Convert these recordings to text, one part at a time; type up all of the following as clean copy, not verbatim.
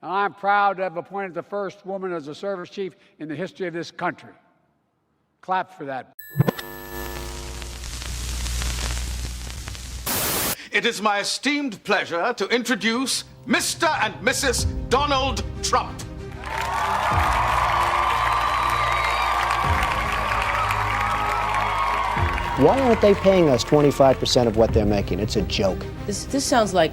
And I'm proud to have appointed the first woman as a service chief in the history of this country. Clap for that. It is my esteemed pleasure to introduce Mr. and Mrs. Donald Trump. Why aren't they paying us 25% of what they're making? It's a joke. This sounds like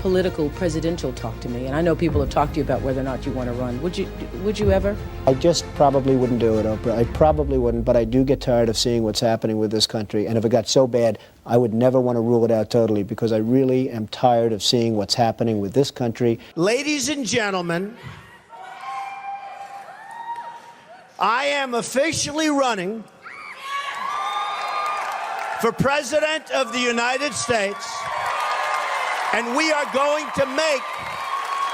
political presidential talk to me, and I know people have talked to you about whether or not you want to run. Would you ever? I just probably wouldn't do it, Oprah. I probably wouldn't, but I do get tired of seeing what's happening with this country. And if it got so bad, I would never want to rule it out totally, because I really am tired of seeing what's happening with this country. Ladies and gentlemen, I am officially running for President of the United States, and we are going to make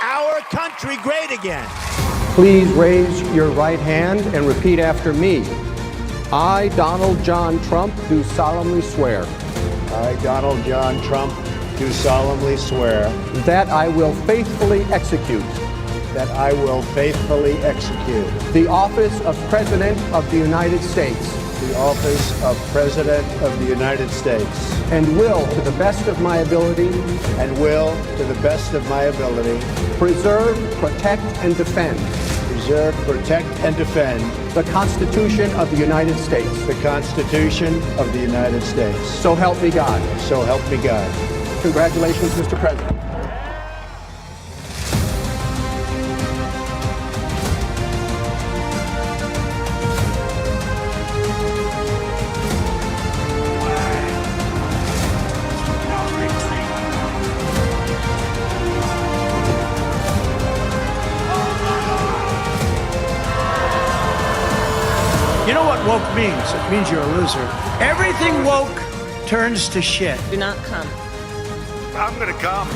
our country great again. Please raise your right hand and repeat after me. I, Donald John Trump, do solemnly swear. I, Donald John Trump, do solemnly swear. That I will faithfully execute. That I will faithfully execute. The office of President of the United States. The office of President of the United States. And will, to the best of my ability. And will, to the best of my ability. Preserve, protect, and defend. Preserve, protect, and defend. The Constitution of the United States. The Constitution of the United States. So help me God. So help me God. Congratulations, Mr. President. You know what woke means? It means you're a loser. Everything woke turns to shit. Do not come. I'm gonna come.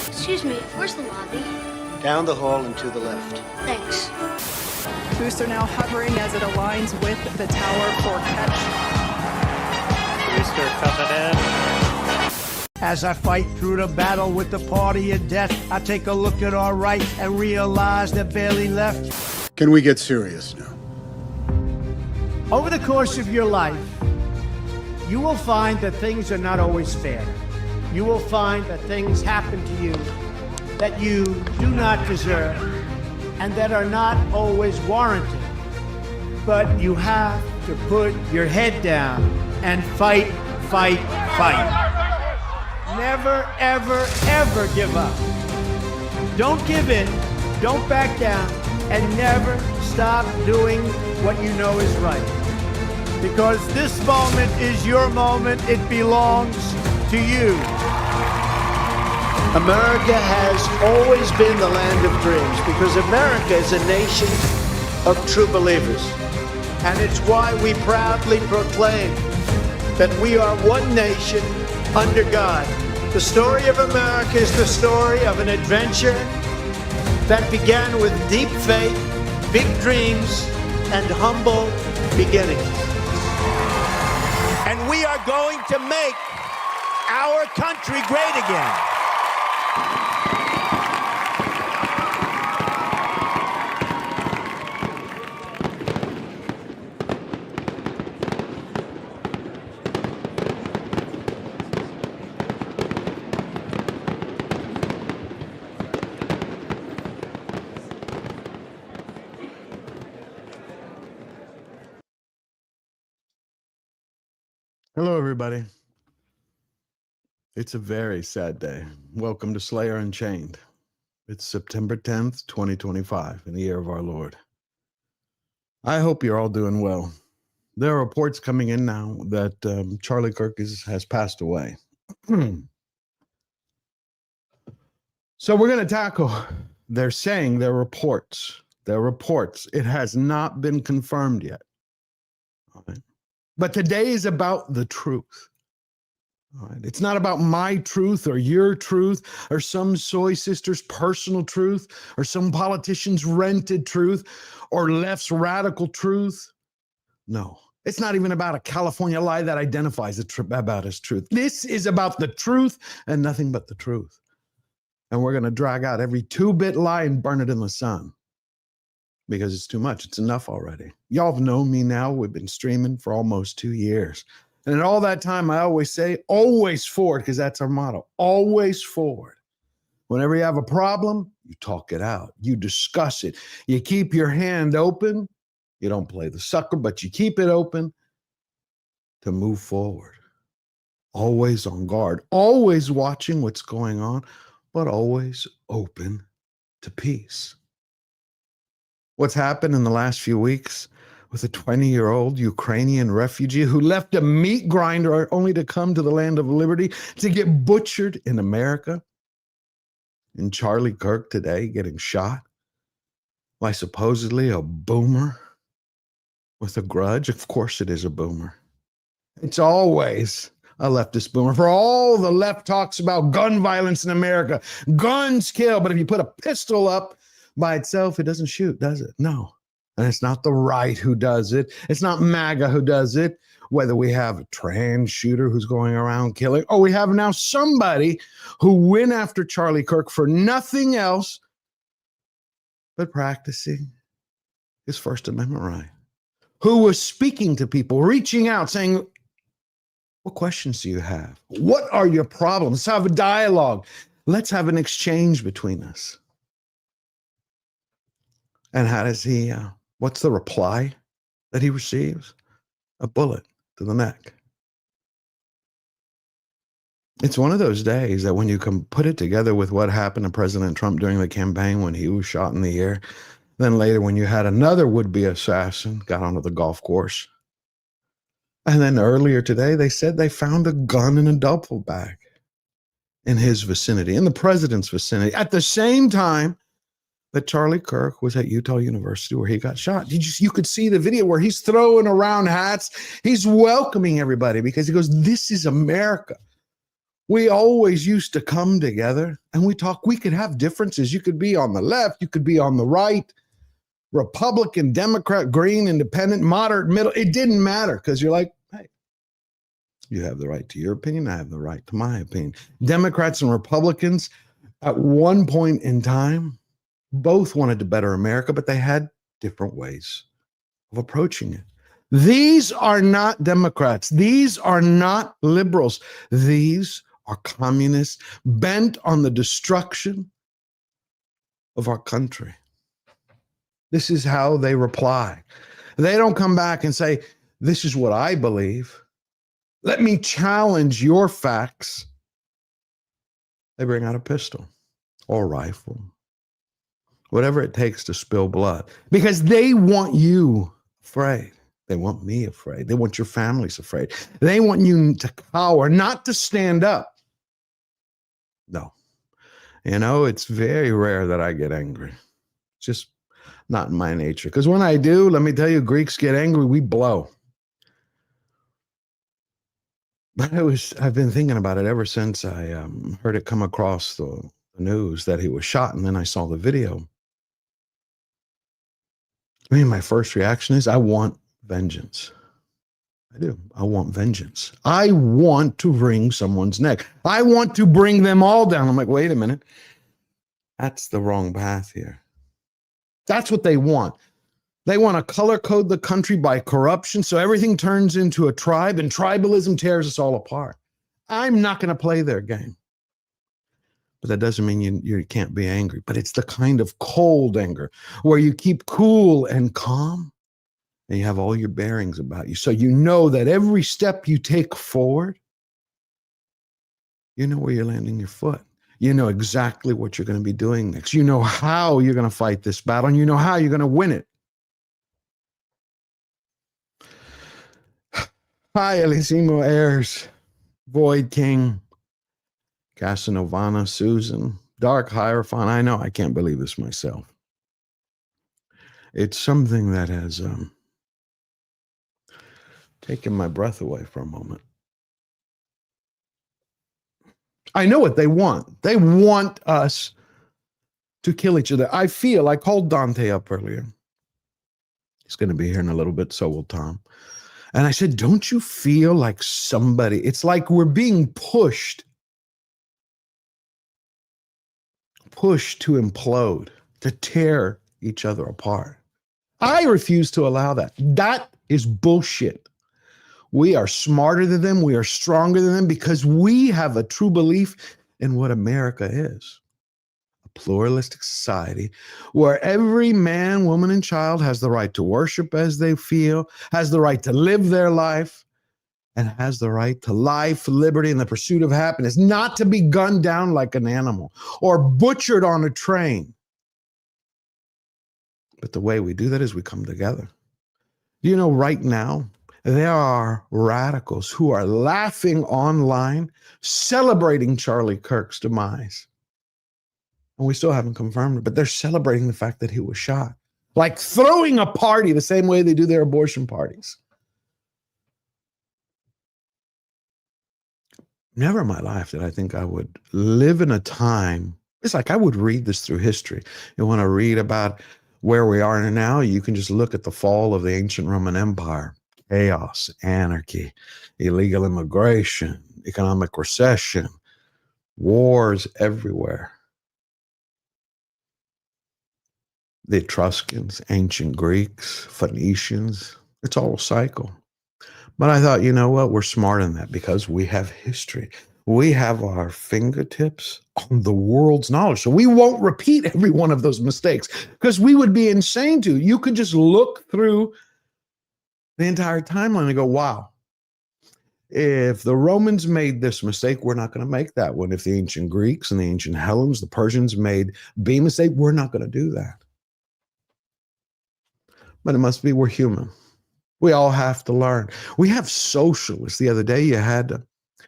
Excuse me, where's the lobby? Down the hall and to the left. Thanks. Booster now hovering as it aligns with the tower for catch. Booster coming in. As I fight through the battle with the party of death, I take a look at our right and realize they're barely left. Can we get serious now? Over the course of your life, you will find that things are not always fair. You will find that things happen to you that you do not deserve and that are not always warranted. But you have to put your head down and fight, fight, fight. Never, ever, ever give up. Don't give in, don't back down, and never stop doing what you know is right. Because this moment is your moment, it belongs to you. America has always been the land of dreams because America is a nation of true believers. And it's why we proudly proclaim that we are one nation under God. The story of America is the story of an adventure that began with deep faith, big dreams, and humble beginnings. And we are going to make our country great again. Hello, everybody. It's a very sad day. Welcome to Slayer Unchained. It's September 10th, 2025, in the year of our Lord. I hope you're all doing well. There are reports coming in now that Charlie Kirk has passed away. So we're going to tackle, they're saying they're reports. They're reports. It has not been confirmed yet. All right. But today is about the truth. All right. It's not about my truth or your truth or some soy sister's personal truth or some politician's rented truth or left's radical truth. No, it's not even about a California lie that identifies about as truth. This is about the truth and nothing but the truth. And we're going to drag out every 2-bit lie and burn it in the sun because it's too much. It's enough already. Y'all have known me now. We've been streaming for almost 2 years. And in all that time, I always say, always forward, because that's our motto. Always forward. Whenever you have a problem, you talk it out. You discuss it. You keep your hand open. You don't play the sucker, but you keep it open to move forward. Always on guard. Always watching what's going on, but always open to peace. What's happened in the last few weeks with a 20-year-old Ukrainian refugee who left a meat grinder only to come to the land of liberty to get butchered in America. And Charlie Kirk today getting shot by supposedly a boomer with a grudge. Of course it is a boomer. It's always a leftist boomer. For all the left talks about gun violence in America, guns kill, but if you put a pistol up by itself, it doesn't shoot, does it? No. And it's not the right who does it. It's not MAGA who does it. Whether we have a trans shooter who's going around killing, or we have now somebody who went after Charlie Kirk for nothing else but practicing his First Amendment right, who was speaking to people, reaching out, saying, what questions do you have? What are your problems? Let's have a dialogue. Let's have an exchange between us. And how does he, what's the reply that he receives? A bullet to the neck. It's one of those days that when you can put it together with what happened to President Trump during the campaign when he was shot in the ear, then later when you had another would-be assassin got onto the golf course. And then earlier today, they said they found a gun in a duffel bag in his vicinity, in the president's vicinity, at the same time that Charlie Kirk was at Utah University where he got shot. You could see the video where he's throwing around hats. He's welcoming everybody because he goes, this is America. We always used to come together and we talk. We could have differences. You could be on the left. You could be on the right, Republican, Democrat, Green, Independent, moderate, middle. It didn't matter because you're like, hey, you have the right to your opinion. I have the right to my opinion. Democrats and Republicans at one point in time both wanted to better America, but they had different ways of approaching it. These are not Democrats. These are not liberals. These are communists bent on the destruction of our country. This is how they reply. They don't come back and say, this is what I believe. Let me challenge your facts. They bring out a pistol or rifle, whatever it takes to spill blood, because they want you afraid. They want me afraid. They want your families afraid. They want you to cower, not to stand up. No. You know, it's very rare that I get angry. It's just not in my nature. Because when I do, let me tell you, Greeks get angry, we blow. But I've been thinking about it ever since I heard it come across the news that he was shot, and then I saw the video. I mean, my first reaction is I want vengeance. I do. I want vengeance. I want to wring someone's neck. I want to bring them all down. I'm like, wait a minute. That's the wrong path here. That's what they want. They want to color code the country by corruption, so everything turns into a tribe, and tribalism tears us all apart. I'm not going to play their game. But that doesn't mean you can't be angry. But it's the kind of cold anger where you keep cool and calm and you have all your bearings about you. So you know that every step you take forward, you know where you're landing your foot. You know exactly what you're going to be doing next. You know how you're going to fight this battle, and you know how you're going to win it. Hi, Elisimo Ayers, Void King, Casanovana, Susan, Dark Hierophant. I know I can't believe this myself. It's something that has taken my breath away for a moment. I know what they want. They want us to kill each other. I called Dante up earlier. He's going to be here in a little bit, so will Tom. And I said, don't you feel like it's like we're being pushed to implode, to tear each other apart. I refuse to allow that. That is bullshit. We are smarter than them. We are stronger than them because we have a true belief in what America is. A pluralistic society where every man, woman, and child has the right to worship as they feel, has the right to live their life, and has the right to life, liberty, and the pursuit of happiness, not to be gunned down like an animal or butchered on a train. But the way we do that is we come together. You know, right now, there are radicals who are laughing online, celebrating Charlie Kirk's demise. And we still haven't confirmed it, but they're celebrating the fact that he was shot. Like throwing a party the same way they do their abortion parties. Never in my life did I think I would live in a time. It's like I would read this through history. You want to read about where we are now, you can just look at the fall of the ancient Roman Empire. Chaos, anarchy, illegal immigration, economic recession, wars everywhere. The Etruscans, ancient Greeks, Phoenicians, it's all a cycle. But I thought, you know what? We're smarter than that because we have history. We have our fingertips on the world's knowledge. So we won't repeat every one of those mistakes because we would be insane to. You could just look through the entire timeline and go, wow, if the Romans made this mistake, we're not going to make that one. If the ancient Greeks and the ancient Hellenes, the Persians made B mistake, we're not going to do that. But it must be we're human. We all have to learn. We have socialists. The other day you had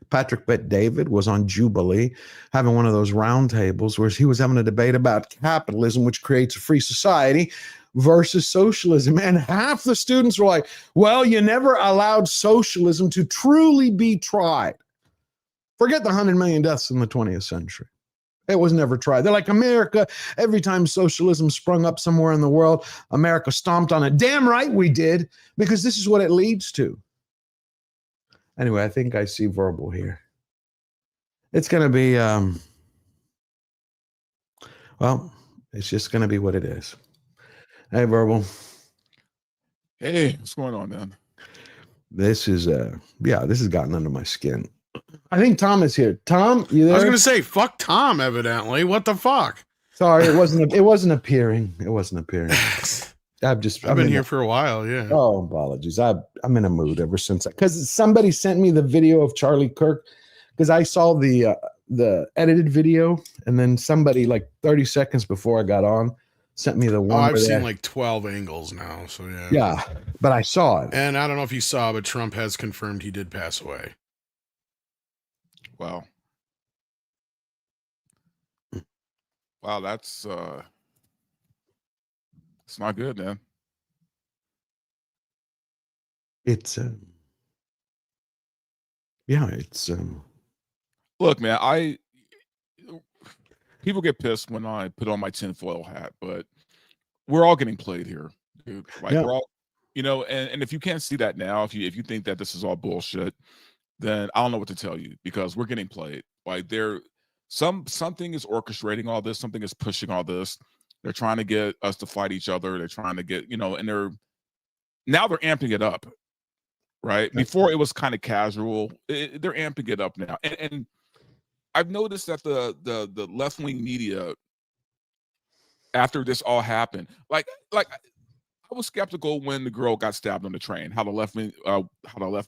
Patrick Bet-David was on Jubilee having one of those round tables where he was having a debate about capitalism, which creates a free society, versus socialism. And half the students were like, well, you never allowed socialism to truly be tried. Forget the 100 million deaths in the 20th century. It was never tried. They're like, America, every time socialism sprung up somewhere in the world, America stomped on it. Damn right we did, because this is what it leads to. Anyway, I think I see Verbal here. It's going to be, well, it's just going to be what it is. Hey, Verbal. Hey, what's going on, man? This is, this has gotten under my skin. I think Tom is here. Tom, you there? I was going to say, fuck Tom, evidently. What the fuck? Sorry, it wasn't appearing. It wasn't appearing. I've been here for a while, yeah. Oh, apologies. I'm in a mood ever since, because somebody sent me the video of Charlie Kirk, because I saw the edited video, and then somebody like 30 seconds before I got on sent me the one. I've seen like 12 angles now, so yeah. Yeah, but I saw it. And I don't know if you saw, but Trump has confirmed he did pass away. Wow. Wow, that's it's not good, man. It's look, man, people get pissed when I put on my tinfoil hat, but we're all getting played here, dude. Like we're all, and if you can't see that now, if you think that this is all bullshit, then I don't know what to tell you, because we're getting played. Like something is orchestrating all this, something is pushing all this. They're trying to get us to fight each other. They're trying to get, and they're amping it up, right? Before it was kind of casual. They're amping it up now. And I've noticed that the left-wing media, after this all happened, like I was skeptical when the girl got stabbed on the train, how the left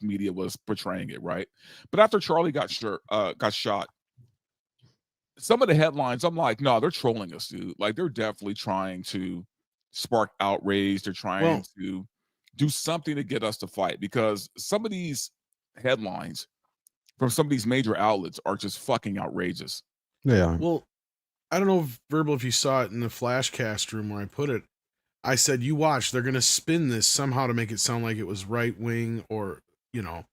media was portraying it, right? But after Charlie got shot, some of the headlines, I'm like, no, they're trolling us, dude. Like, they're definitely trying to spark outrage. They're trying to do something to get us to fight, because some of these headlines from some of these major outlets are just fucking outrageous. Yeah. Well, I don't know, if, Verbal, if you saw it in the Flashcast room where I put it. I said, you watch, they're going to spin this somehow to make it sound like it was right wing or, you know,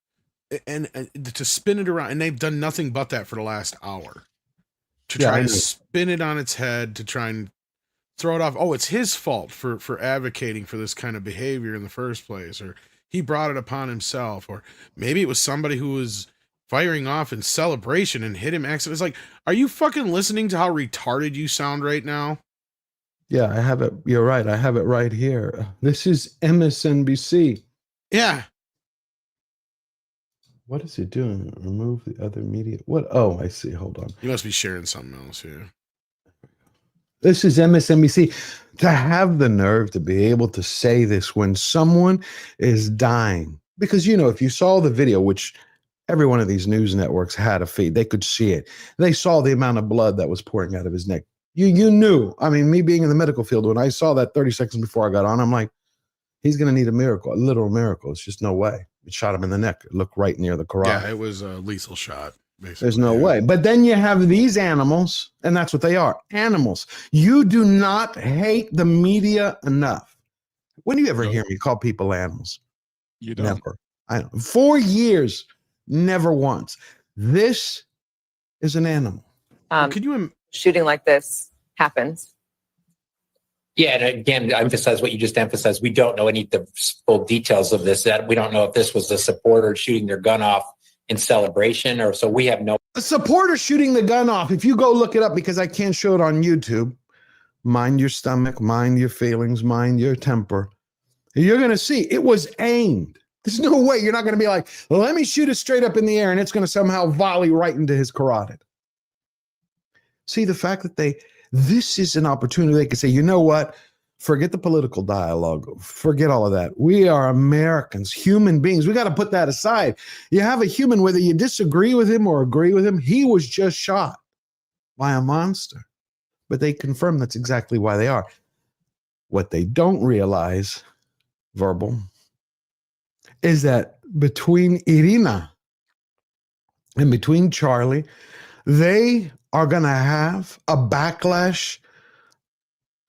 and to spin it around. And they've done nothing but that for the last hour to try to spin it on its head, to try and throw it off. Oh, it's his fault for advocating for this kind of behavior in the first place, or he brought it upon himself, or maybe it was somebody who was firing off in celebration and hit him accidentally. It's like, are you fucking listening to how retarded you sound right now? Yeah, I have it. You're right. I have it right here. This is MSNBC. Yeah. What is it doing? Remove the other media. What? Oh, I see. Hold on. You must be sharing something else here. This is MSNBC. To have the nerve to be able to say this when someone is dying. Because, you know, if you saw the video, which every one of these news networks had a feed, they could see it. They saw the amount of blood that was pouring out of his neck. You knew. I mean, me being in the medical field, when I saw that 30 seconds before I got on, I'm like, he's going to need a miracle, a literal miracle. It's just no way. It shot him in the neck. It looked right near the carotid. Yeah, it was a lethal shot, basically. There's no way. But then you have these animals, and that's what they are, animals. You do not hate the media enough. When do you ever hear me call people animals? You don't. Never. I don't. 4 years, never once. This is an animal. Could you shooting like this happens? Yeah, and again, I emphasize what you just emphasized. We don't know any of the full details of this. That we don't know if this was a supporter shooting their gun off in celebration, or so we have no. A supporter shooting the gun off. If you go look it up, because I can't show it on YouTube, mind your stomach, mind your feelings, mind your temper. You're going to see it was aimed. There's no way you're not going to be like, well, let me shoot it straight up in the air and it's going to somehow volley right into his carotid. See, the fact that this is an opportunity they could say, you know what? Forget the political dialogue. Forget all of that. We are Americans, human beings. We got to put that aside. You have a human, whether you disagree with him or agree with him, he was just shot by a monster. But they confirm that's exactly why they are. What they don't realize, Verbal, is that between Irina and between Charlie, they are going to have a backlash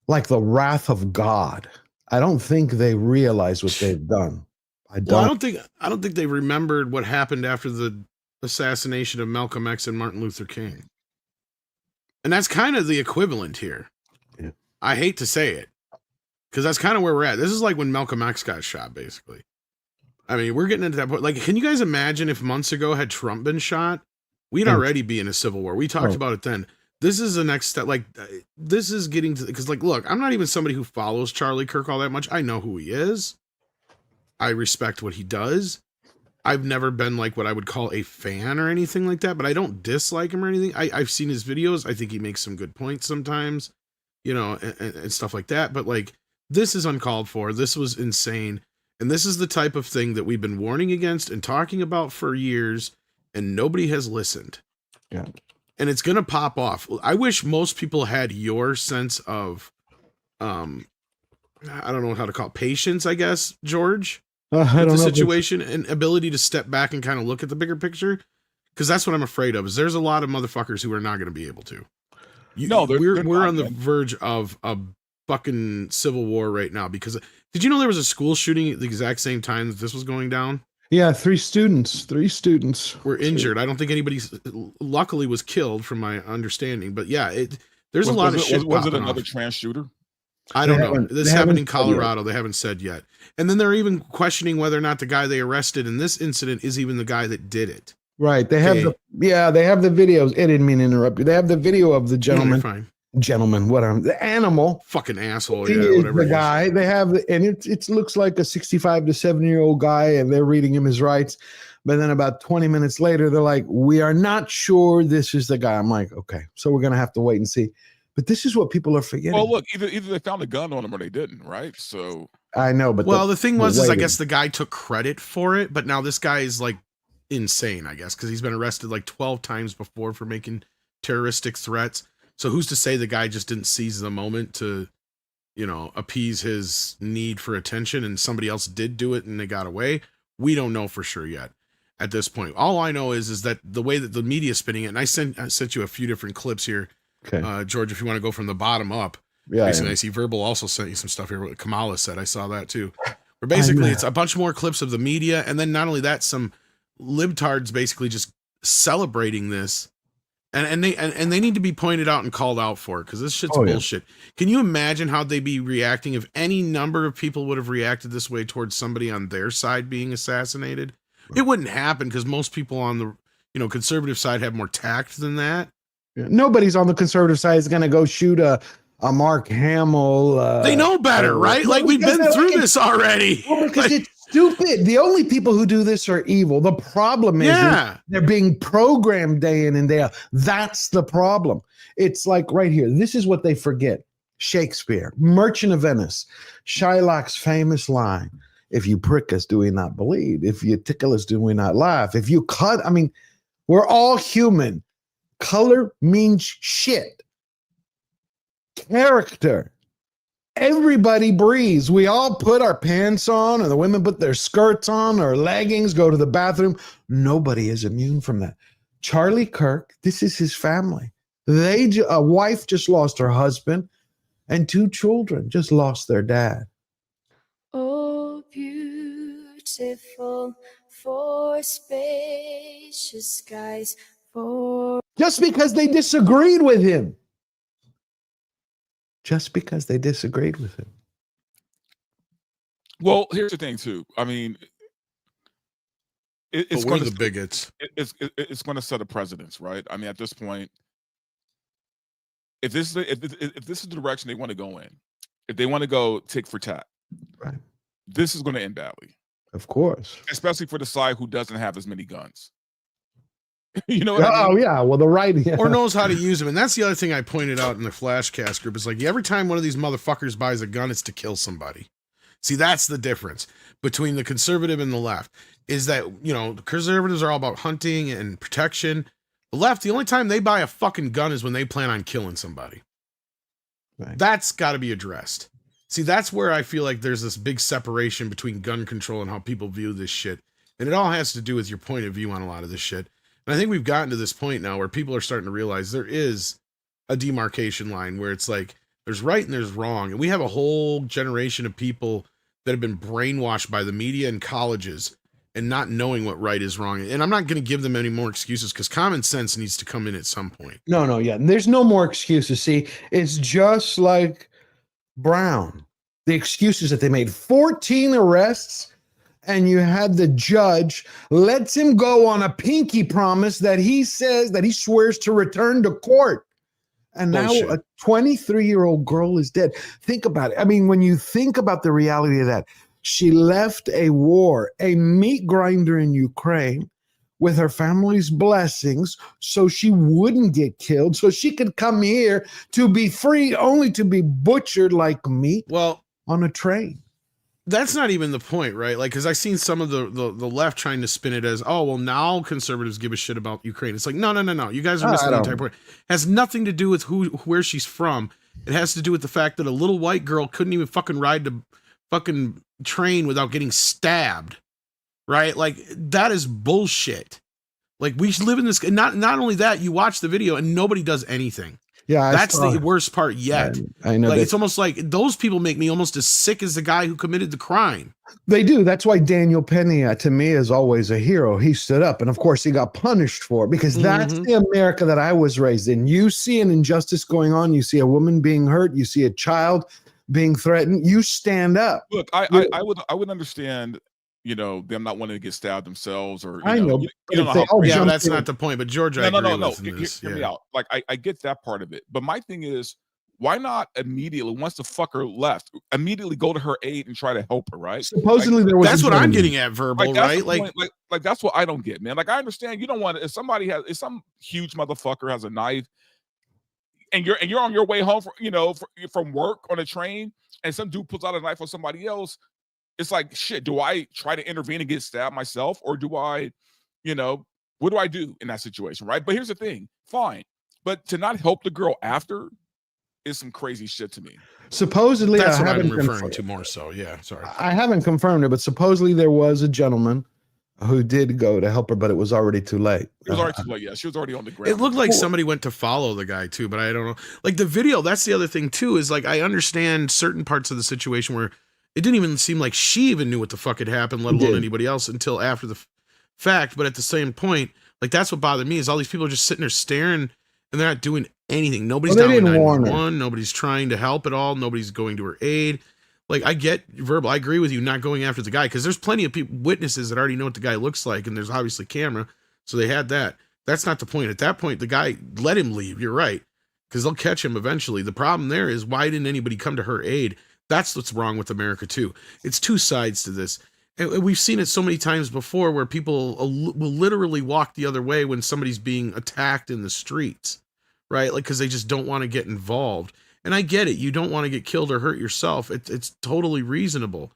like the wrath of God. I don't think they realize what they've done. I don't think they remembered what happened after the assassination of Malcolm X and Martin Luther King. And that's kind of the equivalent here. Yeah. I hate to say it, because that's kind of where we're at. This is like when Malcolm X got shot, basically. I mean, we're getting into that point. Like, can you guys imagine if months ago had Trump been shot? We'd already be in a civil war. We talked about it then. This is the next step. Like, this is getting to, because, like, look, I'm not even somebody who follows Charlie Kirk all that much. I know who he is. I respect what he does. I've never been like what I would call a fan or anything like that, but I don't dislike him or anything. I've seen his videos. I think he makes some good points sometimes, you know, and stuff like that. But, like, this is uncalled for. This was insane. And this is the type of thing that we've been warning against and talking about for years, and nobody has listened. Yeah. And it's going to pop off. I wish most people had your sense of, I don't know how to call it, patience, I guess, George, with the situation and ability to step back and kind of look at the bigger picture. Because that's what I'm afraid of, is there's a lot of motherfuckers who are not going to be able to. We're on the verge of a fucking civil war right now, because did you know there was a school shooting at the exact same time that this was going down? Yeah, three students were injured. I don't think anybody luckily was killed from my understanding, but yeah, there's a lot of shit. Was it another trans shooter? I don't know. This happened in Colorado. They haven't said yet. And then they're even questioning whether or not the guy they arrested in this incident is even the guy that did it. Right. They have they have the videos. I didn't mean to interrupt you. They have the video of the gentleman. Fine. Gentleman, whatever, the animal, fucking asshole, whatever. The guy they have, and it looks like a 65 to 70-year-old guy, and they're reading him his rights. But then about 20 minutes later, they're like, "We are not sure this is the guy." I'm like, okay, so we're gonna have to wait and see. But this is what people are forgetting. Well, look, either they found a gun on him or they didn't, right? So I know, but the thing was, I guess the guy took credit for it, but now this guy is like insane, I guess, because he's been arrested like 12 times before for making terroristic threats. So who's to say the guy just didn't seize the moment to, you know, appease his need for attention, and somebody else did do it and they got away? We don't know for sure yet at this point. All I know is that the way that the media is spinning it, and I sent you a few different clips here Okay. George, if you want to go from the bottom up. Yeah. Basically, I see Verbal also sent you some stuff here. What Kamala said, I saw that too. Where basically it's a bunch more clips of the media, and then not only that, some libtards basically just celebrating this, and they need to be pointed out and called out for it because this shit's bullshit. Can you imagine how they'd be reacting if any number of people would have reacted this way towards somebody on their side being assassinated? It wouldn't happen because most people on the conservative side have more tact than that. Yeah. Nobody's on the conservative side is going to go shoot a Mark Hamill. They know better, right? Like we've been through this already. Well, because it's stupid. The only people who do this are evil. The problem is they're being programmed day in and day out. That's the problem. It's like right here. This is what they forget. Shakespeare, Merchant of Venice, Shylock's famous line, if you prick us, do we not believe? If you tickle us, do we not laugh? If you cut, I mean, we're all human. Color means shit. Character. Everybody breathes. We all put our pants on, or the women put their skirts on or leggings, go to the bathroom. Nobody is immune from that. Charlie Kirk, this is his family. A wife just lost her husband, and 2 children just lost their dad. Oh, beautiful for spacious skies, for just because they disagreed with him. Just because they disagreed with him. Well, here's the thing, too. I mean, it's one of the bigots. It's going to set a precedence, right? I mean, at this point, if this is the direction they want to go in, if they want to go tick for tat, right, this is going to end badly. Of course, especially for the side who doesn't have as many guns. You know what I mean? Yeah. Well, the right or knows how to use them, and that's the other thing I pointed out in the Flashcast group. Is like every time one of these motherfuckers buys a gun, it's to kill somebody. See, that's the difference between the conservative and the left. Is that the conservatives are all about hunting and protection. The left, the only time they buy a fucking gun is when they plan on killing somebody. Right. That's got to be addressed. See, that's where I feel like there's this big separation between gun control and how people view this shit, and it all has to do with your point of view on a lot of this shit. And I think we've gotten to this point now where people are starting to realize there is a demarcation line where it's like there's right and there's wrong. And we have a whole generation of people that have been brainwashed by the media and colleges and not knowing what right is wrong. And I'm not going to give them any more excuses because common sense needs to come in at some point. No, yeah. There's no more excuses. See, it's just like Brown. The excuses that they made. 14 arrests. And you had the judge lets him go on a pinky promise that he says that he swears to return to court. And bullshit. Now a 23-year-old girl is dead. Think about it. I mean, when you think about the reality of that, she left a war, a meat grinder in Ukraine with her family's blessings so she wouldn't get killed, so she could come here to be free, only to be butchered like meat on a train. That's not even the point, right? Like, because I've seen some of the left trying to spin it as, oh, well, now conservatives give a shit about Ukraine. It's like, no. You guys are missing the entire point. It has nothing to do with where she's from. It has to do with the fact that a little white girl couldn't even fucking ride the fucking train without getting stabbed, right? Like, that is bullshit. Like, we live in this. Not only that, you watch the video and nobody does anything. Yeah, that's the worst part yet. I know. Like, it's almost like those people make me almost as sick as the guy who committed the crime. They do. That's why Daniel Penny, to me, is always a hero. He stood up, and of course, he got punished for it because that's the America that I was raised in. You see an injustice going on. You see a woman being hurt. You see a child being threatened. You stand up. Look, I would understand. Them not wanting to get stabbed themselves, or I know. That's not the point. But George, I agree no. with Hear me out. Like I get that part of it, but my thing is, why not immediately once the fucker left, immediately go to her aid and try to help her, right? Supposedly there was. That's what I'm getting at, Verbal, right? Like that's what I don't get, man. Like I understand you don't want if some huge motherfucker has a knife, and you're on your way home from work on a train, and some dude pulls out a knife on somebody else. It's like, shit, do I try to intervene and get stabbed myself? Or do I, what do I do in that situation, right? But here's the thing, fine. But to not help the girl after is some crazy shit to me. Supposedly, that's what I'm referring to more so. Yeah, sorry. I haven't confirmed it, but supposedly there was a gentleman who did go to help her, but it was already too late. It was already too late. Yeah, she was already on the ground. It looked like somebody went to follow the guy too, but I don't know. Like the video, that's the other thing too, is like I understand certain parts of the situation where it didn't even seem like she even knew what the fuck had happened, let alone anybody else until after the fact. But at the same point, like that's what bothered me is all these people are just sitting there staring and they're not doing anything. Nobody's down 911. Nobody's trying to help at all. Nobody's going to her aid. Like I get Verbal. I agree with you not going after the guy because there's plenty of people, witnesses that already know what the guy looks like, and there's obviously camera, so they had that. That's not the point. At that point, the guy let him leave. You're right, because they'll catch him eventually. The problem there is why didn't anybody come to her aid? That's what's wrong with America too. It's two sides to this, and we've seen it so many times before where people will literally walk the other way when somebody's being attacked in the streets, right? Like because they just don't want to get involved. And I get it. You don't want to get killed or hurt yourself. It's totally reasonable.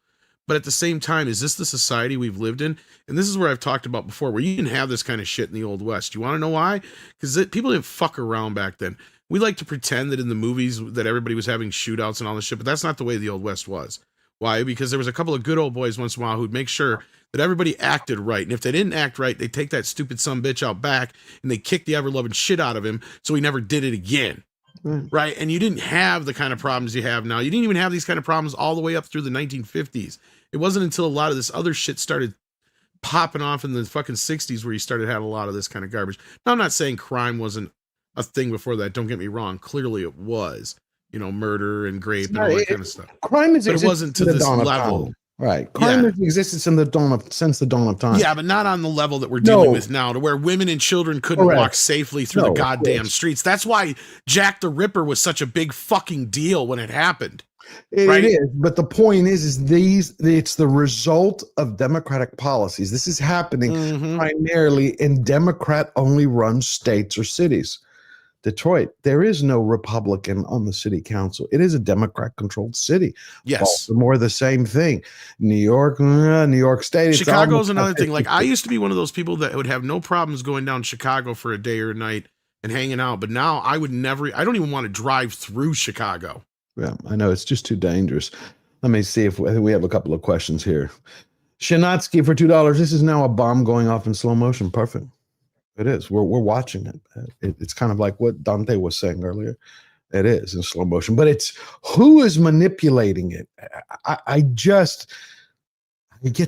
But at the same time, is this the society we've lived in? And this is where I've talked about before, where you didn't have this kind of shit in the Old West. You want to know why? Because people didn't fuck around back then. We like to pretend that in the movies that everybody was having shootouts and all this shit, but that's not the way the Old West was. Why? Because there was a couple of good old boys once in a while who'd make sure that everybody acted right. And if they didn't act right, they'd take that stupid sumbitch out back and they kick the ever-loving shit out of him so he never did it again. Right. And you didn't have the kind of problems you have now. You didn't even have these kind of problems all the way up through the 1950s. It wasn't until a lot of this other shit started popping off in the fucking 60s where you started having a lot of this kind of garbage. Now, I'm not saying crime wasn't a thing before that. Don't get me wrong. Clearly it was, murder and grape and all that kind of stuff. Crime is, but it wasn't to this level. Right. Crime has existed since the dawn of time. Yeah, but not on the level that we're dealing with now, to where women and children couldn't walk safely through the goddamn streets. That's why Jack the Ripper was such a big fucking deal when it happened. It is, but the point is it's the result of Democratic policies. This is happening primarily in Democrat-only run states or cities. Detroit, there is no Republican on the city council. It is a Democrat-controlled city. Yes. Baltimore, the same thing. New York State. Chicago's another thing. Like I used to be one of those people that would have no problems going down Chicago for a day or a night and hanging out. But now I don't even want to drive through Chicago. Yeah, I know. It's just too dangerous. Let me see if we have a couple of questions here. Shanatsky for $2. This is now a bomb going off in slow motion. Perfect. It is. We're watching it. It's kind of like what Dante was saying earlier. It is in slow motion, but it's who is manipulating it. I get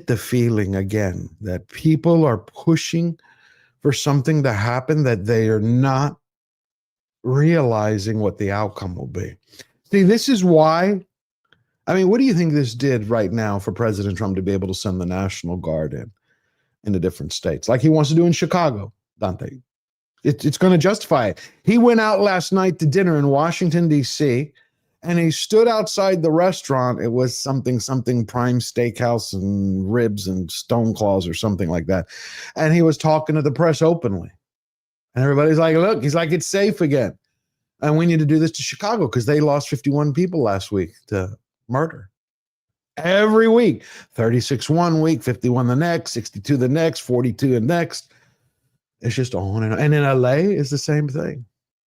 the feeling again that people are pushing for something to happen that they are not realizing what the outcome will be. See, this is why. I mean, what do you think this did right now for President Trump to be able to send the National Guard in the different states, like he wants to do in Chicago? Dante, it's going to justify it. He went out last night to dinner in Washington, D.C., and he stood outside the restaurant. It was something Prime Steakhouse and ribs and stone claws or something like that. And he was talking to the press openly. And everybody's like, look, he's like, it's safe again. And we need to do this to Chicago because they lost 51 people last week to murder. Every week, 36 one week, 51 the next, 62 the next, 42 the next. It's just on and on. And in LA, it's the same thing.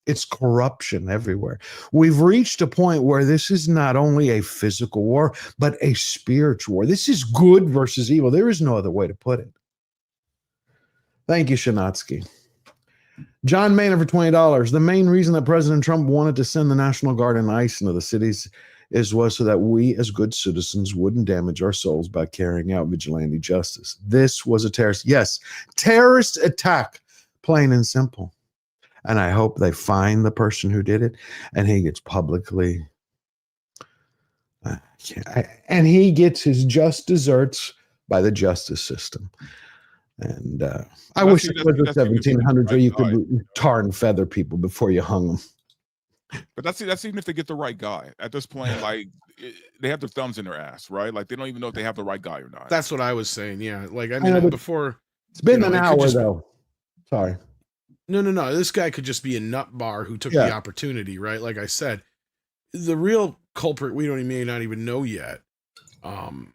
It's corruption everywhere. We've reached a point where this is not only a physical war, but a spiritual war. This is good versus evil. There is no other way to put it. Thank you, Shanatsky. John Maynard for $20. The main reason that President Trump wanted to send the National Guard and ICE into the cities was so that we as good citizens wouldn't damage our souls by carrying out vigilante justice. This was a terrorist attack, plain and simple. And I hope they find the person who did it and he gets publicly, and he gets his just desserts by the justice system. And I wish it was the 1700s where you could tar and feather people before you hung them. But that's even if they get the right guy. At this point, like they have their thumbs in their ass, right? Like they don't even know if they have the right guy or not. That's what I was saying. Yeah, like I mean, before it's been an hour though. Sorry. No. This guy could just be a nut bar who took the opportunity, right? Like I said, the real culprit we may not even know yet. And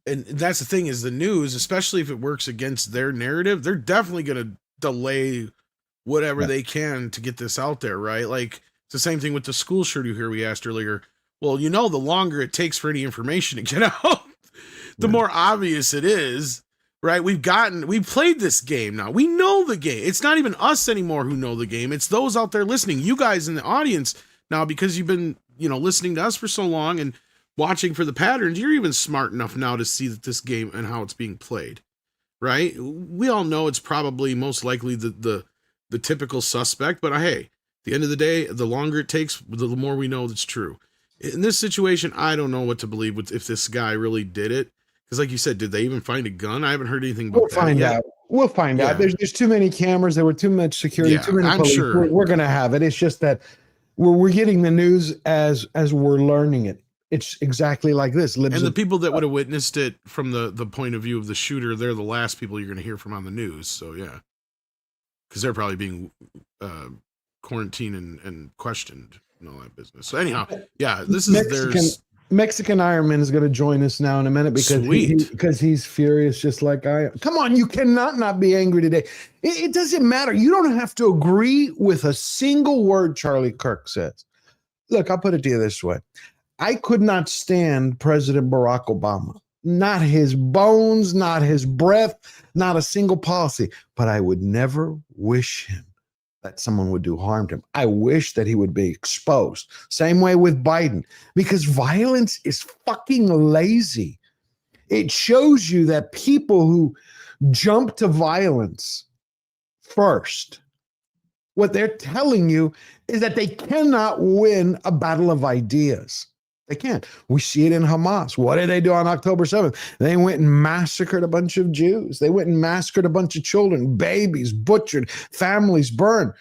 that's the thing is the news, especially if it works against their narrative, they're definitely going to delay whatever they can to get this out there, right? Like it's the same thing with the school shooter here we asked earlier. Well, the longer it takes for any information to get out, the more obvious it is right? We've played this game now. We know the game. It's not even us anymore who know the game. It's those out there listening. You guys in the audience now, because you've been, listening to us for so long and watching for the patterns, you're even smart enough now to see that this game and how it's being played, right? We all know it's probably most likely the typical suspect, but hey, at the end of the day, the longer it takes, the more we know that's true. In this situation, I don't know what to believe if this guy really did it. Because like you said, did they even find a gun? I haven't heard anything about that yet. We'll find out. There's too many cameras. There were too much security, too many police. Sure. We're going to have it. It's just that we're getting the news as we're learning it. It's exactly like this. And the people that would have witnessed it from the point of view of the shooter, they're the last people you're going to hear from on the news. So, yeah. Because they're probably being quarantined and questioned and all that business. So, anyhow, yeah, this is Mexican Iron Man is going to join us now in a minute because he's furious just like I am. Come on, you cannot not be angry today. It doesn't matter. You don't have to agree with a single word Charlie Kirk says. Look, I'll put it to you this way. I could not stand President Barack Obama. Not his bones, not his breath, not a single policy. But I would never wish him that someone would do harm to him. I wish that he would be exposed. Same way with Biden, because violence is fucking lazy. It shows you that people who jump to violence first, what they're telling you is that they cannot win a battle of ideas. They can't. We see it in Hamas. What did they do on October 7th? They went and massacred a bunch of Jews. They went and massacred a bunch of children, babies, butchered, families burned.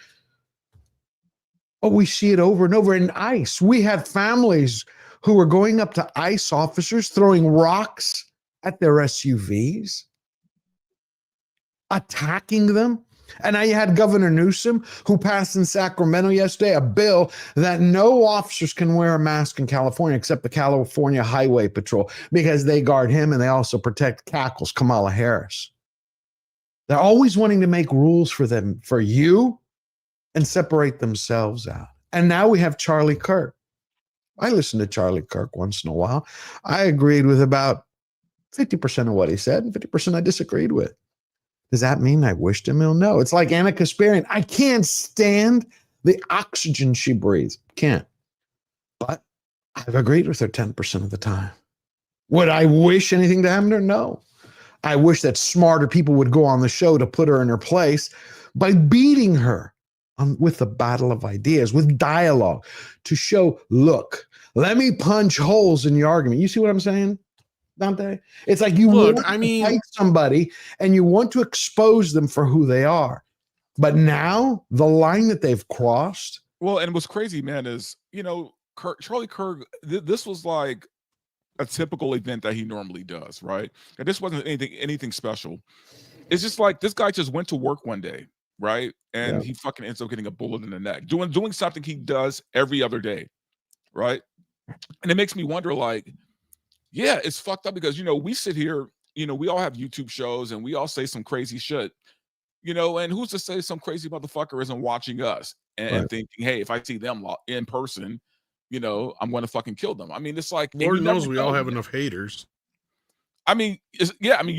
Oh, we see it over and over in ICE. We had families who were going up to ICE officers, throwing rocks at their SUVs, attacking them. And now you had Governor Newsom, who passed in Sacramento yesterday a bill that no officers can wear a mask in California except the California Highway Patrol, because they guard him and they also protect Cackles, Kamala Harris. They're always wanting to make rules for them, for you, and separate themselves out. And now we have Charlie Kirk. I listen to Charlie Kirk once in a while. I agreed with about 50% of what he said, and 50% I disagreed with. Does that mean I wished him ill? No. It's like Anna Kasparian. I can't stand the oxygen she breathes. Can't. But I've agreed with her 10% of the time. Would I wish anything to happen to her? No. I wish that smarter people would go on the show to put her in her place by beating her with the battle of ideas, with dialogue, to show, look, let me punch holes in your argument. You see what I'm saying? Dante? It's like you want to fight somebody and you want to expose them for who they are. But now the line that they've crossed. Well, and what's crazy, man, is, Charlie Kirk, this was like a typical event that he normally does, right? And this wasn't anything special. It's just like this guy just went to work one day, right? And he fucking ends up getting a bullet in the neck, doing something he does every other day, right? And it makes me wonder, like, yeah, it's fucked up because, we sit here, we all have YouTube shows and we all say some crazy shit, and who's to say some crazy motherfucker isn't watching us and thinking, hey, if I see them in person, I'm going to fucking kill them. I mean, it's like, Lord knows we all have enough haters. I mean,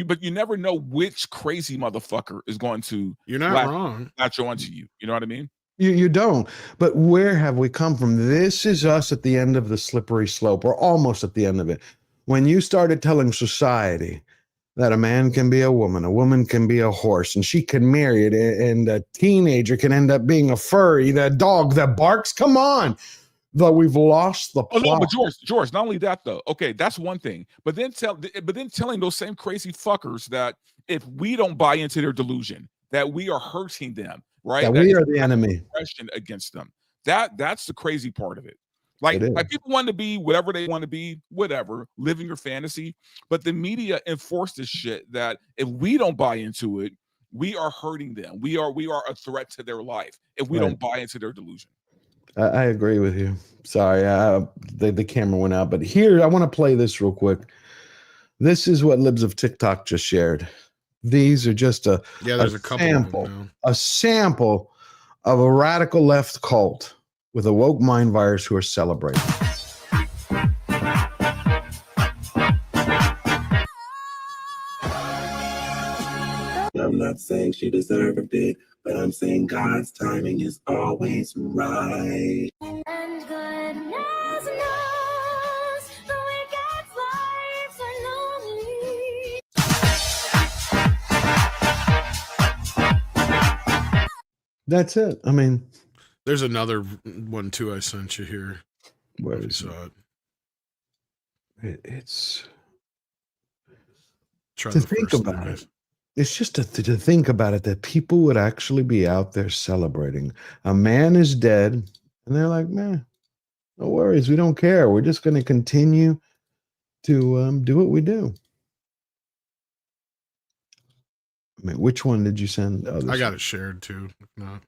but you never know which crazy motherfucker is going to latch onto you. You know what I mean? You don't. But where have we come from? This is us at the end of the slippery slope, or almost at the end of it. When you started telling society that a man can be a woman can be a horse, and she can marry it, and a teenager can end up being a furry, that dog that barks, come on. Though we've lost the plot. Oh, no, but George, not only that though. Okay, that's one thing. But then telling those same crazy fuckers that if we don't buy into their delusion, that we are hurting them, right? That we are the enemy. Against them. That's the crazy part of it. Like people want to be whatever they want to be, whatever, living your fantasy. But the media enforce this shit that if we don't buy into it, we are hurting them. We are a threat to their life if we don't buy into their delusion. I agree with you. Sorry, the camera went out. But here, I want to play this real quick. This is what Libs of TikTok just shared. These are just a sample of a radical left cult with a woke mind virus who are celebrating. not saying she deserved it, but I'm saying God's timing is always right. And goodness knows the wicked's lives are lonely. That's it. I mean, there's another one too I sent you here. Where is it? It's Try to the think first one, about guys. it. It's just to think about it, that people would actually be out there celebrating. A man is dead, and they're like, man, no worries. We don't care. We're just going to continue to do what we do. I mean, which one did you send? Oh, I got it shared too. If not.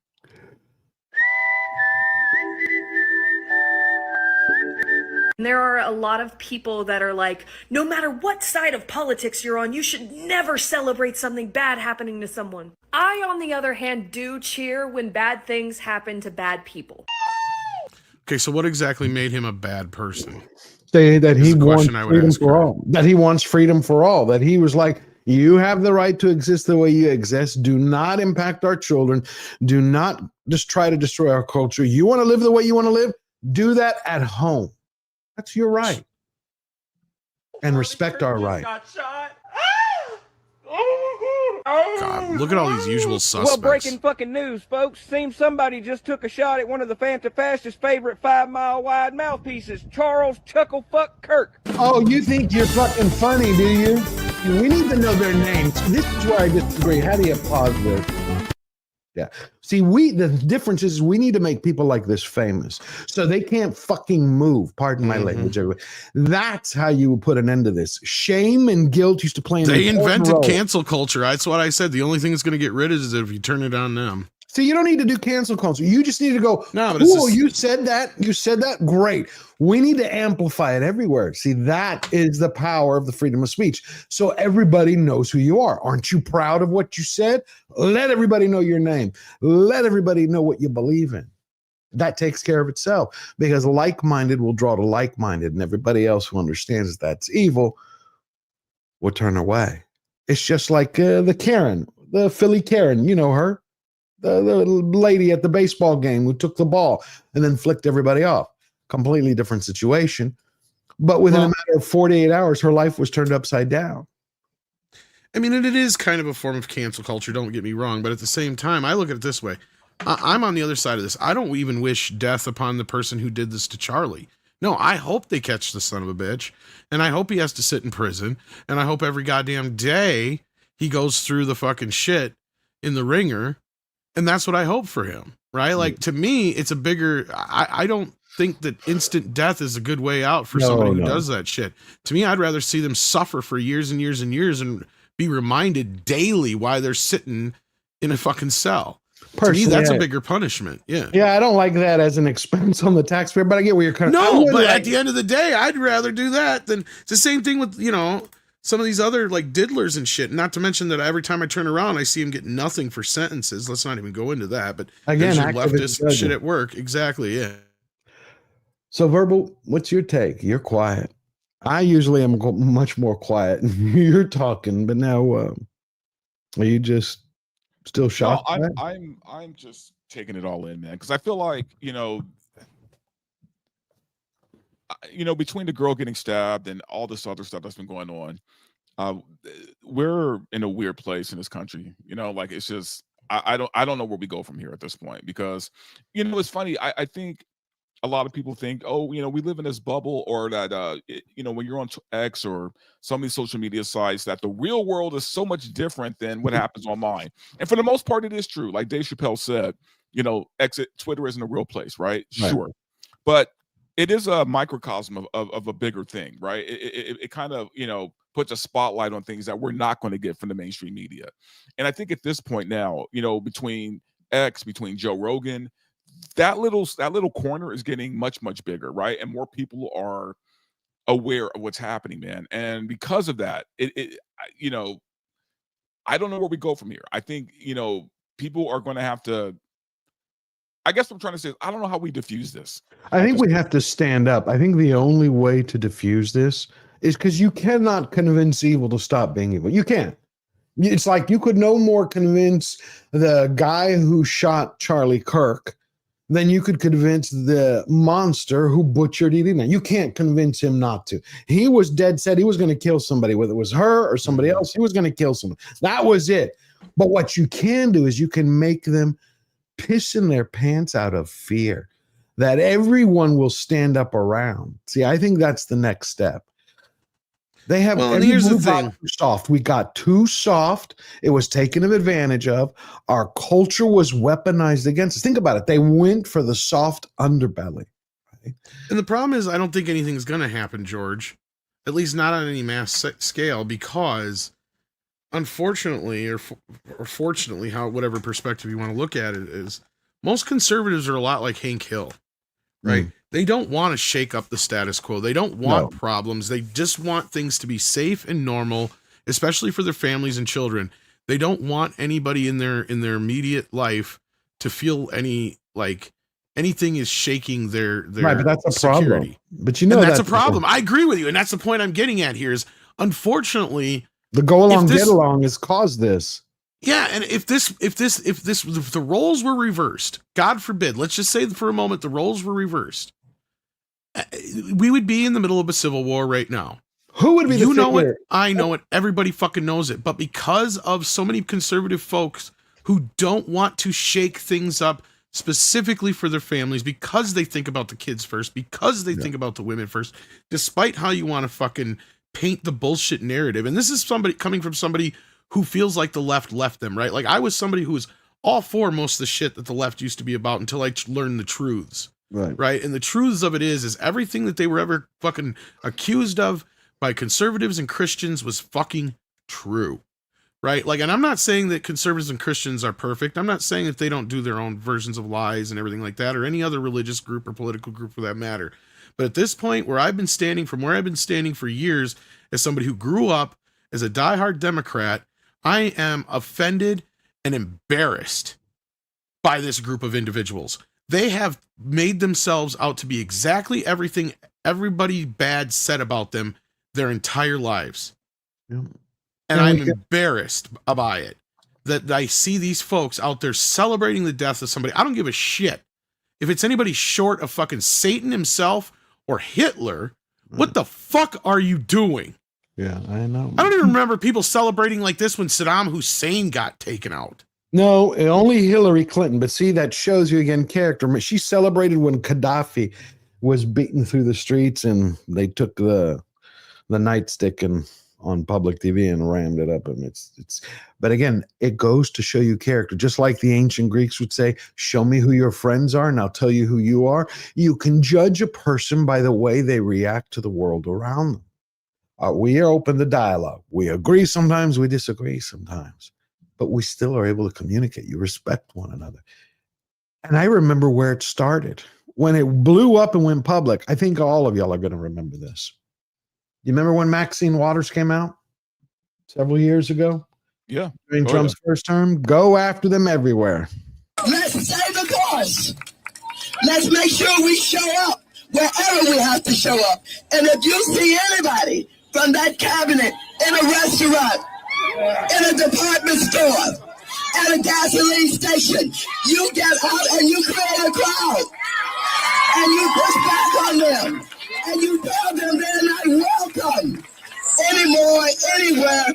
There are a lot of people that are like, no matter what side of politics you're on, you should never celebrate something bad happening to someone. I, on the other hand, do cheer when bad things happen to bad people. Okay, so what exactly made him a bad person? Say that he wants question I would freedom ask for her. all. That he wants freedom for all. That he was like, you have the right to exist the way you exist. Do not impact our children. Do not just try to destroy our culture. You want to live the way you want to live? Do that at home. That's your right. And respect our right. God, look at all these usual suspects. Well, breaking fucking news, folks. Seems somebody just took a shot at one of the Fantafast's favorite 5-mile-wide mouthpieces, Charles Chucklefuck Kirk. Oh, you think you're fucking funny, do you? We need to know their names. This is where I disagree. How do you pause this? Yeah. See, the difference is we need to make people like this famous so they can't fucking move. Pardon my language, everybody. That's how you put an end to this. Shame and guilt used to play an They important invented role. cancel culture. That's what I said. The only thing that's going to get rid of it is if you turn it on them. See, you don't need to do cancel culture. You just need to go, no, but it's cool, just, you said that. You said that. Great. We need to amplify it everywhere. See, that is the power of the freedom of speech. So everybody knows who you are. Aren't you proud of what you said? Let everybody know your name. Let everybody know what you believe in. That takes care of itself because like-minded will draw to like-minded, and everybody else who understands that's evil will turn away. It's just like the Karen, the Philly Karen. You know her. The lady at the baseball game who took the ball and then flicked everybody off. Completely different situation. But within a matter of 48 hours, her life was turned upside down. I mean, it is kind of a form of cancel culture, don't get me wrong. But at the same time, I look at it this way. I'm on the other side of this. I don't even wish death upon the person who did this to Charlie. No, I hope they catch the son of a bitch. And I hope he has to sit in prison. And I hope every goddamn day he goes through the fucking shit in the ringer. And that's what I hope for him, right? Like, to me, it's a bigger, I don't think that instant death is a good way out for somebody who does that shit. To me, I'd rather see them suffer for years and years and years and be reminded daily why they're sitting in a fucking cell. Personally, to me, that's a bigger punishment. Yeah. Yeah, I don't like that as an expense on the taxpayer, but I get where you're coming from. No, but at the end of the day, I'd rather do that than it's the same thing with, you know, some of these other like diddlers and shit. Not to mention that every time I turn around, I see him get nothing for sentences. Let's not even go into that. But again, there's your leftist shit at work. Exactly. Yeah. So, Verbal, what's your take? You're quiet. I usually am much more quiet. You're talking, but now are you just still shocked? No, I'm just taking it all in, man, because I feel like between the girl getting stabbed and all this other stuff that's been going on, we're in a weird place in this country. Like it's just I don't know where we go from here at this point because it's funny. I think a lot of people think, oh, we live in this bubble, or that when you're on X or some of these social media sites, that the real world is so much different than what happens online. And for the most part, it is true. Like Dave Chappelle said, Twitter isn't a real place, right? Sure, but it is a microcosm of a bigger thing, right? It kind of puts a spotlight on things that we're not going to get from the mainstream media. And I think at this point now, between X, between Joe Rogan, that little corner is getting much bigger, right? And more people are aware of what's happening, man. And because of that, I don't know where we go from here. I think people are going to have to. I guess what I'm trying to say is I don't know how we diffuse this. I think we have to stand up. I think the only way to diffuse this is because you cannot convince evil to stop being evil. You can't. It's like you could no more convince the guy who shot Charlie Kirk than you could convince the monster who butchered Edina. You can't convince him not to. He was dead set he was going to kill somebody, whether it was her or somebody else. He was going to kill someone. That was it. But what you can do is you can make them piss in their pants out of fear that everyone will stand up around. See, I think that's the next step. They have, well, and here's the thing. Soft. We got too soft. It was taken advantage of. Our culture was weaponized against us. Think about it. They went for the soft underbelly. Right? And the problem is, I don't think anything's going to happen, George. At least not on any mass scale, because unfortunately, or fortunately, whatever perspective you want to look at it is, most conservatives are a lot like Hank Hill, right? They don't want to shake up the status quo. They don't want problems. They just want things to be safe and normal, especially for their families and children. They don't want anybody in their immediate life to feel anything is shaking their right, but that's a security. Problem. But that's a problem. I agree with you, and that's the point I'm getting at here. Is unfortunately the go along get along has caused this. Yeah, and if the roles were reversed, God forbid, let's just say for a moment the roles were reversed, we would be in the middle of a civil war right now. Who would be the You know figure? it, I know it, everybody fucking knows it. But because of so many conservative folks who don't want to shake things up specifically for their families, because they think about the kids first, because they think about the women first, despite how you want to fucking paint the bullshit narrative. And this is somebody coming from somebody who feels like the left them, right? Like I was somebody who was all for most of the shit that the left used to be about until I learned the truths. Right. And the truths of it is everything that they were ever fucking accused of by conservatives and Christians was fucking true. Right. Like, and I'm not saying that conservatives and Christians are perfect. I'm not saying that they don't do their own versions of lies and everything like that, or any other religious group or political group for that matter. But at this point where I've been standing for years as somebody who grew up as a diehard Democrat, I am offended and embarrassed by this group of individuals. They have made themselves out to be exactly everything everybody bad said about them their entire lives. Yeah. And I'm embarrassed by it. That I see these folks out there celebrating the death of somebody. I don't give a shit if it's anybody short of fucking Satan himself or Hitler. What the fuck are you doing? Yeah, I know. I don't even remember people celebrating like this when Saddam Hussein got taken out. No, only Hillary Clinton. But see, that shows you again character. She celebrated when Gaddafi was beaten through the streets and they took the nightstick and on public TV and rammed it up him. But again, it goes to show you character. Just like the ancient Greeks would say, show me who your friends are and I'll tell you who you are. You can judge a person by the way they react to the world around them. We are open to dialogue. We agree sometimes, we disagree sometimes, but we still are able to communicate. You respect one another. And I remember where it started. When it blew up and went public, I think all of y'all are going to remember this. You remember when Maxine Waters came out several years ago? Yeah. During Trump's first term? Go after them everywhere. Let's save the cause. Let's make sure we show up wherever we have to show up. And if you see anybody from that cabinet in a restaurant, in a department store, at a gasoline station, you get out and you create a crowd. And you push back on them. And you tell them they're not welcome anymore, anywhere.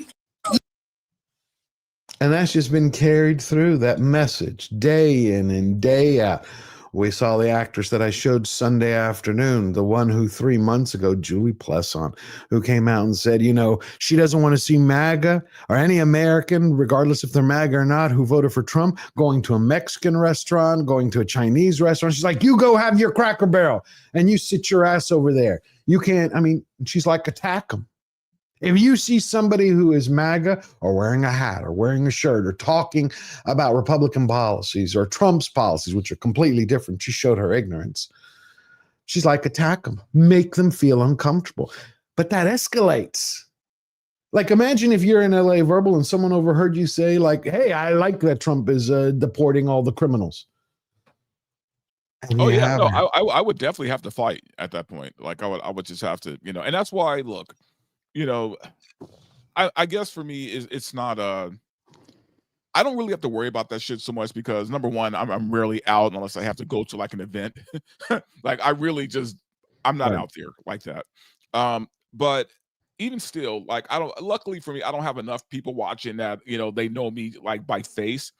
And that's just been carried through, that message, day in and day out. We saw the actress that I showed Sunday afternoon, the one who 3 months ago, Julie Plesson, who came out and said, she doesn't want to see MAGA or any American, regardless if they're MAGA or not, who voted for Trump, going to a Mexican restaurant, going to a Chinese restaurant. She's like, you go have your Cracker Barrel and you sit your ass over there. You can't, she's like, attack them. If you see somebody who is MAGA or wearing a hat or wearing a shirt or talking about Republican policies or Trump's policies, which are completely different, she showed her ignorance. She's like, attack them, make them feel uncomfortable. But that escalates. Like, imagine if you're in LA Verbal and someone overheard you say, like, hey, I like that Trump is deporting all the criminals. And I would definitely have to fight at that point. Like, I would just have to, and that's why, look, I guess for me it's not I don't really have to worry about that shit so much because number one, I'm rarely out unless I have to go to like an event. Like I really just I'm not Right. out there like that. But even still, like I don't luckily for me, I don't have enough people watching that, they know me like by face.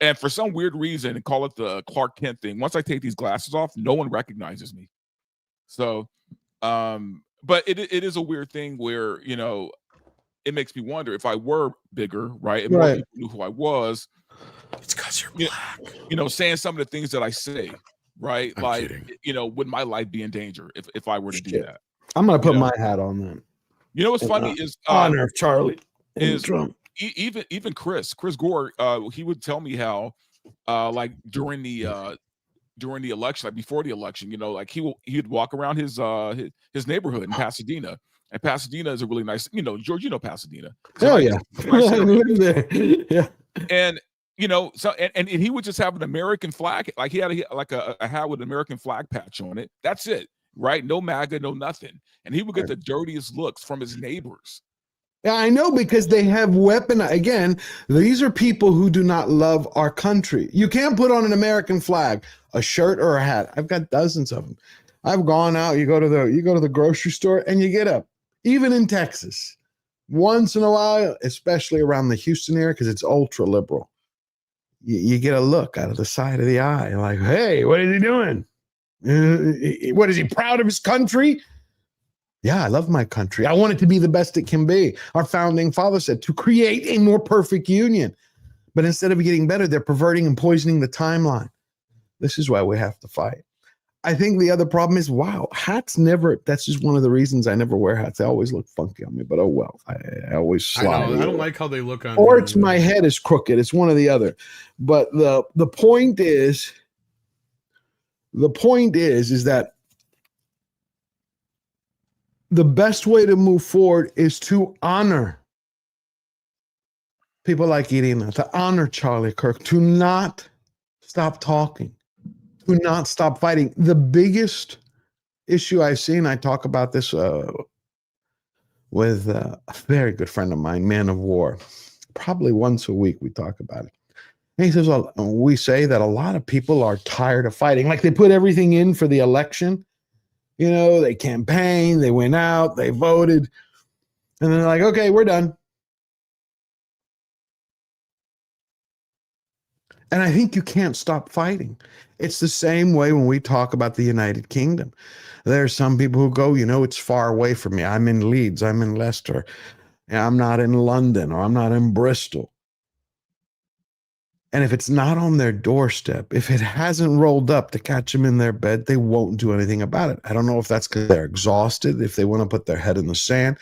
And for some weird reason, call it the Clark Kent thing. Once I take these glasses off, no one recognizes me. So but it is a weird thing where, it makes me wonder if I were bigger, right? And more Right. people knew who I was, It's because you're black. Saying some of the things that I say, right? I'm like, kidding. would my life be in danger if I were to do Shit. that? I'm gonna put You know? my hat on then. You know what's In funny is honor of Charlie and is Trump. Even Chris Gore, he would tell me how like during the election, like before the election, like he'd walk around his neighborhood in Pasadena. And Pasadena is a really nice, George, Pasadena. It's a Oh nice- yeah. it's a nice I area. live there. Yeah. And so and he would just have an American flag, like he had a hat with an American flag patch on it. That's it, right? No MAGA, no nothing. And he would get the dirtiest looks from his neighbors. Yeah, I know, because they have weapon. Again, these are people who do not love our country. You can't put on an American flag, a shirt or a hat. I've got dozens of them. I've gone out. You go to the grocery store and you get up. Even in Texas, once in a while, especially around the Houston area, because it's ultra liberal, you get a look out of the side of the eye, like, hey, what is he doing? What is he proud of his country? Yeah, I love my country. I want it to be the best it can be. Our founding father said to create a more perfect union. But instead of getting better, they're perverting and poisoning the timeline. This is why we have to fight. I think the other problem is, hats never, that's just one of the reasons I never wear hats. They always look funky on me, but oh well. I always slide. I don't like how they look on Or me. it's my head is crooked. It's one or the other. But the point is that the best way to move forward is to honor people like Irina, to honor Charlie Kirk, to not stop talking, to not stop fighting. The biggest issue I've seen, I talk about this with a very good friend of mine, Man of War. Probably once a week we talk about it. And he says, well, we say that a lot of people are tired of fighting. Like they put everything in for the election. They campaigned, they went out, they voted, and they're like, okay, we're done. And I think you can't stop fighting. It's the same way when we talk about the United Kingdom. There are some people who go, it's far away from me. I'm in Leeds, I'm in Leicester, I'm not in London, or I'm not in Bristol. And if it's not on their doorstep, if it hasn't rolled up to catch them in their bed, they won't do anything about it. I don't know if that's because they're exhausted, if they want to put their head in the sand,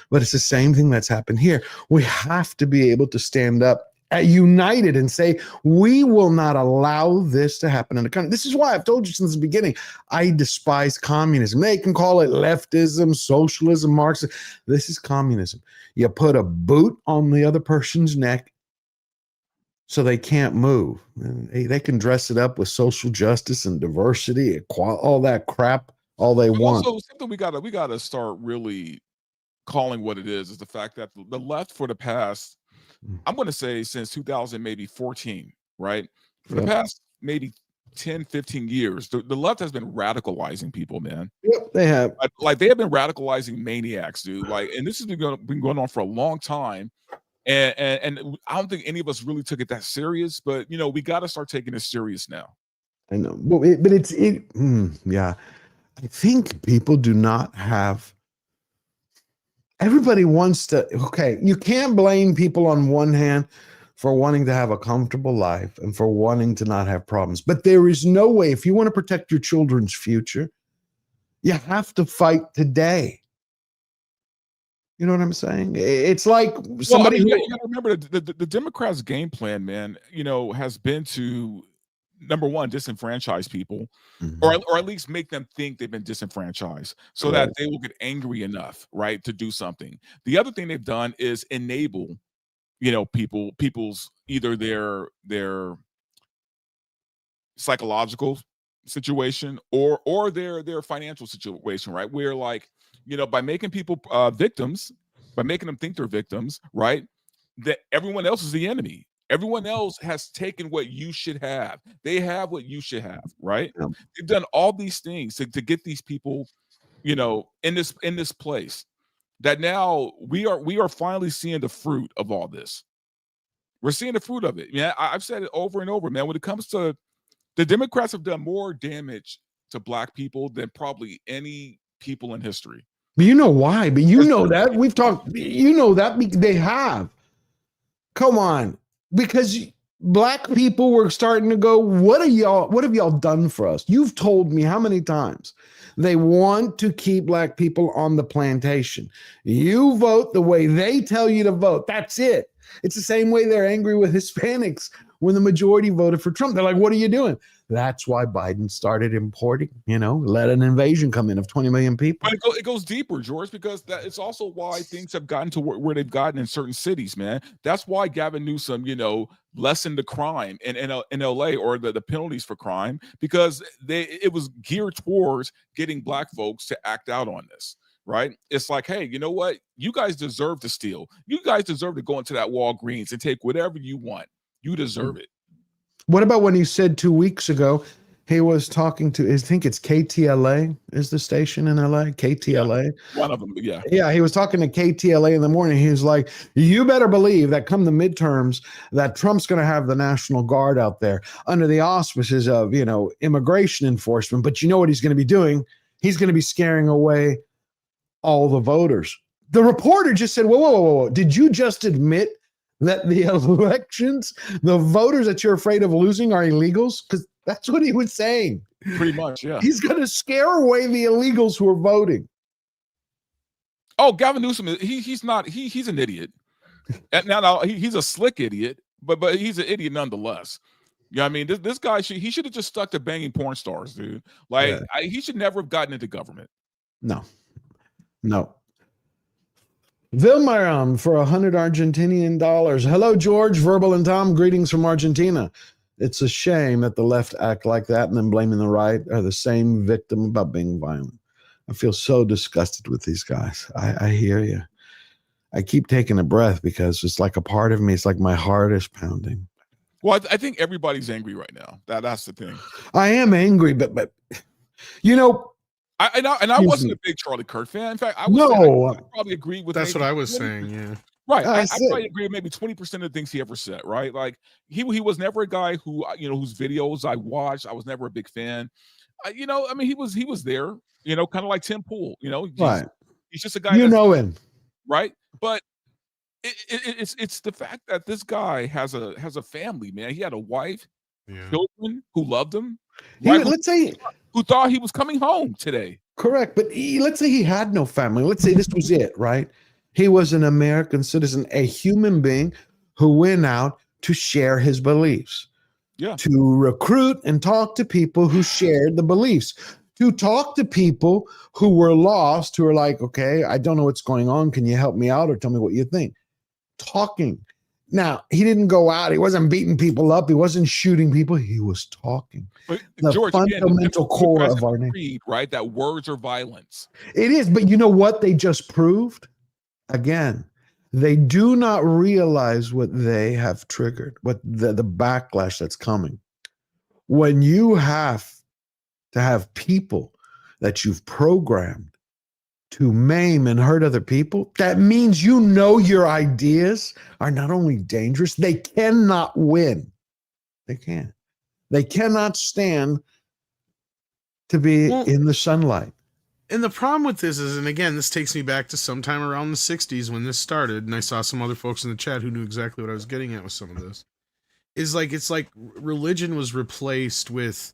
but it's the same thing that's happened here. We have to be able to stand up united and say, we will not allow this to happen in the country. This is why I've told you since the beginning, I despise communism. They can call it leftism, socialism, Marxism. This is communism. You put a boot on the other person's neck so they can't move. They can dress it up with social justice and diversity, equality, all that crap, all they want. Also, something we gotta start really calling what it is the fact that the left for the past, I'm going to say since 2000, maybe 14, right? For the past maybe 10, 15 years, the left has been radicalizing people, man. Yep, they have. Like they have been radicalizing maniacs, dude. Like, and this has been going on for a long time. And I don't think any of us really took it that serious, but we got to start taking it serious now. I know, but it's yeah. I think people do not have. Everybody wants to. Okay, you can't blame people on one hand for wanting to have a comfortable life and for wanting to not have problems, but there is no way. If you want to protect your children's future, you have to fight today. You know what I'm saying? It's like somebody. You got to remember the Democrats' game plan, man. Has been to number one, disenfranchise people, or at least make them think they've been disenfranchised, so that they will get angry enough, right, to do something. The other thing they've done is enable, people's either their psychological situation or their financial situation, right? Where like, by making people victims, by making them think they're victims, right? That everyone else is the enemy. Everyone else has taken what you should have. They have what you should have, right? Yeah. They've done all these things to get these people, you know, in this place. That now we are finally seeing the fruit of all this. We're seeing the fruit of it. Yeah, I've said it over and over, man. When it comes to the Democrats have done more damage to black people than probably any people in history. But you know why? But you know that we've talked. You know that they have. Come on, because black people were starting to go. What have y'all done for us? You've told me how many times they want to keep black people on the plantation. You vote the way they tell you to vote. That's it. It's the same way they're angry with Hispanics when the majority voted for Trump. They're like, what are you doing? That's why Biden started importing, let an invasion come in of 20 million people. But it goes deeper, George, because it's also why things have gotten to where they've gotten in certain cities, man. That's why Gavin Newsom, lessened the crime in LA, or the penalties for crime, because it was geared towards getting black folks to act out on this. Right? It's like, hey, you know what? You guys deserve to steal. You guys deserve to go into that Walgreens and take whatever you want. You deserve it. What about when he said 2 weeks ago, he was talking to, I think it's KTLA is the station in LA, KTLA. Yeah, one of them, yeah. Yeah, he was talking to KTLA in the morning. He was like, you better believe that come the midterms that Trump's going to have the National Guard out there under the auspices of, immigration enforcement. But you know what he's going to be doing? He's going to be scaring away all the voters. The reporter just said, whoa. Did you just admit that the elections, the voters that you're afraid of losing are illegals? Because that's what he was saying. Pretty much, yeah. He's going to scare away the illegals who are voting. Oh, Gavin Newsom, he's an idiot. And now he's a slick idiot, but he's an idiot nonetheless. Yeah, I mean, this guy, he should have just stuck to banging porn stars, dude. Like, yeah. He should never have gotten into government. No. Vilmaram for 100 Argentinian dollars. Hello, George, Verbal, and Tom. Greetings from Argentina. It's a shame that the left act like that and then blaming the right are the same victim about being violent. I feel so disgusted with these guys. I hear you. I keep taking a breath because it's like a part of me. It's like my heart is pounding. Well, I think everybody's angry right now. That's the thing. I am angry, but I wasn't a big Charlie Kirk fan. In fact, I probably agree with. That's what I was saying. Yeah, right. I probably agree with maybe 20% of the things he ever said. Right, like he was never a guy who whose videos I watched. I was never a big fan. He was there. Kind of like Tim Pool. Right. He's just a guy. Him, right? But it's the fact that this guy has a family. Man, he had a wife, children who loved him. Right? Let's say. Who thought he was coming home today. Correct. But let's say he had no family. Let's say this was it, right? He was an American citizen, a human being who went out to share his beliefs, to recruit and talk to people who shared the beliefs, to talk to people who were lost, who are like, okay, I don't know what's going on. Can you help me out or tell me what you think? Talking. Now, he didn't go out. He wasn't beating people up. He wasn't shooting people. He was talking. But the George, fundamental core of our nation. Right? That words are violence. It is. But you know what they just proved? Again, they do not realize what they have triggered, what the backlash that's coming. When you have to have people that you've programmed to maim and hurt other people, that means your ideas are not only dangerous, they cannot win. They can't. They cannot stand to be in the sunlight. And the problem with this is, and again, this takes me back to sometime around the 60s when this started, and I saw some other folks in the chat who knew exactly what I was getting at with some of this, is like, it's like religion was replaced with,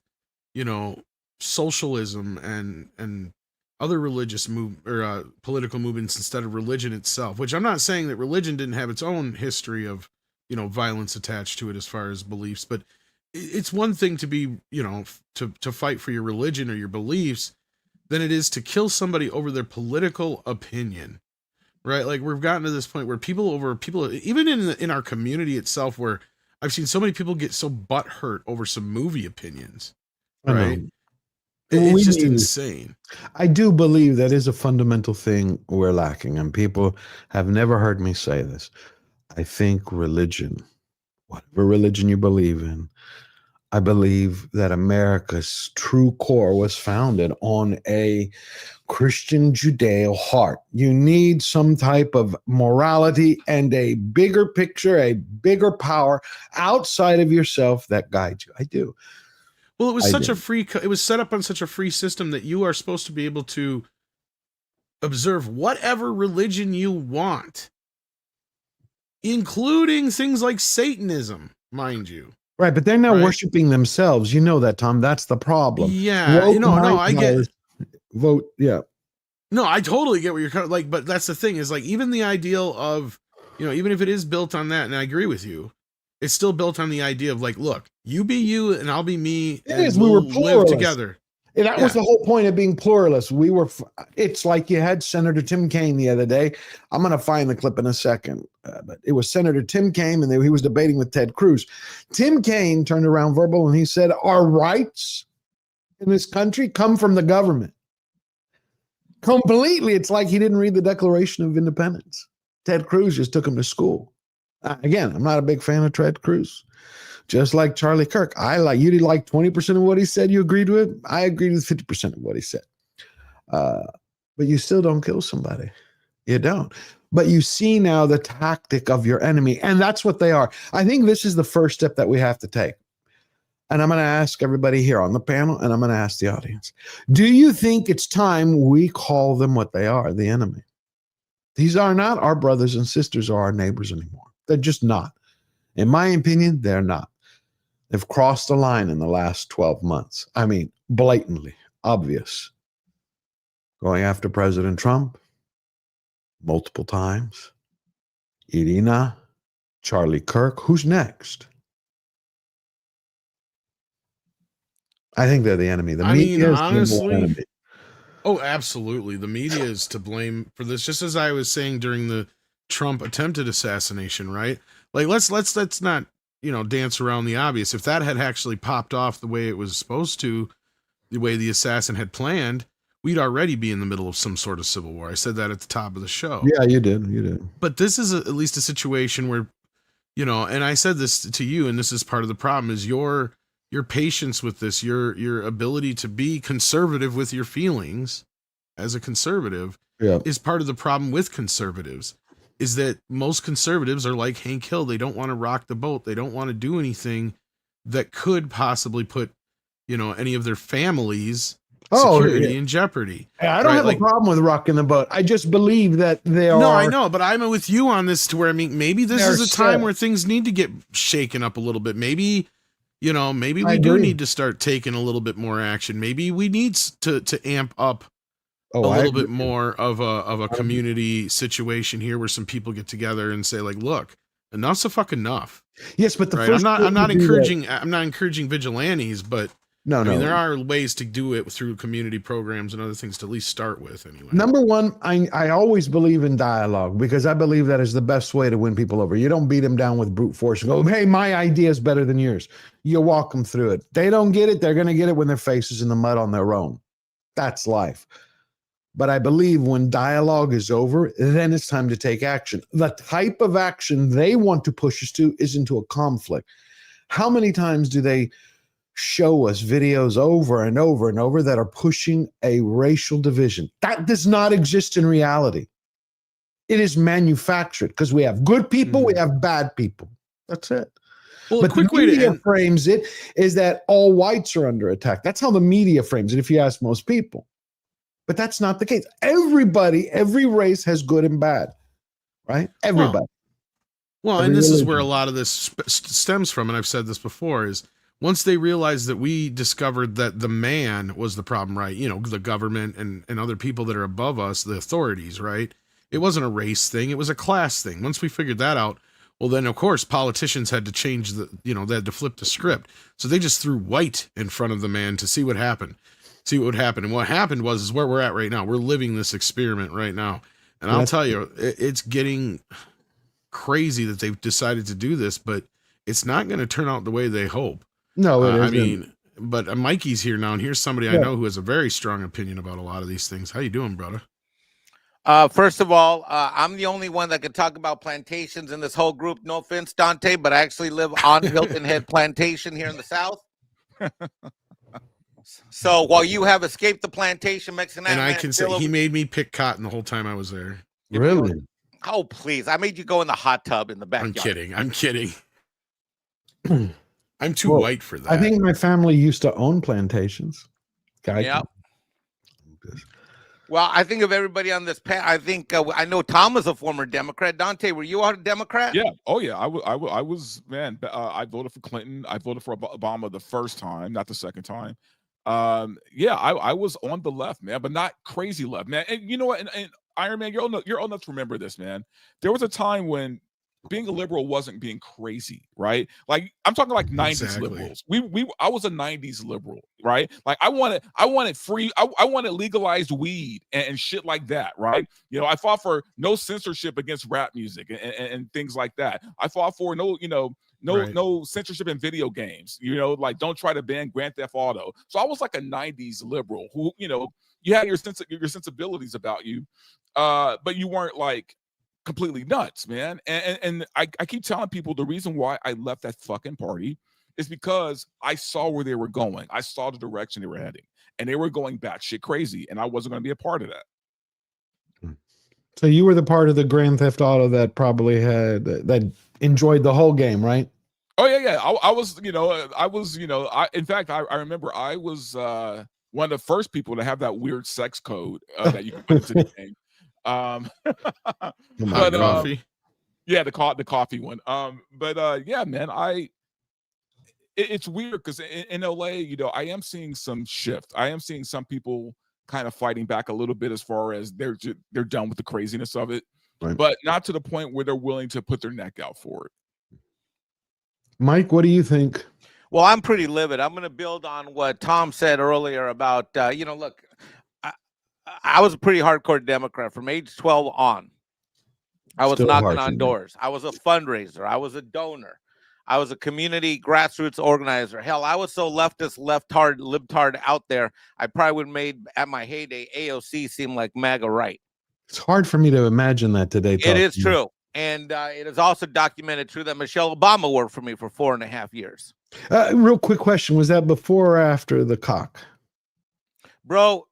socialism and other religious political movements instead of religion itself, which I'm not saying that religion didn't have its own history of, violence attached to it as far as beliefs, but it's one thing to be, to fight for your religion or your beliefs than it is to kill somebody over their political opinion, right? Like we've gotten to this point where people, even in our community itself, where I've seen so many people get so butthurt over some movie opinions, right? It's just insane. I do believe that is a fundamental thing we're lacking, and people have never heard me say this. I think religion, whatever religion you believe in, I believe that America's true core was founded on a Christian Judeo heart. You need some type of morality and a bigger picture, a bigger power outside of yourself that guides you. I do. Well, it was it was set up on such a free system that you are supposed to be able to observe whatever religion you want, including things like Satanism, mind you. Right, but they're not worshiping themselves. You know that, Tom. That's the problem. Yeah, I get vote. Yeah, no, I totally get what you're like, but that's the thing is like even the ideal of, even if it is built on that, and I agree with you, it's still built on the idea of like, look, you be you and I'll be me, and we were live together. And that was the whole point of being pluralist. It's like you had Senator Tim Kaine the other day. I'm going to find the clip in a second. But it was Senator Tim Kaine, and he was debating with Ted Cruz. Tim Kaine turned around verbal, and he said, our rights in this country come from the government. Completely. It's like he didn't read the Declaration of Independence. Ted Cruz just took him to school. Again, I'm not a big fan of Ted Cruz. Just like Charlie Kirk. You did like 20% of what he said you agreed with. I agreed with 50% of what he said. But you still don't kill somebody. You don't. But you see now the tactic of your enemy, and that's what they are. I think this is the first step that we have to take. And I'm going to ask everybody here on the panel, and I'm going to ask the audience. Do you think it's time we call them what they are, the enemy? These are not our brothers and sisters or our neighbors anymore. They're just not. In my opinion, they're not. They've crossed the line in the last 12 months. I mean, blatantly obvious. Going after President Trump multiple times. Irina, Charlie Kirk. Who's next? I think they're the enemy. The media is honestly, the enemy. Oh, absolutely. The media is to blame for this. Just as I was saying during the Trump attempted assassination, right? Like let's not, dance around the obvious. If that had actually popped off the way it was supposed to, the way the assassin had planned, we'd already be in the middle of some sort of civil war. I said that at the top of the show. Yeah, you did. But this is at least a situation where, and I said this to you, and this is part of the problem, is your patience with this, your ability to be conservative with your feelings as a conservative is part of the problem with conservatives. Is that most conservatives are like Hank Hill. They don't want to rock the boat. They don't want to do anything that could possibly put, any of their families' security in jeopardy. I don't have a problem with rocking the boat. I just believe that they are. No, I know, but I'm with you on this to where, maybe this is a time where things need to get shaken up a little bit. Maybe, maybe we do need to start taking a little bit more action. Maybe we need to amp up a little bit more of a community situation here where some people get together and say like, look, enough's a fuck enough. Yes, but I'm not encouraging vigilantes, but there are ways to do it through community programs and other things to at least start with anyway. Number one, I always believe in dialogue because I believe that is the best way to win people over. You don't beat them down with brute force and go, hey, my idea is better than yours. You walk them through it. They don't get it. They're going to get it when their face is in the mud on their own. That's life. But I believe when dialogue is over, then it's time to take action. The type of action they want to push us to is into a conflict. How many times do they show us videos over and over and over that are pushing a racial division? That does not exist in reality. It is manufactured because we have good people, we have bad people. That's it. Well, but a quick the way media to frames it is that all whites are under attack. That's how the media frames it, if you ask most people. But that's not the case. Everybody, every race has good and bad, right? Everybody. Well, and this is where a lot of this stems from, and I've said this before, is once they realized that we discovered that the man was the problem, right? The government and other people that are above us, the authorities, right? It wasn't a race thing. It was a class thing. Once we figured that out, well, then, of course, politicians had to change they had to flip the script. So they just threw white in front of the man to see what happened. See what would happen. And what happened is where we're at right now. We're living this experiment right now. And I'll tell you, it's getting crazy that they've decided to do this, but it's not going to turn out the way they hope. No, it isn't. I mean, But Mikey's here now, and here's somebody I Yeah. know who has a very strong opinion about a lot of these things. How you doing, brother? First of all, I'm the only one that can talk about plantations in this whole group. No offense, Dante, but I actually live on Hilton Head Plantation here in the South. So while you have escaped the plantation, Mexican, And I can say he made me pick cotton the whole time I was there. Really? Oh, please! I made you go in the hot tub in the backyard. I'm kidding. I'm too Well, white for that. I think my family used to own plantations. Yeah. Well, I think of everybody on this panel. I think I know Tom was a former Democrat. Dante, were you a Democrat? Yeah. Oh, yeah. I was, man. I voted for Clinton. I voted for Obama the first time, not the second time. Yeah, I was on the left, man, but not crazy left, man. And you know what? And Iron Man, you're old enough to remember this, man. There was a time when being a liberal wasn't being crazy, right? Like I'm talking like 90s Exactly. liberals. I was a 90s liberal, right? Like I wanted free, I wanted legalized weed and shit like that, right? You know, I fought for no censorship against rap music and things like that. I fought for no censorship in video games. You know, like don't try to ban Grand Theft Auto. So I was like a 90s liberal who, you know, you had your sensibilities about you, but you weren't like completely nuts, man. And I keep telling people the reason why I left that fucking party is because I saw where they were going. I saw the direction they were heading, and they were going batshit crazy, and I wasn't going to be a part of that. So you were the part of the Grand Theft Auto that probably had that enjoyed the whole game, right? Oh yeah. I was, in fact, I remember I was one of the first people to have that weird sex code that you can put into the game. Coffee. Yeah, the coffee one. Yeah, man, it's weird because in LA, you know, I am seeing some shift. I am seeing some people kind of fighting back a little bit as far as they're done with the craziness of it, right, but not to the point where they're willing to put their neck out for it. Mike, what do you think? Well, I'm pretty livid. I'm going to build on what Tom said earlier about, look, I was a pretty hardcore Democrat from age 12 on. I was Still knocking hard on for me. doors. I was a fundraiser. I was a donor. I was a community grassroots organizer. Hell, I was so leftist, leftard, libtard out there, I probably would have made, at my heyday, AOC seem like MAGA right. It's hard for me to imagine that today. It is true. And it is also documented true that Michelle Obama worked for me for 4.5 years. Real quick question. Was that before or after the cock? Bro,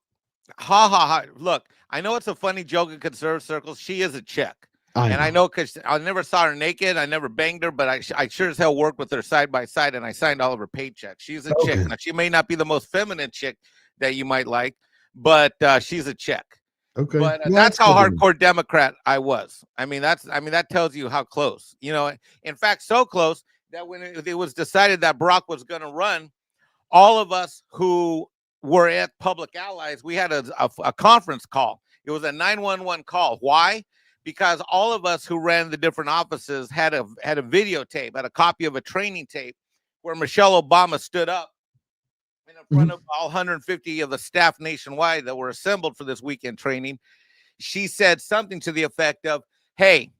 ha ha ha. Look, I know it's a funny joke in conservative circles. She is a chick. I know because I never saw her naked. I never banged her, but I sure as hell worked with her side by side, and I signed all of her paychecks. She's a chick. Now, she may not be the most feminine chick that you might like, but she's a chick. Okay. But Well, that's how good. hardcore Democrat I was. That tells you how close. You know, in fact, so close that when it was decided that Barack was going to run, all of us who were at Public Allies, we had a conference call. It was a 911 call. Why? Because all of us who ran the different offices had a videotape, had a copy of a training tape where Michelle Obama stood up in front of all 150 of the staff nationwide that were assembled for this weekend training. She said something to the effect of, hey,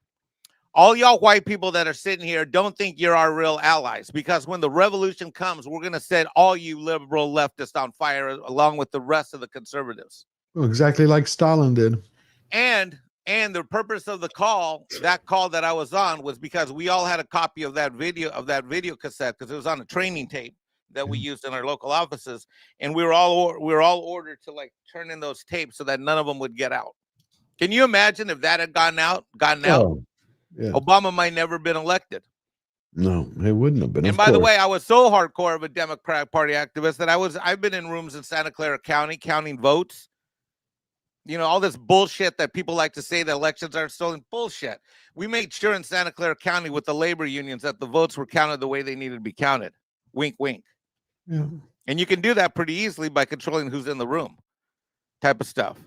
all y'all white people that are sitting here don't think you're our real allies, because when the revolution comes, we're going to set all you liberal leftists on fire along with the rest of the conservatives. Well, exactly like Stalin did. And the purpose of the call, that call that I was on, was because we all had a copy of that video cassette, because it was on a training tape that we used in our local offices, and we were all ordered to like turn in those tapes so that none of them would get out. Can you imagine if that had gotten out? Yeah. Obama might never have been elected. No, it wouldn't have been. And by the way, I was so hardcore of a Democratic Party activist that I've been in rooms in Santa Clara County counting votes. You know, all this bullshit that people like to say that elections are stolen. Bullshit. We made sure in Santa Clara County with the labor unions that the votes were counted the way they needed to be counted. Wink, wink. Yeah. And you can do that pretty easily by controlling who's in the room, type of stuff.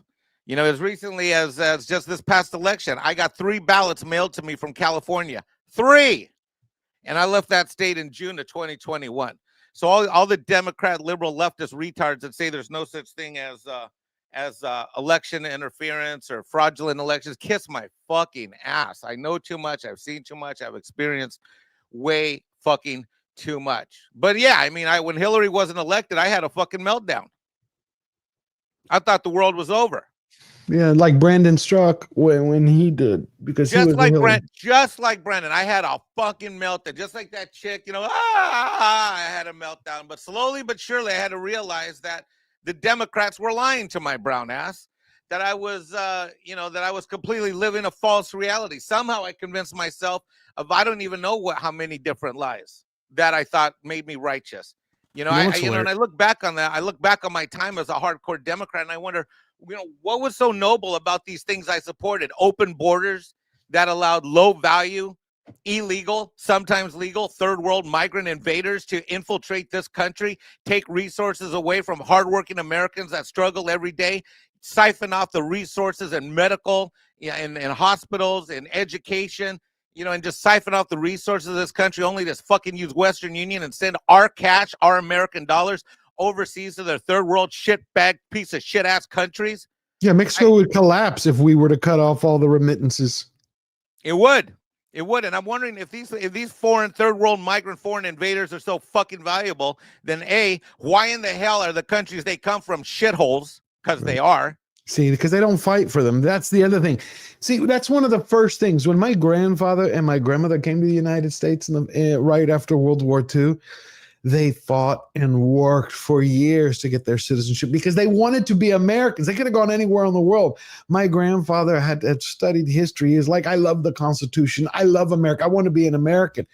You know, as recently as just this past election, I got 3 ballots mailed to me from California. 3! And I left that state in June of 2021. So all the Democrat, liberal, leftist retards that say there's no such thing as election interference or fraudulent elections, kiss my fucking ass. I know too much. I've seen too much. I've experienced way fucking too much. But yeah, I mean, when Hillary wasn't elected, I had a fucking meltdown. I thought the world was over. Yeah, like Brandon Struck when he did, because he was Just like Brendan, I had a fucking meltdown, just like that chick, I had a meltdown. But slowly but surely, I had to realize that the Democrats were lying to my brown ass, that I was, that I was completely living a false reality. Somehow I convinced myself of, I don't even know how many different lies that I thought made me righteous. And I look back on that. I look back on my time as a hardcore Democrat, and I wonder, what was so noble about these things I supported? Open borders that allowed low value, illegal, sometimes legal, third world migrant invaders to infiltrate this country, take resources away from hardworking Americans that struggle every day, siphon off the resources in medical, in hospitals, in education, and just siphon off the resources of this country, only to fucking use Western Union and send our cash, our American dollars, overseas to their third world shitbag piece of shit ass countries. Yeah, Mexico would collapse if we were to cut off all the remittances. It would, and I'm wondering if these foreign third world migrant foreign invaders are so fucking valuable, then why in the hell are the countries they come from shitholes? Because they are. See, because they don't fight for them. That's the other thing. See, that's one of the first things. When my grandfather and my grandmother came to the United States right after World War II, they fought and worked for years to get their citizenship because they wanted to be Americans. They could have gone anywhere in the world. My grandfather had studied history. He's like, I love the Constitution. I love America. I want to be an American.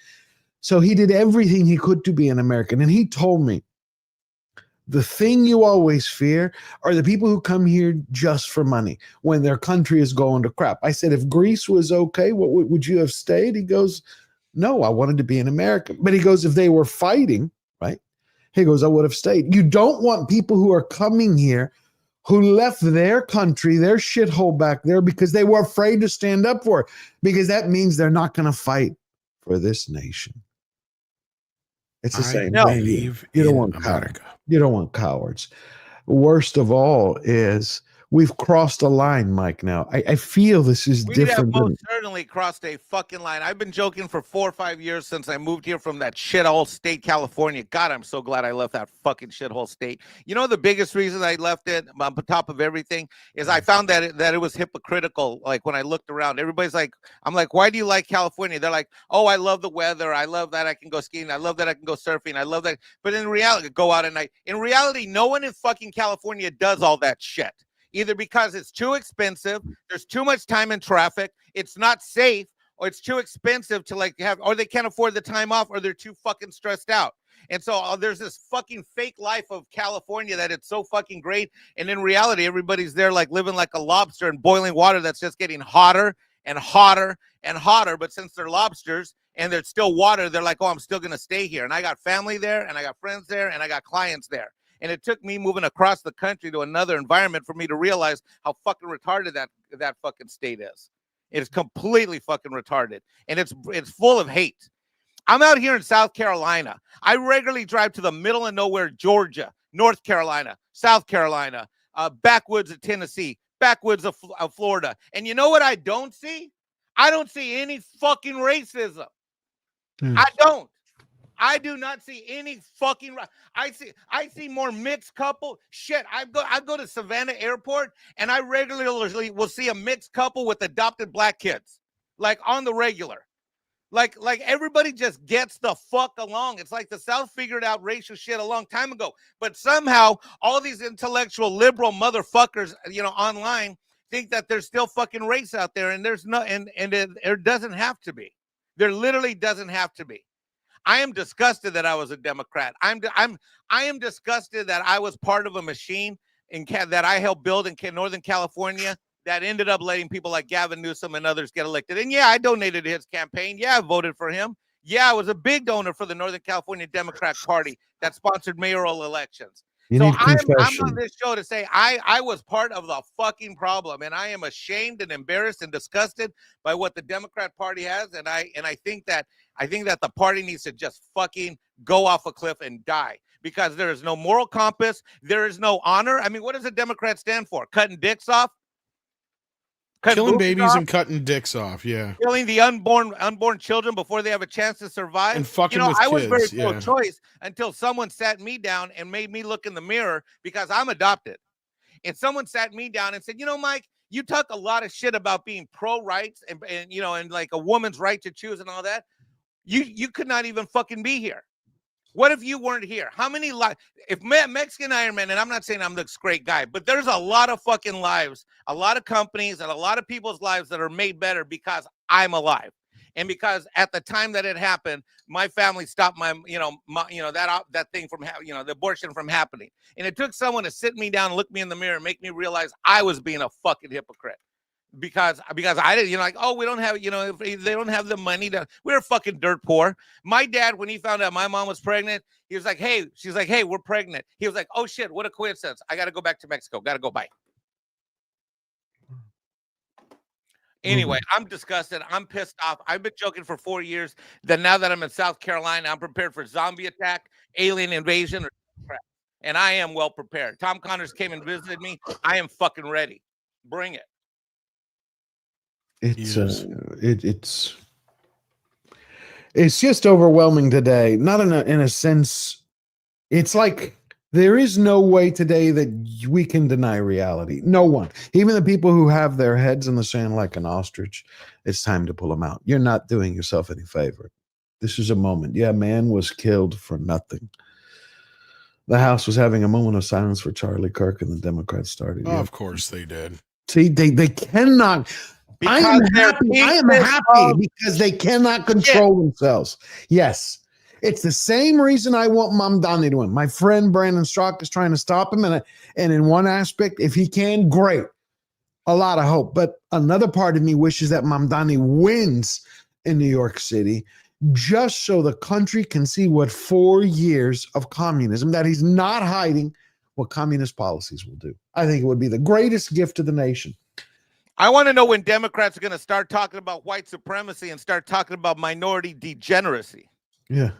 So he did everything he could to be an American. And he told me, the thing you always fear are the people who come here just for money when their country is going to crap. I said, if Greece was okay, would you have stayed? He goes, no, I wanted to be an American. But he goes, if they were fighting, right? He goes, I would have stayed. You don't want people who are coming here who left their country, their shithole back there because they were afraid to stand up for it, because that means they're not going to fight for this nation. It's the same. You don't want America. You don't want cowards. Worst of all is we've crossed a line, Mike. Now I feel this is different. We have most certainly crossed a fucking line. I've been joking for 4 or 5 years since I moved here from that shithole state, California. God, I'm so glad I left that fucking shithole state. The biggest reason I left it, on top of everything, is I found that it was hypocritical. Like when I looked around, everybody's like, I'm like, why do you like California? They're like, oh, I love the weather. I love that I can go skiing. I love that I can go surfing. I love that. But in reality, go out at night. In reality, no one in fucking California does all that shit. Either because it's too expensive, there's too much time in traffic, it's not safe, or it's too expensive to have, or they can't afford the time off, or they're too fucking stressed out. And so there's this fucking fake life of California that it's so fucking great. And in reality, everybody's there like living like a lobster in boiling water that's just getting hotter and hotter and hotter. But since they're lobsters and there's still water, they're like, oh, I'm still going to stay here. And I got family there, and I got friends there, and I got clients there. And it took me moving across the country to another environment for me to realize how fucking retarded that fucking state is. It's completely fucking retarded. And it's full of hate. I'm out here in South Carolina. I regularly drive to the middle of nowhere, Georgia, North Carolina, South Carolina, backwoods of Tennessee, backwoods of Florida. And you know what I don't see? I don't see any fucking racism. I don't. I do not see any fucking. I see more mixed couple. Shit, I go to Savannah Airport, and I regularly will see a mixed couple with adopted black kids, like on the regular. Like everybody just gets the fuck along. It's like the South figured out racial shit a long time ago, but somehow all these intellectual liberal motherfuckers, online think that there's still fucking race out there, and there's no, and there doesn't have to be. There literally doesn't have to be. I am disgusted that I was a Democrat. I am disgusted that I was part of a machine that I helped build in Northern California that ended up letting people like Gavin Newsom and others get elected. And yeah, I donated to his campaign. Yeah, I voted for him. Yeah, I was a big donor for the Northern California Democrat Party that sponsored mayoral elections. So I'm on this show to say I was part of the fucking problem, and I am ashamed and embarrassed and disgusted by what the Democrat Party has, and I think that the party needs to just fucking go off a cliff and die, because there is no moral compass, there is no honor. I mean, what does the Democrats stand for? Cutting dicks off? Killing boobies babies off, and cutting dicks off. Yeah. killing the unborn children before they have a chance to survive. And fucking with I was very kids, yeah. pro-choice until someone sat me down and made me look in the mirror because I'm adopted. And someone sat me down and said, Mike, you talk a lot of shit about being pro-rights and like a woman's right to choose and all that. You could not even fucking be here. What if you weren't here? How many lives? If Mexican Iron Man, and I'm not saying I'm this great guy, but there's a lot of fucking lives, a lot of companies, and a lot of people's lives that are made better because I'm alive, and because at the time that it happened, my family stopped that thing from the abortion from happening, and it took someone to sit me down, and look me in the mirror, and make me realize I was being a fucking hypocrite. Because I didn't, we don't have, if they don't have the money we're fucking dirt poor. My dad, when he found out my mom was pregnant, he was like, hey, she's like, hey, we're pregnant. He was like, oh shit, what a coincidence. I got to go back to Mexico. Got to go bye. Anyway, I'm disgusted. I'm pissed off. I've been joking for 4 years that now that I'm in South Carolina, I'm prepared for zombie attack, alien invasion, or crap. And I am well prepared. Tom Connors came and visited me. I am fucking ready. Bring it. It's just overwhelming today. Not in a sense. It's like there is no way today that we can deny reality. No one, even the people who have their heads in the sand like an ostrich. It's time to pull them out. You're not doing yourself any favor. This is a moment. Yeah, man was killed for nothing. The House was having a moment of silence for Charlie Kirk, and the Democrats started. Oh, of course they did. See, they cannot. I am happy because they cannot control themselves. Yes. It's the same reason I want Mamdani to win. My friend Brandon Strzok is trying to stop him. And in one aspect, if he can, great. A lot of hope. But another part of me wishes that Mamdani wins in New York City just so the country can see what 4 years of communism, that he's not hiding what communist policies will do. I think it would be the greatest gift to the nation. I want to know when Democrats are going to start talking about white supremacy and start talking about minority degeneracy. Yeah.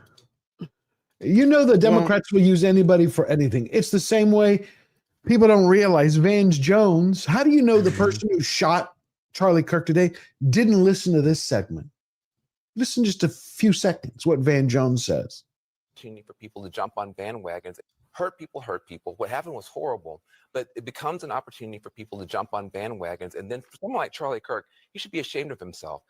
The Democrats will use anybody for anything. It's the same way people don't realize Van Jones. How do you know the person who shot Charlie Kirk today didn't listen to this segment? Listen just a few seconds what Van Jones says. For people to jump on bandwagons. Hurt people. What happened was horrible, but it becomes an opportunity for people to jump on bandwagons. And then for someone like Charlie Kirk, he should be ashamed of himself.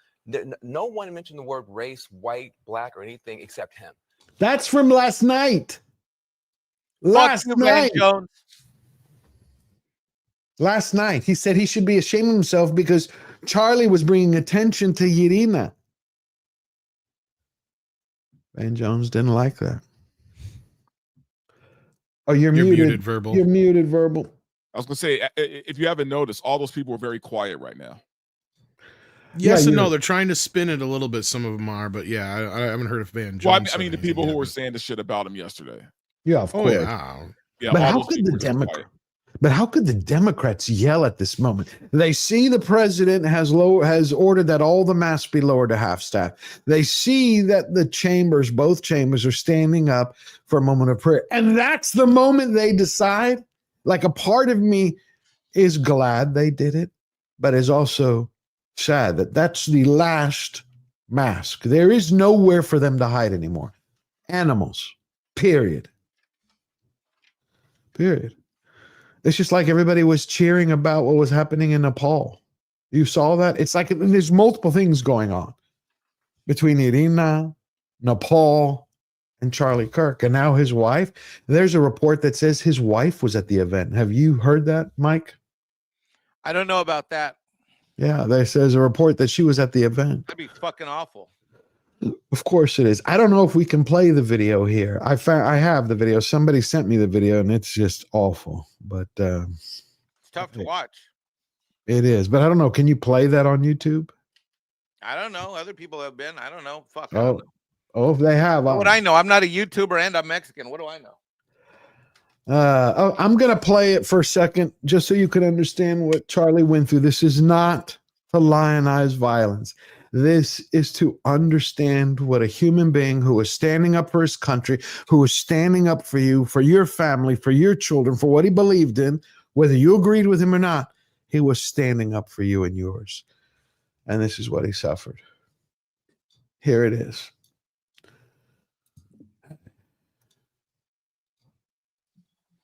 No one mentioned the word race, white, black, or anything except him. That's from last night. Last night, he said he should be ashamed of himself because Charlie was bringing attention to Irina. Van Jones didn't like that. Oh, you're muted, Verbal. You're muted, Verbal. I was going to say, if you haven't noticed, all those people are very quiet right now. Yes and no. They're trying to spin it a little bit. Some of them are, but yeah, I haven't heard of Van Jones. Well, I mean the people who were saying the shit about him yesterday. Yeah, of course. Yeah, but how could the Democrats? But how could the Democrats yell at this moment? They see the president has ordered that all the masks be lowered to half staff. They see that the chambers, both chambers, are standing up for a moment of prayer. And that's the moment they decide. Like, a part of me is glad they did it, but is also sad that that's the last mask. There is nowhere for them to hide anymore. Animals, period. It's just like everybody was cheering about what was happening in Nepal. You saw that? It's like there's multiple things going on between Irina, Nepal, and Charlie Kirk. And now his wife. There's a report that says his wife was at the event. Have you heard that, Mike? I don't know about that. Yeah, there says a report that she was at the event. That'd be fucking awful. Of course it is. I don't know if we can play the video here. I have the video. Somebody sent me the video, and it's just awful. But it's tough to watch. It is. But I don't know. Can you play that on YouTube? I don't know. Other people have been. I don't know. Fuck. Oh, they have. What would I know? I'm not a YouTuber, and I'm Mexican. What do I know? I'm going to play it for a second just so you can understand what Charlie went through. This is not to lionize violence. This is to understand what a human being who is standing up for his country, who is standing up for you, for your family, for your children, for what he believed in, whether you agreed with him or not. He was standing up for you and yours. And this is what he suffered. Here it is.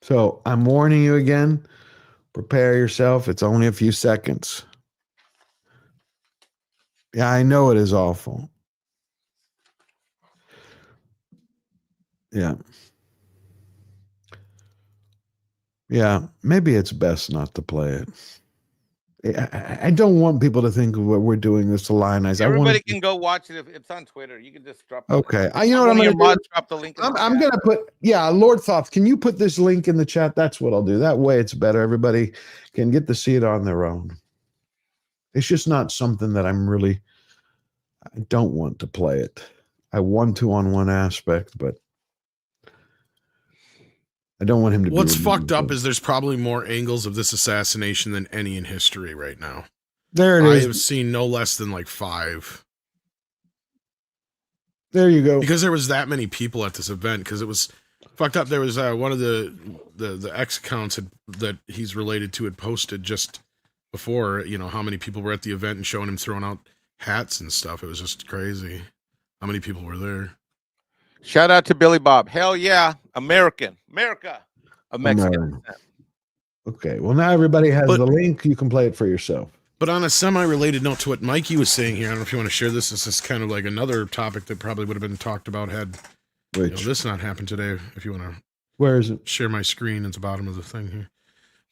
So I'm warning you again. Prepare yourself. It's only a few seconds. Yeah, I know it is awful. Yeah. Yeah, maybe it's best not to play it. I don't want people to think what we're doing this to lionize. Everybody can go watch it if it's on Twitter. You can just drop. Okay, you know what I'm going to do? Drop the link. I'm going to put, Lord Thoth, can you put this link in the chat? That's what I'll do. That way it's better. Everybody can get to see it on their own. It's just not something that I don't want to play it. I want to on one aspect, but I don't want him to. What's fucked up is there's probably more angles of this assassination than any in history right now. There it is. I have seen no less than like 5. There you go. Because there was that many people at this event, because it was fucked up. There was one of the X accounts that he's related to had posted just before, how many people were at the event and showing him throwing out hats and stuff. It was just crazy how many people were there. Shout out to Billy Bob. Hell yeah. America of Mexican. Okay, well now everybody has the link. You can play it for yourself. But on a semi-related note to what Mikey was saying here, I don't know if you want to share this. This is kind of like another topic that probably would have been talked about had this not happened today. If you want to, where is it? Share my screen. It's the bottom of the thing here.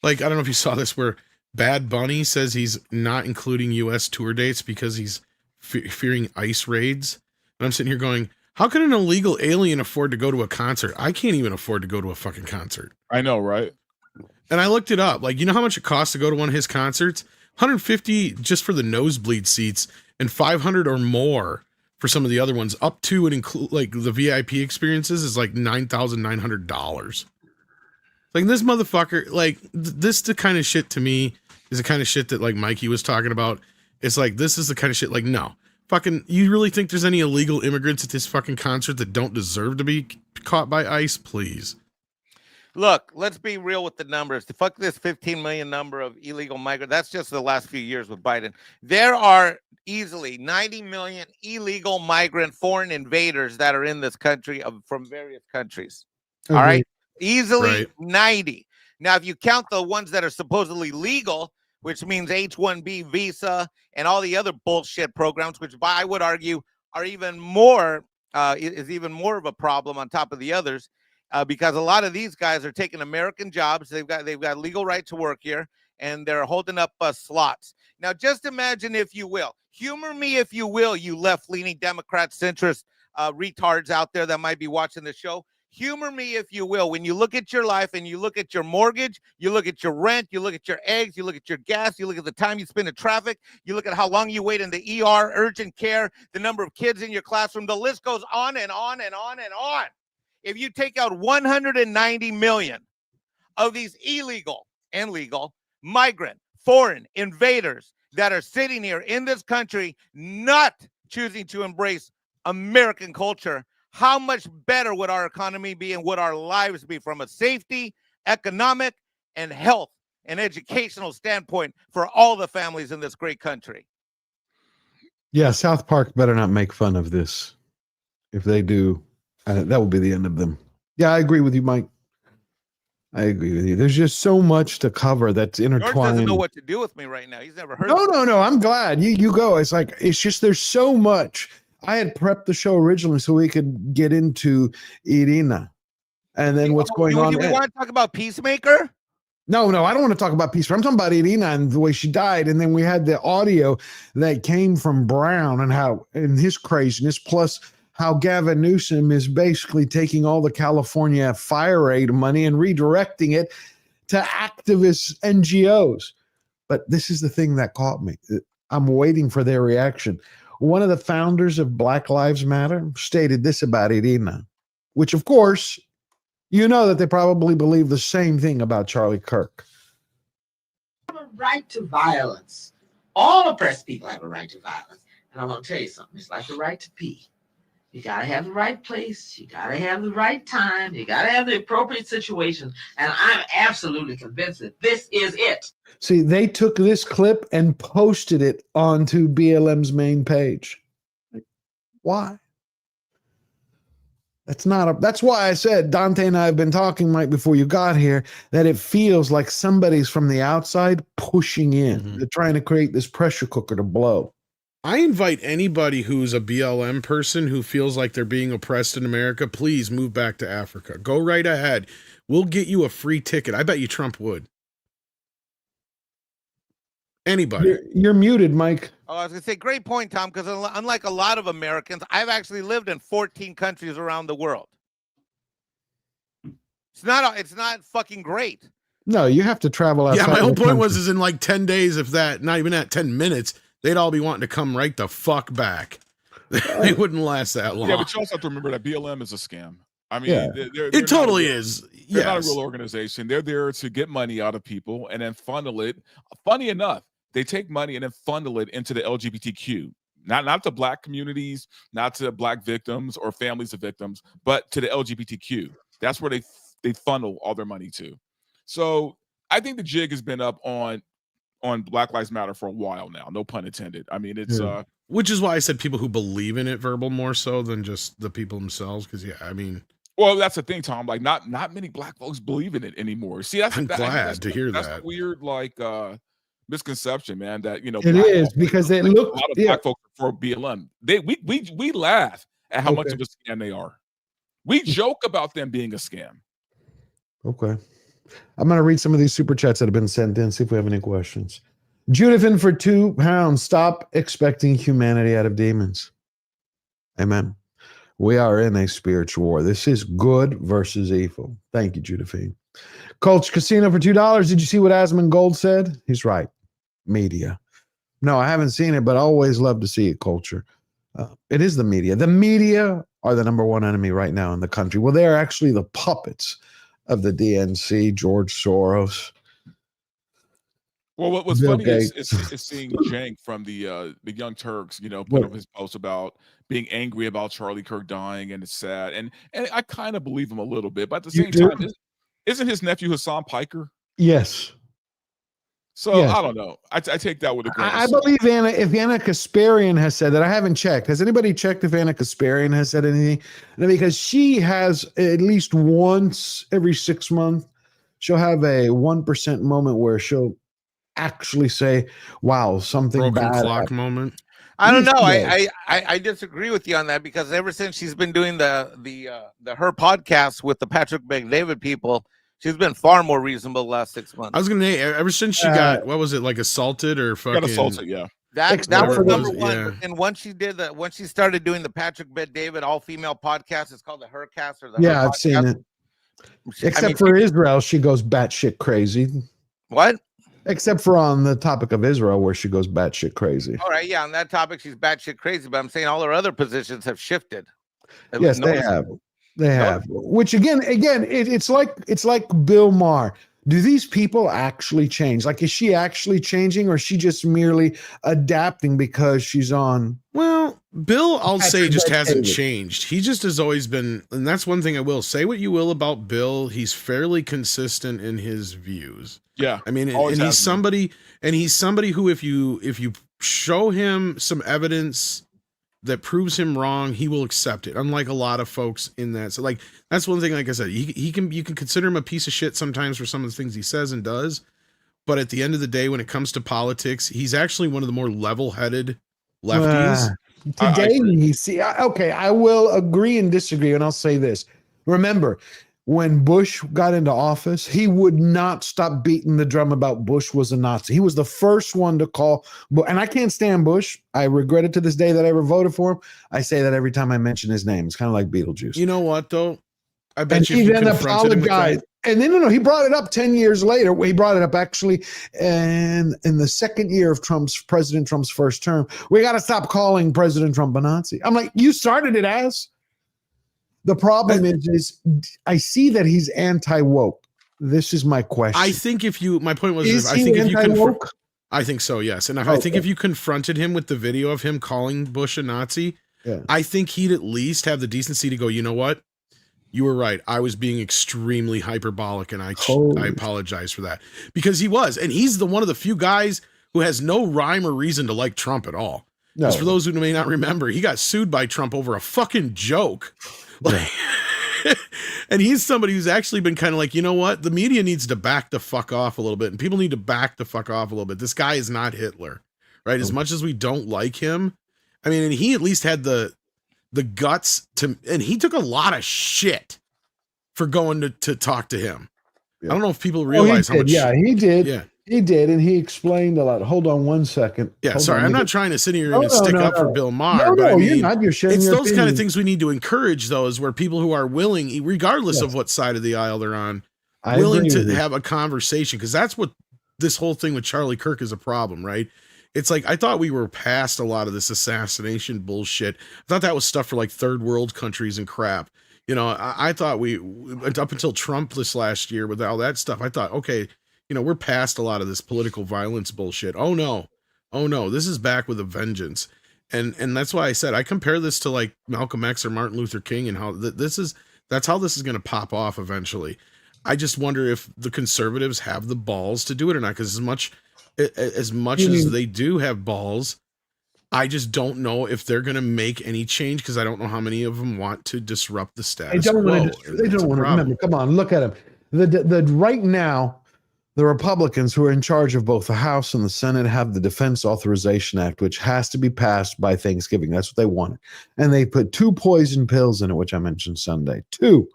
Like, I don't know if you saw this, where Bad Bunny says he's not including U.S. tour dates because he's fearing ICE raids. And I'm sitting here going, how can an illegal alien afford to go to a concert? I can't even afford to go to a fucking concert. I know, right? And I looked it up. Like, you know how much it costs to go to one of his concerts? $150 just for the nosebleed seats, and $500 or more for some of the other ones. Up to and include like the VIP experiences is like $9,900. Like, this motherfucker, like this the kind of shit to me is the kind of shit that like Mikey was talking about. It's like, this is the kind of shit like, no. Fucking, you really think there's any illegal immigrants at this fucking concert that don't deserve to be caught by ICE? Please. Look, let's be real with the numbers. The fuck this 15 million number of illegal migrants. That's just the last few years with Biden. There are easily 90 million illegal migrant foreign invaders that are in this country from various countries. All right. Easily 90. Now, if you count the ones that are supposedly legal, which means H-1B visa and all the other bullshit programs, which I would argue are even more, is even more of a problem on top of the others, because a lot of these guys are taking American jobs. They've got legal right to work here, and they're holding up slots. Now, just imagine, if you will, humor me, if you will, you left-leaning Democrat centrist retards out there that might be watching the show. Humor me, if you will, when you look at your life and you look at your mortgage, you look at your rent, you look at your eggs, you look at your gas, you look at the time you spend in traffic, you look at how long you wait in the ER, urgent care, the number of kids in your classroom, the list goes on and on and on and on. If you take out 190 million of these illegal and legal migrant foreign invaders that are sitting here in this country not choosing to embrace American culture, how much better would our economy be and would our lives be from a safety, economic, and health and educational standpoint for all the families in this great country? Yeah, South Park better not make fun of this. If they do, that will be the end of them. Yeah, I agree with you, Mike. I agree with you. There's just so much to cover that's intertwined. George doesn't know what to do with me right now. He's never heard. No. I'm glad you go. It's like, it's just, there's so much. I had prepped the show originally so we could get into Irina and then what's going on. You want to talk about Peacemaker? No, I don't want to talk about Peacemaker. I'm talking about Irina and the way she died. And then we had the audio that came from Brown and his craziness, plus how Gavin Newsom is basically taking all the California fire aid money and redirecting it to activist NGOs. But this is the thing that caught me. I'm waiting for their reaction. One of the founders of Black Lives Matter stated this about Irina, which, of course, you know that they probably believe the same thing about Charlie Kirk. Have a right to violence. All oppressed people have a right to violence. And I'm going to tell you something. It's like the right to pee. You got to have the right place. You got to have the right time. You got to have the appropriate situation. And I'm absolutely convinced that this is it. See, they took this clip and posted it onto BLM's main page. Why? That's why I said, Dante and I have been talking right before you got here, that it feels like somebody's from the outside pushing in. They're trying to create this pressure cooker to blow. I invite anybody who's a BLM person who feels like they're being oppressed in America, please move back to Africa. Go right ahead. We'll get you a free ticket. I bet you Trump would. Anybody. You're muted, Mike. Oh, I was going to say, great point, Tom, because unlike a lot of Americans, I've actually lived in 14 countries around the world. It's not fucking great. No, you have to travel outside. Yeah, my whole the point was country. is in like 10 days, if that, not even at 10 minutes, they'd all be wanting to come right the fuck back. They wouldn't last that long. Yeah, but you also have to remember that BLM is a scam. I mean, Yeah. It totally is. They're not a Yes. real organization. They're there to get money out of people and then funnel it. Funny enough, they take money and then funnel it into the LGBTQ, not to black communities, not to black victims or families of victims, but to the LGBTQ. That's where they funnel all their money to. So I think the jig has been up on Black Lives Matter for a while now. No pun intended. I mean, it's which is why I said people who believe in it verbal more so than just the people themselves. Because I mean, well, that's the thing, Tom. Like, not many black folks believe in it anymore. See, I'm glad to hear that's that. Weird, like misconception, man. That It is because they look. A lot of black folks for BLM. We laugh at how much of a scam they are. We joke about them being a scam. Okay. I'm going to read some of these super chats that have been sent in, see if we have any questions. Judithin for £2. Stop expecting humanity out of demons. Amen. We are in a spiritual war. This is good versus evil. Thank you, Judithin. Colch Casino for $2. Did you see what Asmund Gold said? He's right. Media. No, I haven't seen it, but I always love to see it, Culture. It is the media. The media are the number one enemy right now in the country. Well, they're actually the puppets of the DNC, George Soros. Well, what was Bill funny is Gates. seeing Cenk from the Young Turks, put up his post about being angry about Charlie Kirk dying, and it's sad, and I kind of believe him a little bit, but at the same time, isn't his nephew Hassan Piker? Yes. So Yes. I don't know. I take that with a grain. I of salt. believe if Anna Kasparian has said that. I haven't checked. Has anybody checked if Anna Kasparian has said anything? No, because she has at least once every 6 months, she'll have a 1% moment where she'll actually say, wow, something Broken bad clock happened. moment. I don't know. Yes. I disagree with you on that, because ever since she's been doing the her podcast with the Patrick Bet-David people, she's been far more reasonable the last 6 months. I was gonna say, ever since she got, what was it, like assaulted or fucking Got assaulted, yeah. That was Whatever it number was, one. yeah. And once she started doing the Patrick Bet-David all-female podcast, it's called the Hercast or the Yeah, Her I've seen Podcast. it. Except for Israel, she goes batshit crazy. What? Except for on the topic of Israel, where she goes batshit crazy. All right, yeah, on that topic, she's batshit crazy, but I'm saying all her other positions have shifted. Yes, they have. They have. Which again, it's like Bill Maher. Do these people actually change? Like, is she actually changing, or is she just merely adapting because she's on? Well, Bill, I'll say, just hasn't Bet-David. changed. He just has always been, and that's one thing I will say. What you will about Bill, he's fairly consistent in his views. Yeah, I mean, always and has he's somebody who, if you show him some evidence that proves him wrong, he will accept it. Unlike a lot of folks in that. So, like, that's one thing. Like I said, you can consider him a piece of shit sometimes for some of the things he says and does. But at the end of the day, when it comes to politics, he's actually one of the more level-headed lefties. Okay, I will agree and disagree, and I'll say this. Remember, when Bush got into office, he would not stop beating the drum about Bush was a Nazi. He was the first one to call, and I can't stand Bush. I regret it to this day that I ever voted for him. I say that every time I mention his name. It's kind of like Beetlejuice. You know what, though? I bet And you he if you then confronted him with apologized. that, And then, no, he brought it up 10 years later. He brought it up actually in the second year of President Trump's first term. We got to stop calling President Trump a Nazi. I'm like, you started it as. The problem is I see that he's anti-woke. This is my question. I think my point was, Is I he think if you anti-woke? I think so, yes. And I think if you confronted him with the video of him calling Bush a Nazi I think he'd at least have the decency to go, you know what? You were right. I was being extremely hyperbolic, and I apologize for that. Because he was. And he's one of the few guys who has no rhyme or reason to like Trump at all. Because for those who may not remember, he got sued by Trump over a fucking joke. Like, and he's somebody who's actually been kind of like, you know what? The media needs to back the fuck off a little bit, and people need to back the fuck off a little bit. This guy is not Hitler, right? As much as we don't like him, I mean, and he at least had the guts to, and he took a lot of shit for going to talk to him. I don't know if people realize how much. Yeah, he did. Yeah. He did, and he explained a lot. Hold on one second. Yeah, Hold sorry, on. I'm not trying to sit here and stick up for Bill Maher, but I mean, you're not. You're sharing it's your those kind of opinion. things we need to encourage, though, is where people who are willing, regardless of what side of the aisle they're on, willing to have a conversation, because that's what this whole thing with Charlie Kirk is a problem, right? It's like, I thought we were past a lot of this assassination bullshit. I thought that was stuff for like third world countries and crap. You know, I thought we, up until Trump this last year with all that stuff, I thought, okay, you know, we're past a lot of this political violence bullshit. Oh no, this is back with a vengeance. And that's why I said, I compare this to like Malcolm X or Martin Luther King, and how that's how this is going to pop off eventually. I just wonder if the conservatives have the balls to do it or not. Because as much as they do have balls, I just don't know if they're going to make any change, because I don't know how many of them want to disrupt the status quo. They don't want to remember. Come on, look at them. The right now, the Republicans who are in charge of both the House and the Senate have the Defense Authorization Act, which has to be passed by Thanksgiving. That's what they wanted. And they put 2 poison pills in it, which I mentioned Sunday. 2.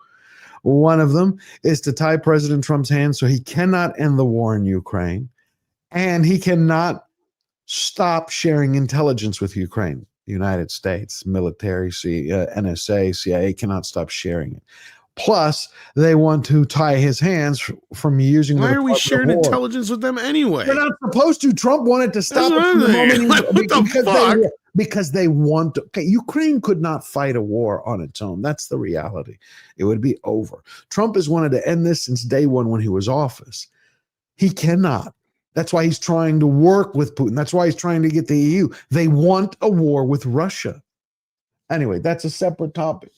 One of them is to tie President Trump's hands so he cannot end the war in Ukraine, and he cannot stop sharing intelligence with Ukraine. The United States military, NSA, CIA cannot stop sharing it. Plus, they want to tie his hands from using. Why are we sharing intelligence with them anyway? They're not supposed to. Trump wanted to stop it from the moment because they want to. Okay, Ukraine could not fight a war on its own. That's the reality. It would be over. Trump has wanted to end this since day one when he was office. He cannot. That's why he's trying to work with Putin. That's why he's trying to get the EU. They want a war with Russia. Anyway, that's a separate topic.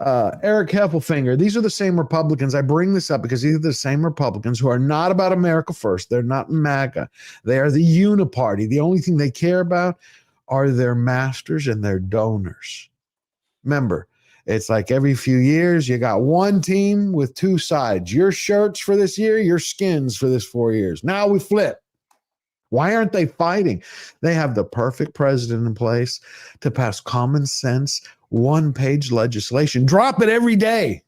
Eric Heffelfinger, these are the same Republicans. I bring this up because these are the same Republicans who are not about America first. They're not MAGA. They are the uniparty. The only thing they care about are their masters and their donors. Remember, it's like every few years, you got one team with 2 sides. Your shirts for this year, your skins for this 4 years. Now we flip. Why aren't they fighting? They have the perfect president in place to pass common sense, 1-page legislation. Drop it every day.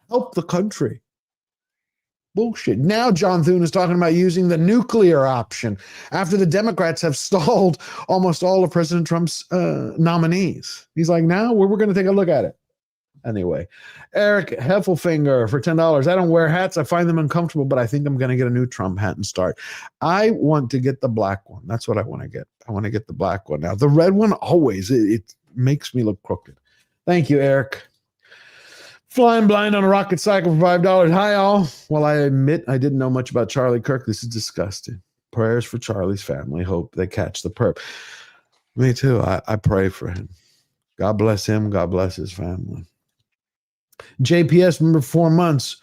Help the country. Bullshit. Now John Thune is talking about using the nuclear option after the Democrats have stalled almost all of President Trump's nominees. He's like, now we're going to take a look at it. Anyway, Eric Heffelfinger for $10. I don't wear hats. I find them uncomfortable, but I think I'm going to get a new Trump hat and start. I want to get the black one. That's what I want to get. I want to get the black one. Now, the red one, always, it makes me look crooked. Thank you, Eric. Flying blind on a rocket cycle for $5. Hi, all. Well, I admit I didn't know much about Charlie Kirk. This is disgusting. Prayers for Charlie's family. Hope they catch the perp. Me too. I pray for him. God bless him. God bless his family. JPS, remember 4 months.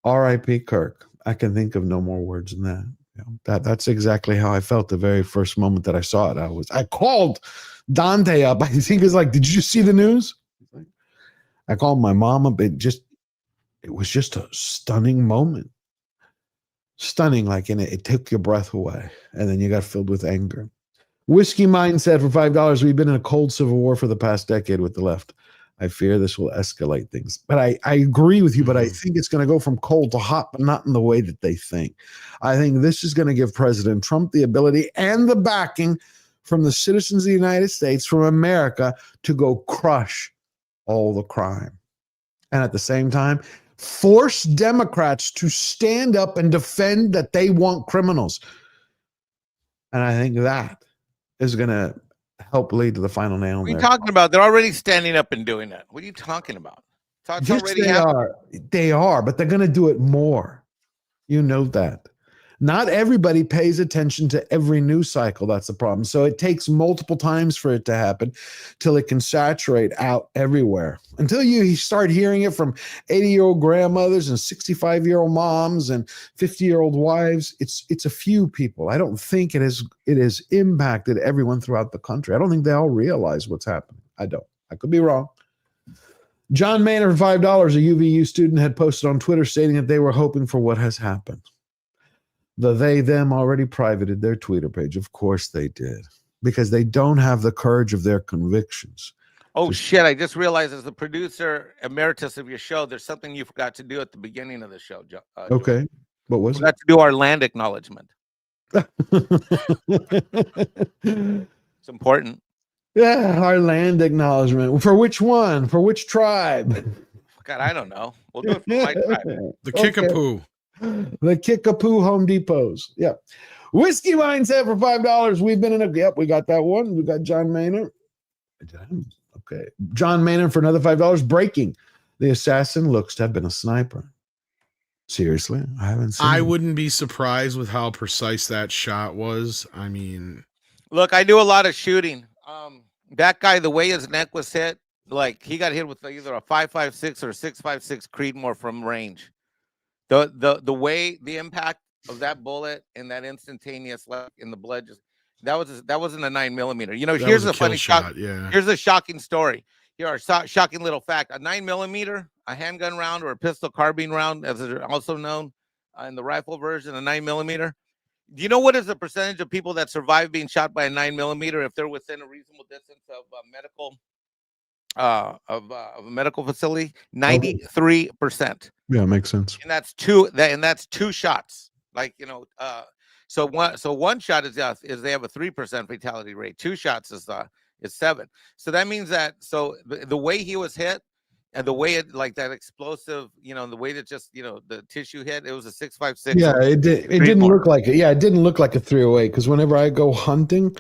R.I.P. Kirk. I can think of no more words than that. You know, that's exactly how I felt the very first moment that I saw it. I called Dante up. I think it's like, did you see the news? I called my mom up. It was just a stunning moment. Stunning, like in it took your breath away, and then you got filled with anger. Whiskey Mindset for $5. We've been in a cold civil war for the past decade with the left. I fear this will escalate things. But I agree with you, but I think it's going to go from cold to hot, but not in the way that they think. I think this is going to give President Trump the ability and the backing from the citizens of the United States, from America, to go crush all the crime. And at the same time, force Democrats to stand up and defend that they want criminals. And I think that is going to help lead to the final nail. What are you talking about? They're already standing up and doing that. What are you talking about? Yes, they are, but they're going to do it more. You know that. Not everybody pays attention to every news cycle. That's the problem. So it takes multiple times for it to happen till it can saturate out everywhere. Until you start hearing it from 80-year-old grandmothers and 65-year-old moms and 50-year-old wives, it's a few people. I don't think it has impacted everyone throughout the country. I don't think they all realize what's happening. I don't. I could be wrong. John Maynard for $5, a UVU student, had posted on Twitter stating that they were hoping for what has happened. The they, them already privated their Twitter page. Of course they did, because they don't have the courage of their convictions. Oh, shit. I just realized as the producer emeritus of your show, there's something you forgot to do at the beginning of the show. Okay. What was it? To do our land acknowledgement. It's important. Yeah, our land acknowledgement. For which one? For which tribe? God, I don't know. We'll do it for my tribe. The Kickapoo. The Kickapoo Home Depots. Yeah. Whiskey Mindset for $5. We've been in a, yep, we got that one. We got John Maynard. Okay. John Maynard for another $5. Breaking. The assassin looks to have been a sniper. Seriously? I haven't seen I it. wouldn't be surprised with how precise that shot was. I mean, look, I do a lot of shooting. That guy, the way his neck was hit, like he got hit with either a 5.56 or a 6.56 Creedmoor from range. The way the impact of that bullet and that instantaneous like in the blood that wasn't a 9mm. You know, that here's was a funny shot. Yeah. Here's a shocking story. Here are shocking little fact: a 9mm, a handgun round or a pistol carbine round, as it's also known in the rifle version, a 9mm. Do you know what is the percentage of people that survive being shot by a 9mm if they're within a reasonable distance of a medical facility? 93%. Yeah, makes sense. And that's two shots. Like, you know, so one shot is they have a 3% fatality rate. Two shots is 7. So that means that the way he was hit and the way it like that explosive, you know, the way that just, you know, the tissue hit, it was a 6.56. Yeah, it didn't look like it. Yeah, it didn't look like a 308 because whenever I go hunting,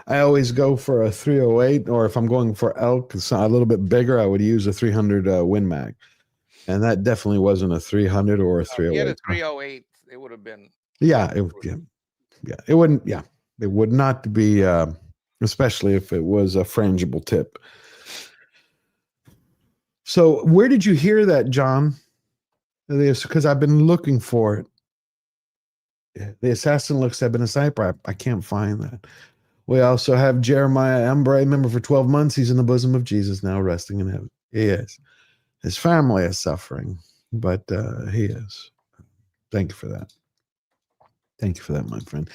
I always go for a 308, or if I'm going for elk, it's a little bit bigger, I would use a 300 Win Mag. And that definitely wasn't a 300 or a 308. If you had a 308, it would have been. Yeah, it wouldn't. Yeah, it would not be, especially if it was a frangible tip. So where did you hear that, John? Because I've been looking for it. The assassin looks to have been a sniper. I can't find that. We also have Jeremiah Embre, member for 12 months. He's in the bosom of Jesus now, resting in heaven. He is. His family is suffering, but he is. Thank you for that. Thank you for that, my friend.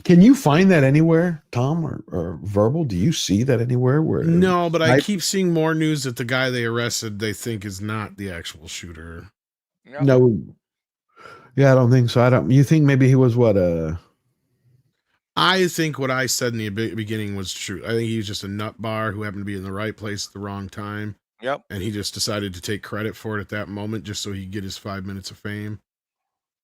Can you find that anywhere, Tom or Verbal? Do you see that anywhere? No, but I keep seeing more news that the guy they arrested they think is not the actual shooter. No. Yeah, I don't think so. You think maybe he was what? I think what I said in the beginning was true. I think he was just a nut bar who happened to be in the right place at the wrong time. Yep. And he just decided to take credit for it at that moment just so he could get his 5 minutes of fame.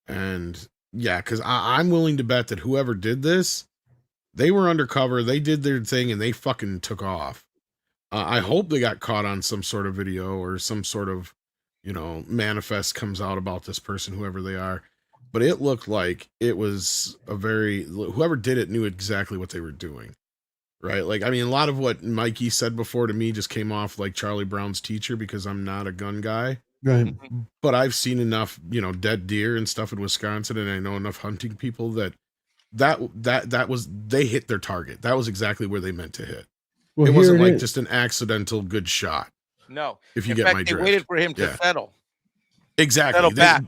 And yeah, because I'm willing to bet that whoever did this, they were undercover, they did their thing, and they fucking took off. I hope they got caught on some sort of video or some sort of, you know, manifest comes out about this person, whoever they are. But it looked like it was whoever did it knew exactly what they were doing. Right? Like, I mean, a lot of what Mikey said before to me just came off like Charlie Brown's teacher because I'm not a gun guy. Right. But I've seen enough, you know, dead deer and stuff in Wisconsin, and I know enough hunting people that was, they hit their target. That was exactly where they meant to hit. Well, it wasn't like just an accidental good shot. No. If you in get fact, my they drift. waited for him to settle. Exactly. Settle back.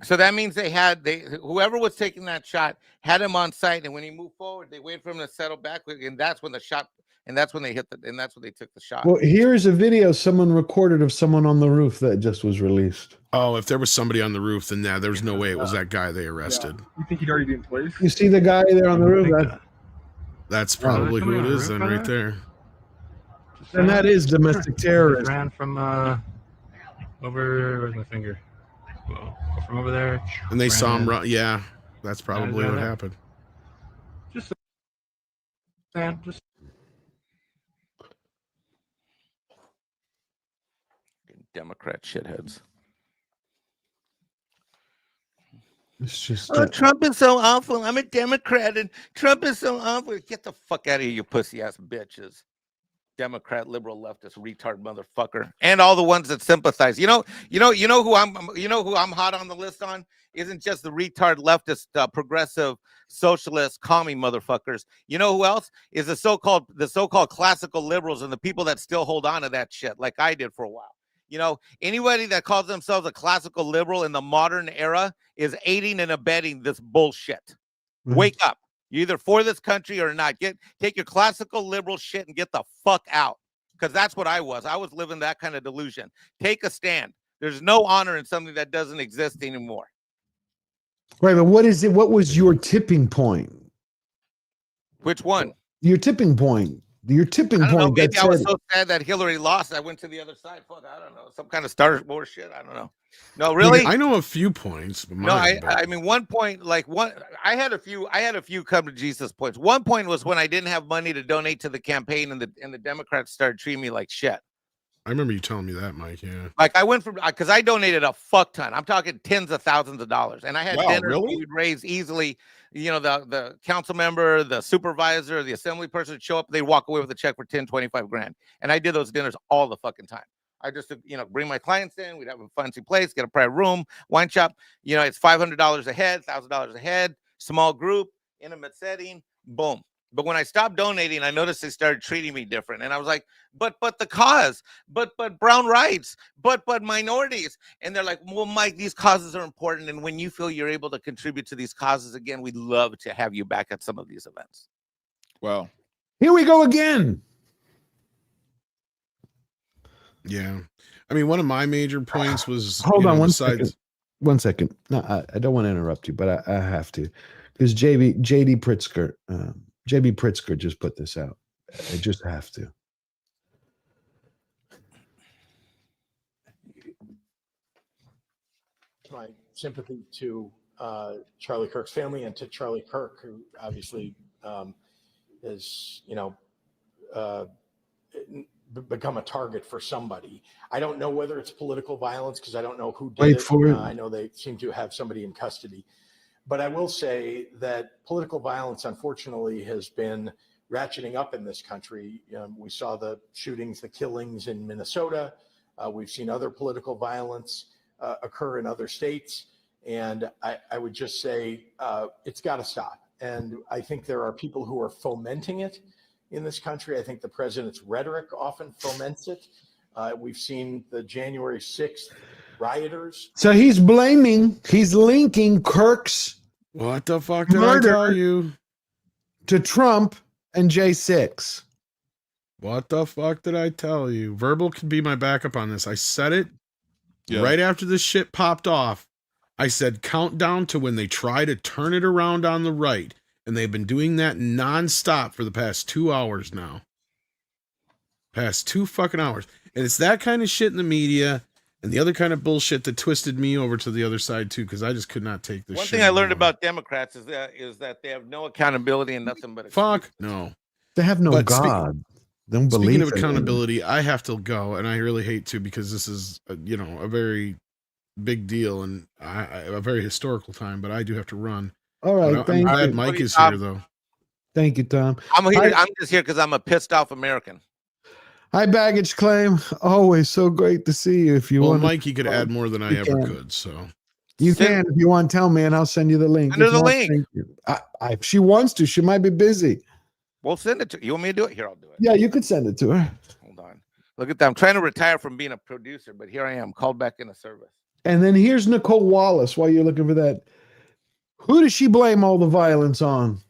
So that means whoever was taking that shot had him on site, and when he moved forward, they waited for him to settle back, and that's when the shot, and that's when they and that's when they took the shot. Well, here's a video someone recorded of someone on the roof that just was released. Oh, if there was somebody on the roof, then there was no way it was that guy they arrested. You think he'd already be in place? You see the guy there on the roof? That's probably who it is then, right there. And that is domestic terrorism. Ran from over. Where's my finger? From over there. And they saw him run. Yeah, that's probably what happened. Just Democrat shitheads. It's just Oh, Trump is so awful. I'm a Democrat, and Trump is so awful. Get the fuck out of here, you pussy ass bitches. Democrat, liberal, leftist, retard, motherfucker, and all the ones that sympathize. You know who I'm hot on the list on isn't just the retard, leftist, progressive, socialist, commie motherfuckers. You know who else is the so-called classical liberals and the people that still hold on to that shit, like I did for a while. You know, anybody that calls themselves a classical liberal in the modern era is aiding and abetting this bullshit. Wake up. You're either for this country or not. Take your classical liberal shit and get the fuck out. Because that's what I was. I was living that kind of delusion. Take a stand. There's no honor in something that doesn't exist anymore. Right, but what is it? What was your tipping point? Which one? Your tipping point. Your tipping I don't know. point. Maybe I was so sad that Hillary lost. I went to the other side. Fuck, I don't know. Some kind of Star Wars shit. I don't know. No, really. I know a few points. But No, I mean one point. Like one, I had a few come to Jesus points. One point was when I didn't have money to donate to the campaign, and the Democrats started treating me like shit. I remember you telling me that, Mike. Yeah. Like I went from because I donated a fuck ton. I'm talking tens of thousands of dollars, and I had dinners we would raise easily. You know, the council member, the supervisor, the assembly person would show up. They'd walk away with a check for 10, 25 grand. And I did those dinners all the fucking time. I just, bring my clients in. We'd have a fancy place, get a private room, wine shop. You know, it's $500 a head, $1,000 a head, small group, intimate setting, boom. But when I stopped donating, I noticed they started treating me different. And I was like, but the cause, but brown rights, but minorities. And they're like, well, Mike, these causes are important. And when you feel you're able to contribute to these causes again, we'd love to have you back at some of these events. Well, here we go again. Yeah. I mean, one of my major points was hold on one second. One second. No, I don't want to interrupt you, but I have to. Because JD Pritzker, JB Pritzker just put this out. I just have to. My sympathy to Charlie Kirk's family and to Charlie Kirk, who obviously has, become a target for somebody. I don't know whether it's political violence because I don't know who did it. I know they seem to have somebody in custody. But I will say that political violence, unfortunately, has been ratcheting up in this country. We saw the shootings, the killings in Minnesota. We've seen other political violence occur in other states. And I would just say it's got to stop. And I think there are people who are fomenting it in this country. I think the president's rhetoric often foments it. We've seen the January 6th rioters. So he's linking Kirk's what the fuck did I tell you to Trump and J6. What the fuck did I tell you? Verbal could be my backup on this. I said it right after this shit popped off. I said countdown to when they try to turn it around on the right. And they've been doing that nonstop for the past 2 hours now. Past 2 fucking hours. And it's that kind of shit in the media and the other kind of bullshit that twisted me over to the other side too, because I just could not take this. One shit thing I learned about Democrats is that they have no accountability and nothing but fuck no. They have no God. Don't believe. Speaking of accountability, I have to go, and I really hate to because this is a very big deal and a very historical time. But I do have to run. All right, I'm glad Mike is here though. Thank you, Tom. I'm just here because I'm a pissed off American. Hi, baggage claim. Always so great to see you. If you want, Mike, you could add more than I ever could. So you can if you want. Tell me, and I'll send you the link. Send her the link. If she wants to, she might be busy. We'll send it to you. Want me to do it? Here, I'll do it. Yeah, you could send it to her. Hold on. Look at that. I'm trying to retire from being a producer, but here I am, called back into service. And then here's Nicole Wallace. While you're looking for that, who does she blame all the violence on?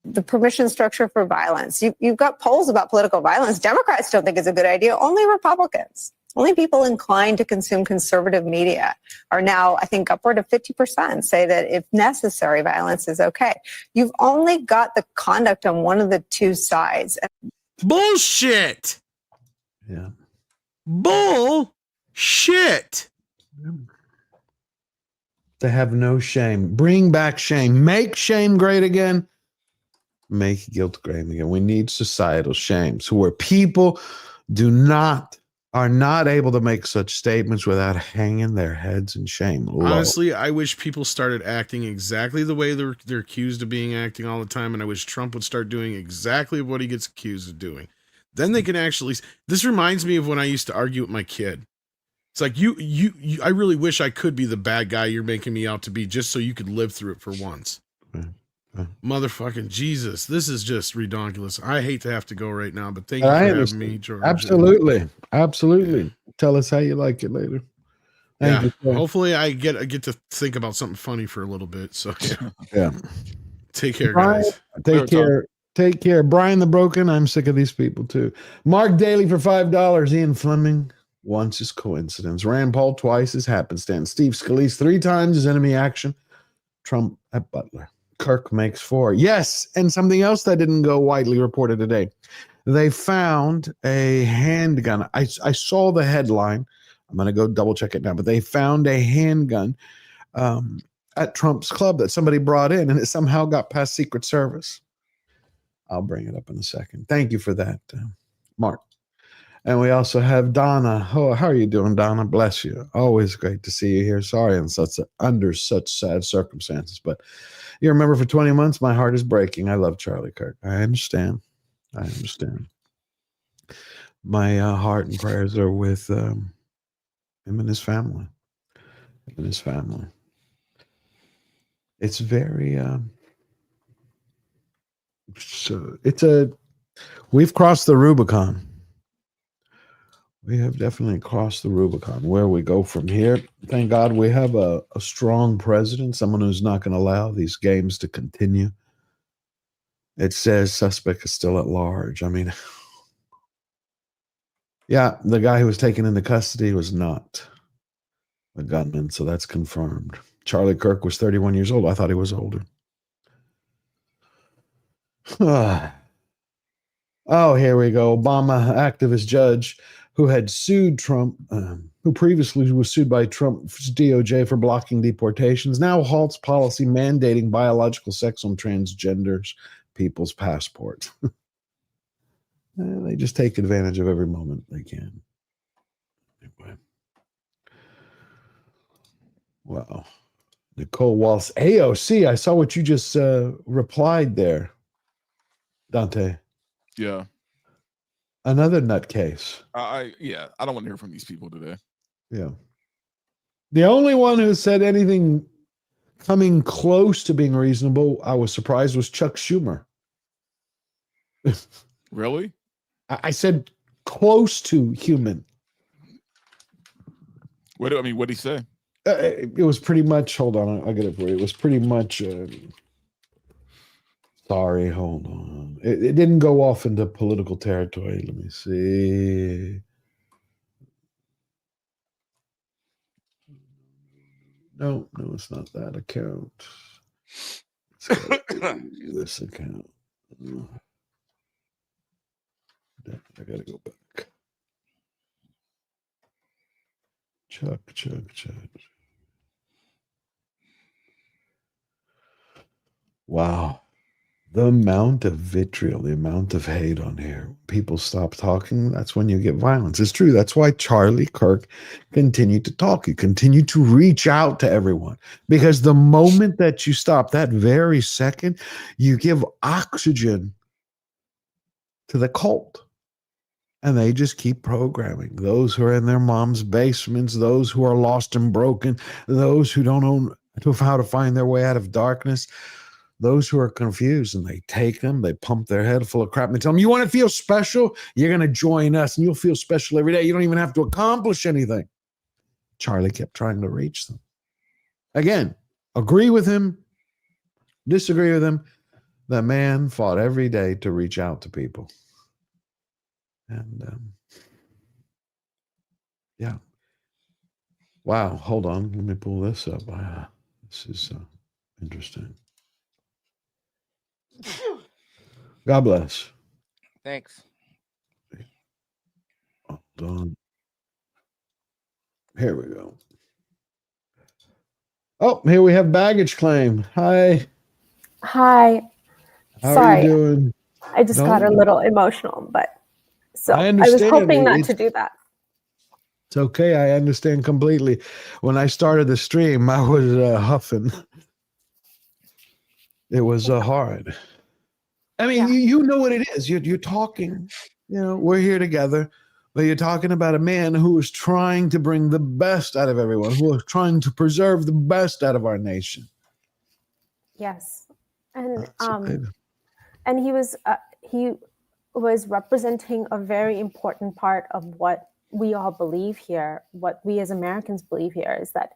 The permission structure for violence. You've got polls about political violence. Democrats don't think it's a good idea. Only Republicans, only people inclined to consume conservative media are now, I think, upward of 50% say that if necessary, violence is okay. You've only got the conduct on one of the two sides. Bullshit. Yeah. Bullshit. They have no shame. Bring back shame. Make shame great again. Make guilt great again. We need societal shames where people do not are not able to make such statements without hanging their heads in shame. Low. Honestly, I wish people started acting exactly the way they're accused of being acting all the time, and I wish Trump would start doing exactly what he gets accused of doing. Then they can actually. This reminds me of when I used to argue with my kid. It's like you. I really wish I could be the bad guy you're making me out to be, just so you could live through it for once. Motherfucking Jesus, this is just redonkulous. I hate to have to go right now, but thank you for having me, George. Absolutely. Tell us how you like it later. Thank you, sir. Hopefully I get to think about something funny for a little bit. So yeah. Take care, Brian, guys. Take care. Take care. Brian the Broken, I'm sick of these people too. Mark Daly for $5. Ian Fleming, once is coincidence. Rand Paul twice is happenstance. Steve Scalise 3 times is enemy action. Trump at Butler. Kirk makes 4. Yes, and something else that didn't go widely reported today. They found a handgun. I saw the headline. I'm going to go double check it now. But they found a handgun at Trump's club that somebody brought in, and it somehow got past Secret Service. I'll bring it up in a second. Thank you for that, Mark. And we also have Donna. Oh, how are you doing, Donna? Bless you. Always great to see you here. Sorry under such sad circumstances, but you remember for 20 months, my heart is breaking. I love Charlie Kirk. I understand. My heart and prayers are with him and his family. It's very we've crossed the Rubicon. We have definitely crossed the Rubicon. Where we go from here, thank God we have a strong president, someone who's not going to allow these games to continue. It says suspect is still at large. I mean, yeah, the guy who was taken into custody was not a gunman, so that's confirmed. Charlie Kirk was 31 years old. I thought he was older. Oh, here we go. Obama activist judge who had sued Trump, who previously was sued by Trump's DOJ for blocking deportations, now halts policy mandating biological sex on transgenders people's passports. They just take advantage of every moment they can. Anyway. Wow. Nicole Walsh, AOC, I saw what you just replied there, Dante. Yeah. Another nutcase. I don't want to hear from these people today. Yeah. The only one who said anything coming close to being reasonable, I was surprised, was Chuck Schumer. Really? I said close to human. What did he say? It was pretty much, hold on, I'll get it for you. It was pretty much, sorry, hold on. It didn't go off into political territory. Let me see. No, it's not that account. This account. I gotta go back. Chuck. Wow. The amount of vitriol, the amount of hate on here. People stop talking. That's when you get violence. It's true. That's why Charlie Kirk continued to talk. He continued to reach out to everyone. Because the moment that you stop, that very second, you give oxygen to the cult. And they just keep programming. Those who are in their mom's basements, those who are lost and broken, those who don't know how to find their way out of darkness, those who are confused, and they take them, they pump their head full of crap, and they tell them, you want to feel special? You're going to join us, and you'll feel special every day. You don't even have to accomplish anything. Charlie kept trying to reach them. Again, agree with him, disagree with him. That man fought every day to reach out to people. And yeah. Wow. Hold on. Let me pull this up. This is interesting. God bless. Thanks. Hold on. Here we go. Oh, here we have baggage claim. Hi. Hi. How Sorry. are you doing? I just got a little emotional, but so I I was understand. hoping not to do that. It's okay. I understand completely. When I started the stream, I was huffing. It was hard. I mean, you know what it is. You're talking, we're here together, but you're talking about a man who is trying to bring the best out of everyone, who is trying to preserve the best out of our nation. Yes. And he was representing a very important part of what we all believe here, what we as Americans believe here, is that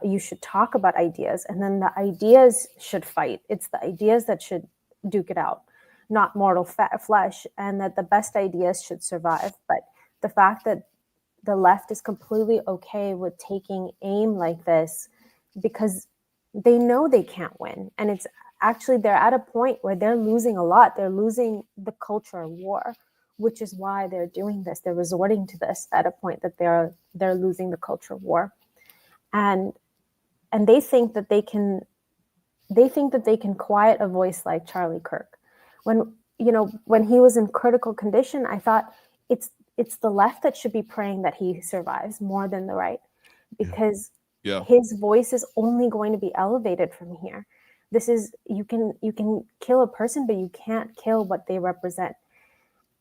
you should talk about ideas, and then the ideas should fight. It's the ideas that should duke it out, not mortal flesh, and that the best ideas should survive. But the fact that the left is completely okay with taking aim like this because they know they can't win. And it's actually, they're at a point where they're losing a lot. They're losing the culture of war, which is why they're doing this. They're resorting to this at a point that they're losing the culture of war. And they think that they can quiet a voice like Charlie Kirk. When he was in critical condition, I thought it's the left that should be praying that he survives more than the right, because his voice is only going to be elevated from here. This is, you can kill a person, but you can't kill what they represent.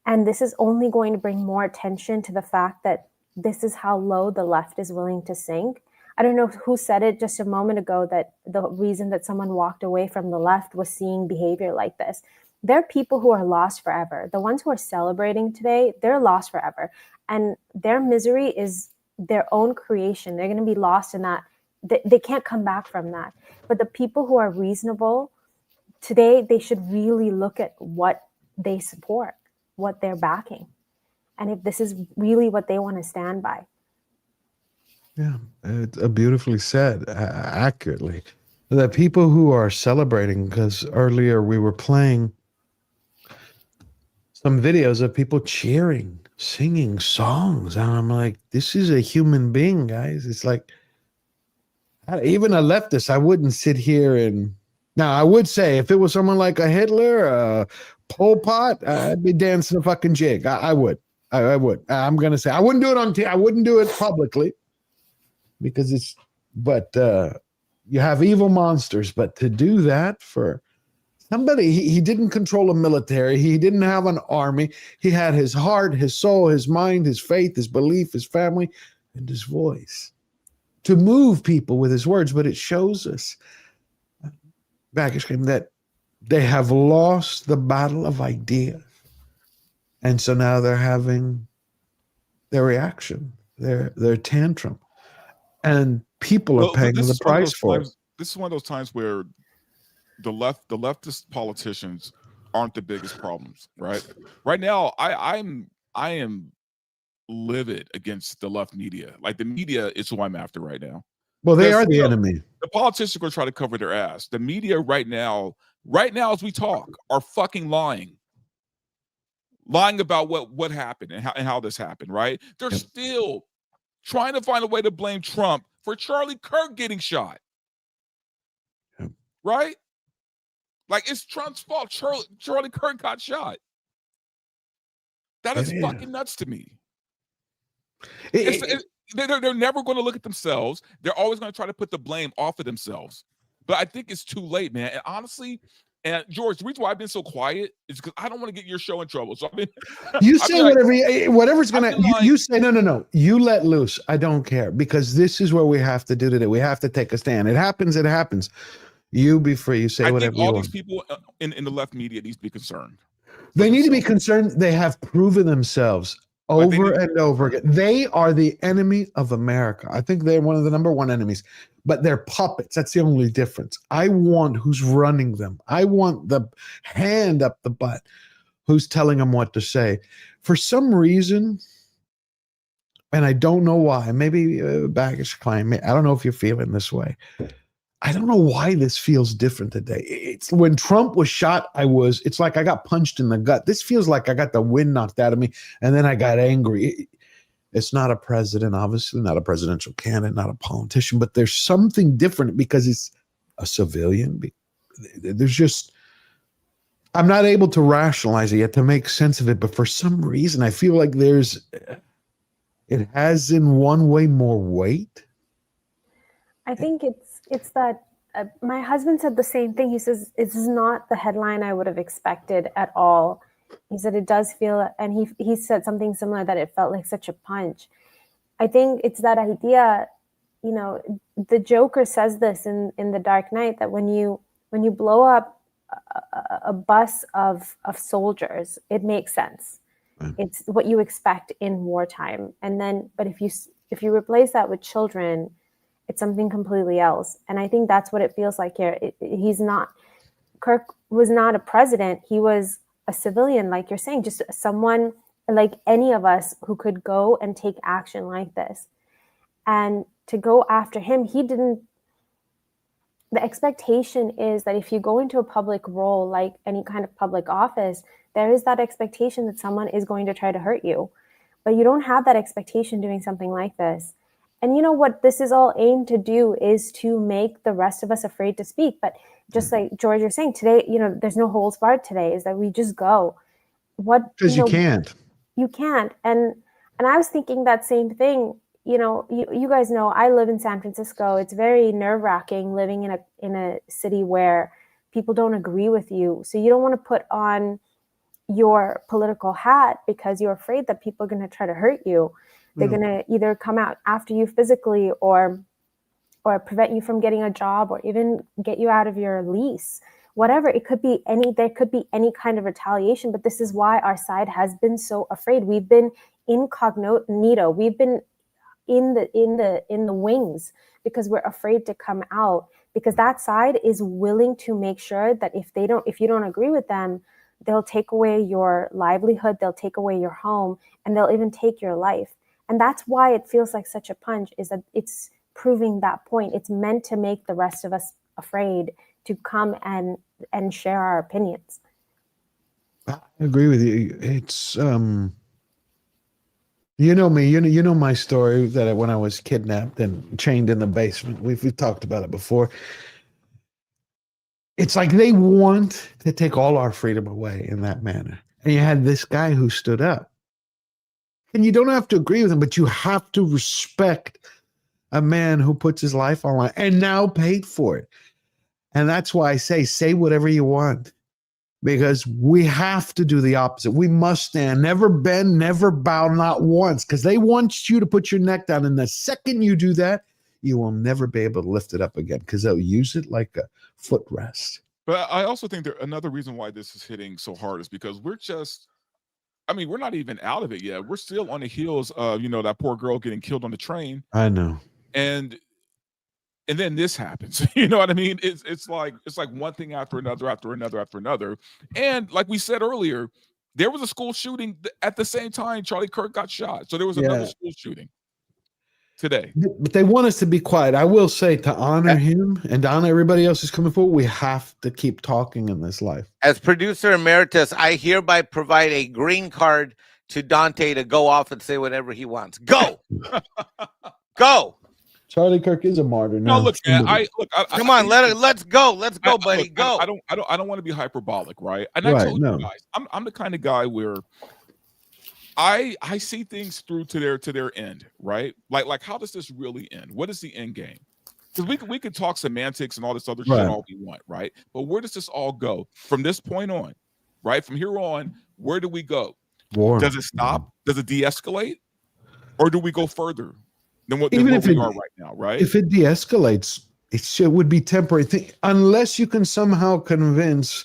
And this is only going to bring more attention to the fact that this is how low the left is willing to sink. I don't know who said it just a moment ago, that the reason that someone walked away from the left was seeing behavior like this. There are people who are lost forever. The ones who are celebrating today, they're lost forever. And their misery is their own creation. They're going to be lost in that. They can't come back from that. But the people who are reasonable today, they should really look at what they support, what they're backing, and if this is really what they want to stand by. Yeah, it's beautifully said, accurately. The people who are celebrating, because earlier we were playing some videos of people cheering, singing songs, and I'm like, this is a human being, guys. It's like, even a leftist, I wouldn't sit here and... Now, I would say if it was someone like a Hitler, a Pol Pot, I'd be dancing a fucking jig. I would. I would. I'm going to say, I wouldn't do it on TV. I wouldn't do it publicly, because it's... But you have evil monsters. But to do that for somebody, he didn't control a military. He didn't have an army. He had his heart, his soul, his mind, his faith, his belief, his family, and his voice to move people with his words. But it shows us, that they have lost the battle of ideas. And so now they're having their reaction, their tantrum. And people are paying the price for it. This is one of those times where the leftist politicians aren't the biggest problems, right? Right now, I am livid against the left media. Like, the media is who I'm after right now. Well, they are the enemy. The politicians are going to try to cover their ass. The media right now as we talk, are fucking lying about what happened and how this happened, right? They're still trying to find a way to blame Trump for Charlie Kirk getting shot, right? Like, it's Trump's fault Charlie Kirk got shot. That is fucking nuts to me. They're never going to look at themselves. They're always going to try to put the blame off of themselves. But I think it's too late, man. And honestly, and George, the reason why I've been so quiet is because I don't want to get your show in trouble. So you say whatever's going to, you say, no. You let loose. I don't care, because this is what we have to do today. We have to take a stand. It happens. You be free. You say whatever you want. All these people in the left media need to be concerned. They need to be concerned. They have proven themselves over and over again. They are the enemy of America. I think they're one of the number one enemies, but they're puppets. That's the only difference. I want who's running them. I want the hand up the butt who's telling them what to say. For some reason, and I don't know why, maybe baggage claim, I don't know if you're feeling this way. I don't know why this feels different today. It's when Trump was shot, it's like I got punched in the gut. This feels like I got the wind knocked out of me, and then I got angry. It's not a president, obviously, not a presidential candidate, not a politician, but there's something different because it's a civilian. There's just, I'm not able to rationalize it yet, to make sense of it, but for some reason, I feel like there's it has in one way more weight. I think it's that my husband said the same thing. He says this is not the headline I would have expected at all. He said it does feel, and he said something similar, that it felt like such a punch. I think it's that idea, you know, the Joker says this in The Dark Knight, that when you blow up a bus of soldiers, it makes sense. It's what you expect in wartime. And then, but if you replace that with children, it's something completely else. And I think that's what it feels like here. Kirk was not a president. He was a civilian, like you're saying, just someone like any of us who could go and take action like this. And to go after him, the expectation is that if you go into a public role, like any kind of public office, there is that expectation that someone is going to try to hurt you. But you don't have that expectation doing something like this. And you know what this is all aimed to do is to make the rest of us afraid to speak. But just like George, you're saying today, you know, there's no holds barred today, is that we just go. Because you can't. You can't. And I was thinking that same thing. You know, you guys know I live in San Francisco. It's very nerve-wracking living in a city where people don't agree with you. So you don't want to put on your political hat because you're afraid that people are going to try to hurt you. They're going to either come out after you physically or prevent you from getting a job, or even get you out of your lease. Whatever, there could be any kind of retaliation, but this is why our side has been so afraid. We've been incognito. We've been in the wings because we're afraid to come out, because that side is willing to make sure that if you don't agree with them, they'll take away your livelihood, they'll take away your home, and they'll even take your life. And that's why it feels like such a punch, is that it's proving that point. It's meant to make the rest of us afraid to come and share our opinions. I agree with you. It's you know me, you know my story, that when I was kidnapped and chained in the basement. We've talked about it before. It's like they want to take all our freedom away in that manner. And you had this guy who stood up. And you don't have to agree with him, but you have to respect a man who puts his life on line and now paid for it. And that's why I say whatever you want, because we have to do the opposite. We must stand, never bend, never bow, not once, because they want you to put your neck down. And the second you do that, you will never be able to lift it up again, because they'll use it like a footrest. But I also think that another reason why this is hitting so hard is because we're not even out of it yet. We're still on the heels of, that poor girl getting killed on the train. I know. And then this happens. You know what I mean? It's like one thing after another, after another, after another. And like we said earlier, there was a school shooting at the same time Charlie Kirk got shot. So there was another school shooting today. But they want us to be quiet. I will say, to honor him and to honor everybody else who's coming forward, we have to keep talking in this life. As producer emeritus, I hereby provide a green card to Dante to go off and say whatever he wants. Go. Go. Charlie Kirk is a martyr. No, look, man. Come on, let's go. Let's go, buddy. Go. I don't want to be hyperbolic, right? And I told you guys, I'm the kind of guy where I see things through to their end, right? Like how does this really end? What is the end game? Because we could talk semantics and all this other shit all we want, right? But where does this all go from this point on, right? From here on, where do we go? War. Does it stop? Does it de-escalate? Or do we go further than what Even if we it are right now, right? If it de-escalates, it would be temporary thing, unless you can somehow convince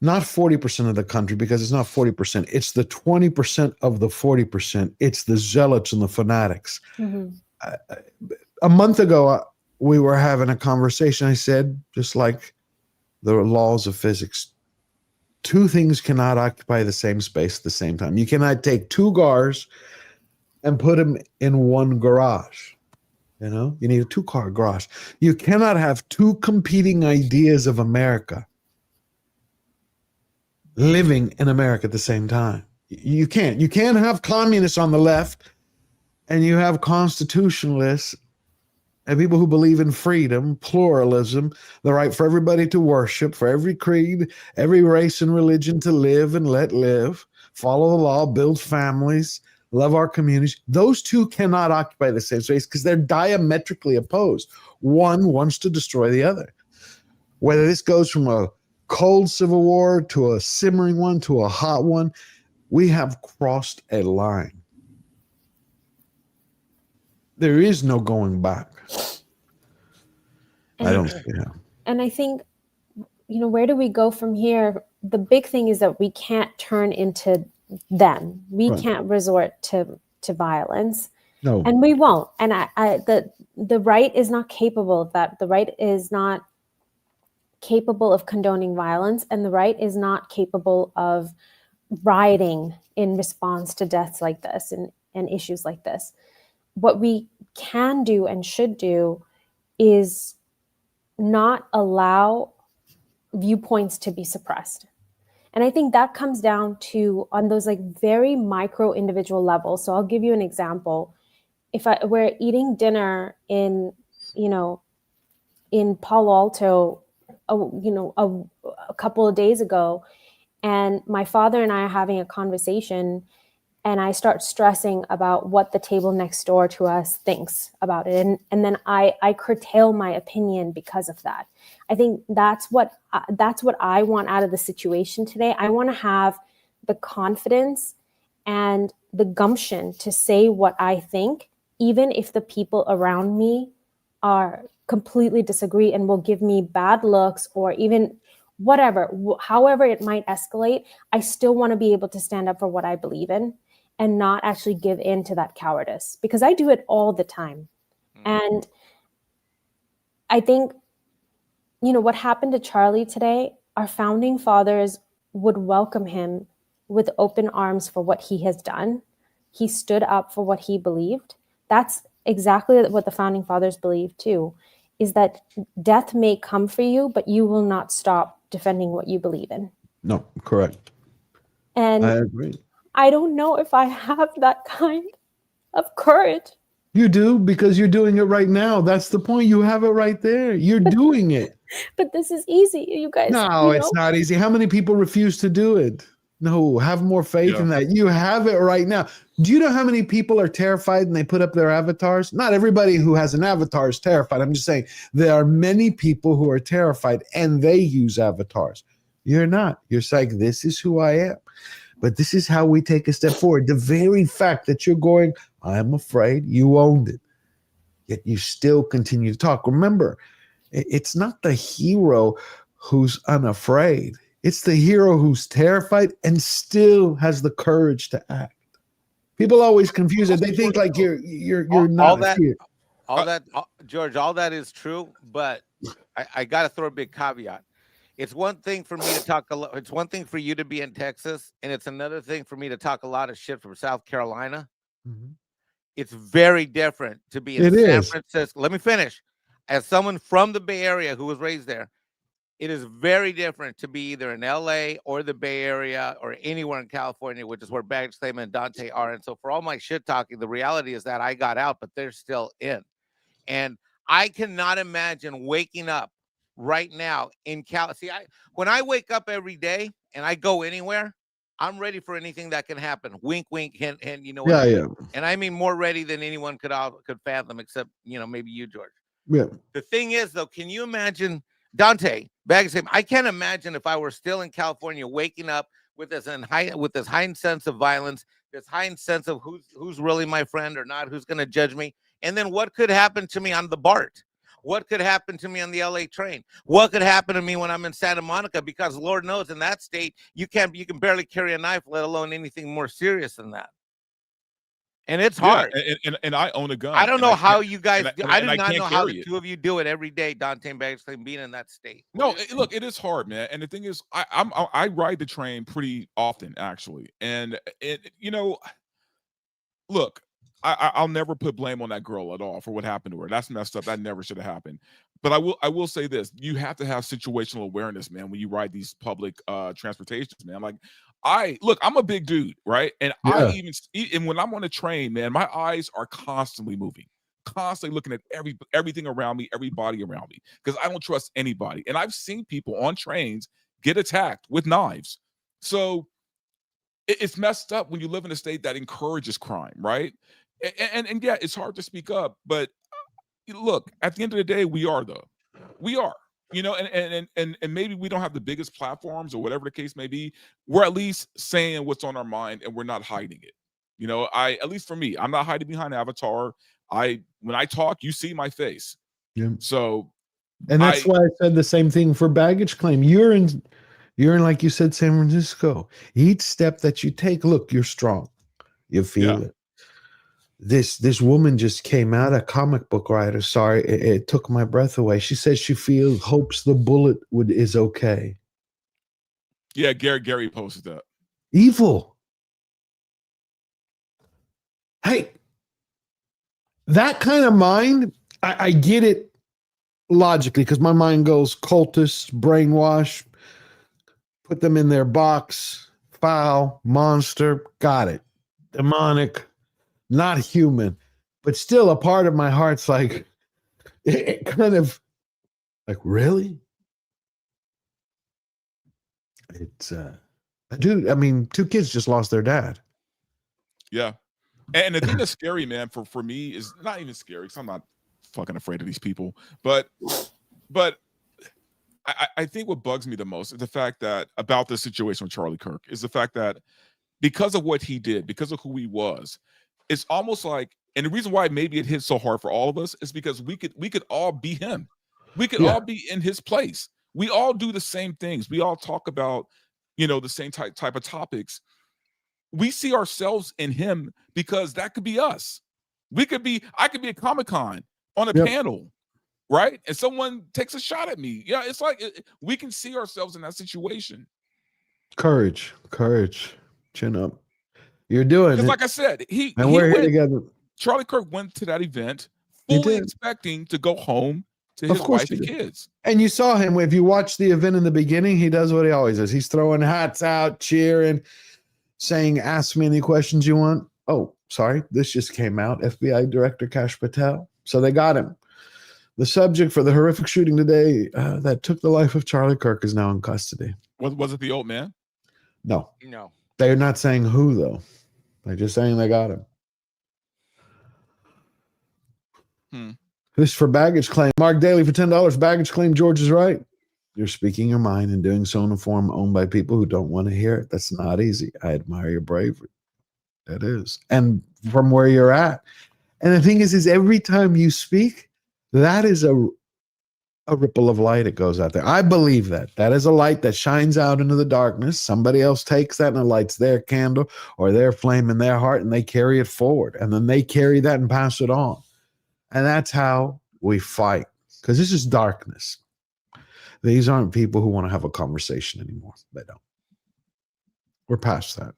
not 40% of the country, because it's not 40%. It's the 20% of the 40%. It's the zealots and the fanatics. Mm-hmm. A month ago, we were having a conversation. I said, just like the laws of physics, two things cannot occupy the same space at the same time. You cannot take two cars and put them in one garage. You need a two-car garage. You cannot have two competing ideas of America living in America at the same time. You can't. You can't have communists on the left and you have constitutionalists and people who believe in freedom, pluralism, the right for everybody to worship, for every creed, every race and religion to live and let live, follow the law, build families, love our communities. Those two cannot occupy the same space because they're diametrically opposed. One wants to destroy the other. Whether this goes from a cold civil war to a simmering one to a hot one, we have crossed a line. There is no going back. I don't see how. And I think, where do we go from here? The big thing is that we can't turn into them. We can't resort to violence. No. And we won't. And the right is not capable of that. The right is not capable of condoning violence, and the right is not capable of rioting in response to deaths like this and issues like this. What we can do and should do is not allow viewpoints to be suppressed. And I think that comes down to on those like very micro individual levels. So I'll give you an example. If we're eating dinner in Palo Alto, a couple of days ago, and my father and I are having a conversation, and I start stressing about what the table next door to us thinks about it. And then I curtail my opinion because of that. I think that's what I want out of the situation today. I want to have the confidence and the gumption to say what I think, even if the people around me are completely disagree and will give me bad looks or even whatever, however it might escalate. I still want to be able to stand up for what I believe in and not actually give in to that cowardice, because I do it all the time. And I think, what happened to Charlie today, our founding fathers would welcome him with open arms for what he has done. He stood up for what he believed. That's exactly what the founding fathers believed too, is that death may come for you, but you will not stop defending what you believe in. No, correct. And I agree. I don't know if I have that kind of courage. You do, because you're doing it right now. That's the point. You have it right there. You're doing it. But this is easy, you guys. No, it's not easy. How many people refuse to do it? No, have more faith in that. You have it right now. Do you know how many people are terrified and they put up their avatars? Not everybody who has an avatar is terrified. I'm just saying there are many people who are terrified and they use avatars. You're not. You're like, this is who I am. But this is how we take a step forward. The very fact that you're going, I'm afraid, you owned it. Yet you still continue to talk. Remember, it's not the hero who's unafraid. It's the hero who's terrified and still has the courage to act. People always confuse it. They think like you're not George, all that is true, but I got to throw a big caveat. It's one thing for me to talk a lot. It's one thing for you to be in Texas, and it's another thing for me to talk a lot of shit from South Carolina. Mm-hmm. It's very different to be in San Francisco. Let me finish. As someone from the Bay Area who was raised there, it is very different to be either in LA or the Bay Area or anywhere in California, which is where Banksy and Dante are. And so for all my shit talking, the reality is that I got out, but they're still in. And I cannot imagine waking up right now in Cal. See, when I wake up every day and I go anywhere, I'm ready for anything that can happen. Wink, wink, hint, hint. You know what I mean? Yeah. And I mean more ready than anyone could fathom, except maybe you, George. Yeah. The thing is, though, can you imagine Dante Banksy? I can't imagine if I were still in California, waking up with this heightened sense of violence, this heightened sense of who's really my friend or not, who's going to judge me, and then what could happen to me on the BART. What could happen to me on the LA train? What could happen to me when I'm in Santa Monica? Because Lord knows in that state, you can barely carry a knife, let alone anything more serious than that. And it's hard. And I own a gun. I don't know how you guys do. I do I not can't know how carry the it. two of you do it every day, Dante and Banksy, being in that state. No, look, it is hard, man. And the thing is, I ride the train pretty often, actually. And look, I'll never put blame on that girl at all for what happened to her. That's messed up. That never should have happened. But I will say this: you have to have situational awareness, man, when you ride these public transportations, man. Like, I'm a big dude, right? And Yeah. and when I'm on a train, man, my eyes are constantly moving, constantly looking at everything around me, everybody around me, because I don't trust anybody. And I've seen people on trains get attacked with knives. So it's messed up when you live in a state that encourages crime, right? And yeah, it's hard to speak up, but look, at the end of the day, we are, and maybe we don't have the biggest platforms or whatever the case may be. We're at least saying what's on our mind, and we're not hiding it. At least for me, I'm not hiding behind avatar. When I talk, you see my face. Yeah. So, and that's why I said the same thing for baggage claim. You're in, like you said, San Francisco. Each step that you take, look, you're strong. You feel it. This woman just came out, a comic book writer. Sorry, it took my breath away. She says she hopes the bullet is okay. Yeah, Gary posted that. Evil. Hey, that kind of mind, I get it logically because my mind goes cultist, brainwash, put them in their box, foul, monster, got it. Demonic, not human, but still a part of my heart's like, it kind of like, really? It's, dude, I mean, 2 kids just lost their dad. Yeah. And the thing that's scary, man, for me is not even scary because I'm not fucking afraid of these people. But I think what bugs me the most is the fact that about this situation with Charlie Kirk is the fact that because of what he did, because of who he was, it's almost like, and the reason why maybe it hit so hard for all of us is because we could all be him. We could all be in his place. We all do the same things. We all talk about, the same type of topics. We see ourselves in him because that could be us. I could be at Comic-Con on a panel, right? And someone takes a shot at me. Yeah, it's like we can see ourselves in that situation. Courage, chin up. You're doing it. Because like I said, we're here together. Charlie Kirk went to that event fully expecting to go home to his wife and kids. And you saw him, if you watch the event in the beginning, he does what he always does. He's throwing hats out, cheering, saying, ask me any questions you want. Oh, sorry, this just came out. FBI Director Kash Patel. So they got him. The subject for the horrific shooting today that took the life of Charlie Kirk is now in custody. Was it the old man? No. No. They're not saying who, though. They're just saying they got him. This for baggage claim. Mark Daly for $10. Baggage claim. George is right. You're speaking your mind and doing so in a form owned by people who don't want to hear it. That's not easy. I admire your bravery. That is. And from where you're at. And the thing is every time you speak, that is a ripple of light. It goes out there. I believe that. That is a light that shines out into the darkness. Somebody else takes that and it lights their candle or their flame in their heart and they carry it forward. And then they carry that and pass it on. And that's how we fight. Because this is darkness. These aren't people who want to have a conversation anymore. They don't. We're past that.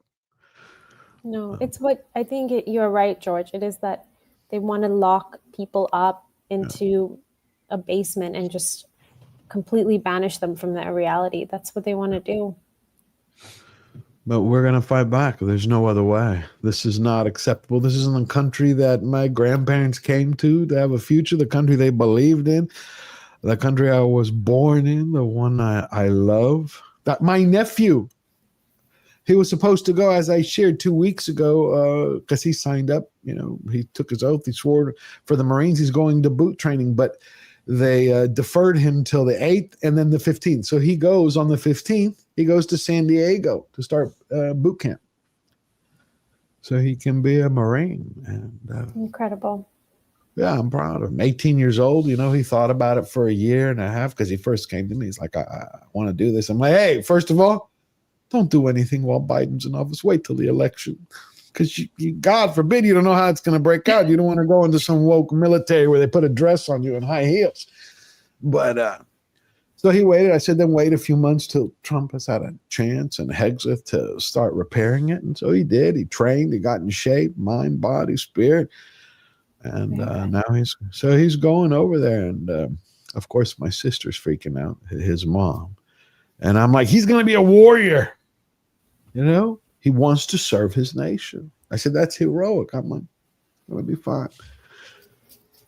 No, it's what I think you're right, George. It is that they want to lock people up into a basement and just completely banish them from their reality. That's what they want to do. But we're going to fight back. There's no other way. This is not acceptable. This isn't the country that my grandparents came to have a future, the country they believed in, the country I was born in, the one I love. That my nephew, he was supposed to go, as I shared 2 weeks ago, because he signed up. He took his oath. He swore for the Marines. He's going to boot training, but they deferred him till the 8th and then the 15th. So he goes on the 15th. He goes to San Diego to start boot camp. So he can be a Marine. And incredible. Yeah, I'm proud of him. 18 years old. He thought about it for a year and a half because he first came to me. He's like, I want to do this. I'm like, hey, first of all, don't do anything while Biden's in office. Wait till the election. Because you, God forbid, you don't know how it's going to break out. You don't want to go into some woke military where they put a dress on you and high heels. But so he waited. I said, then wait a few months till Trump has had a chance and Hegseth to start repairing it. And so he did. He trained. He got in shape, mind, body, spirit. And now he's going over there. And of course, my sister's freaking out, his mom. And I'm like, he's going to be a warrior. He wants to serve his nation. I said, that's heroic. I'm like, going to be fine.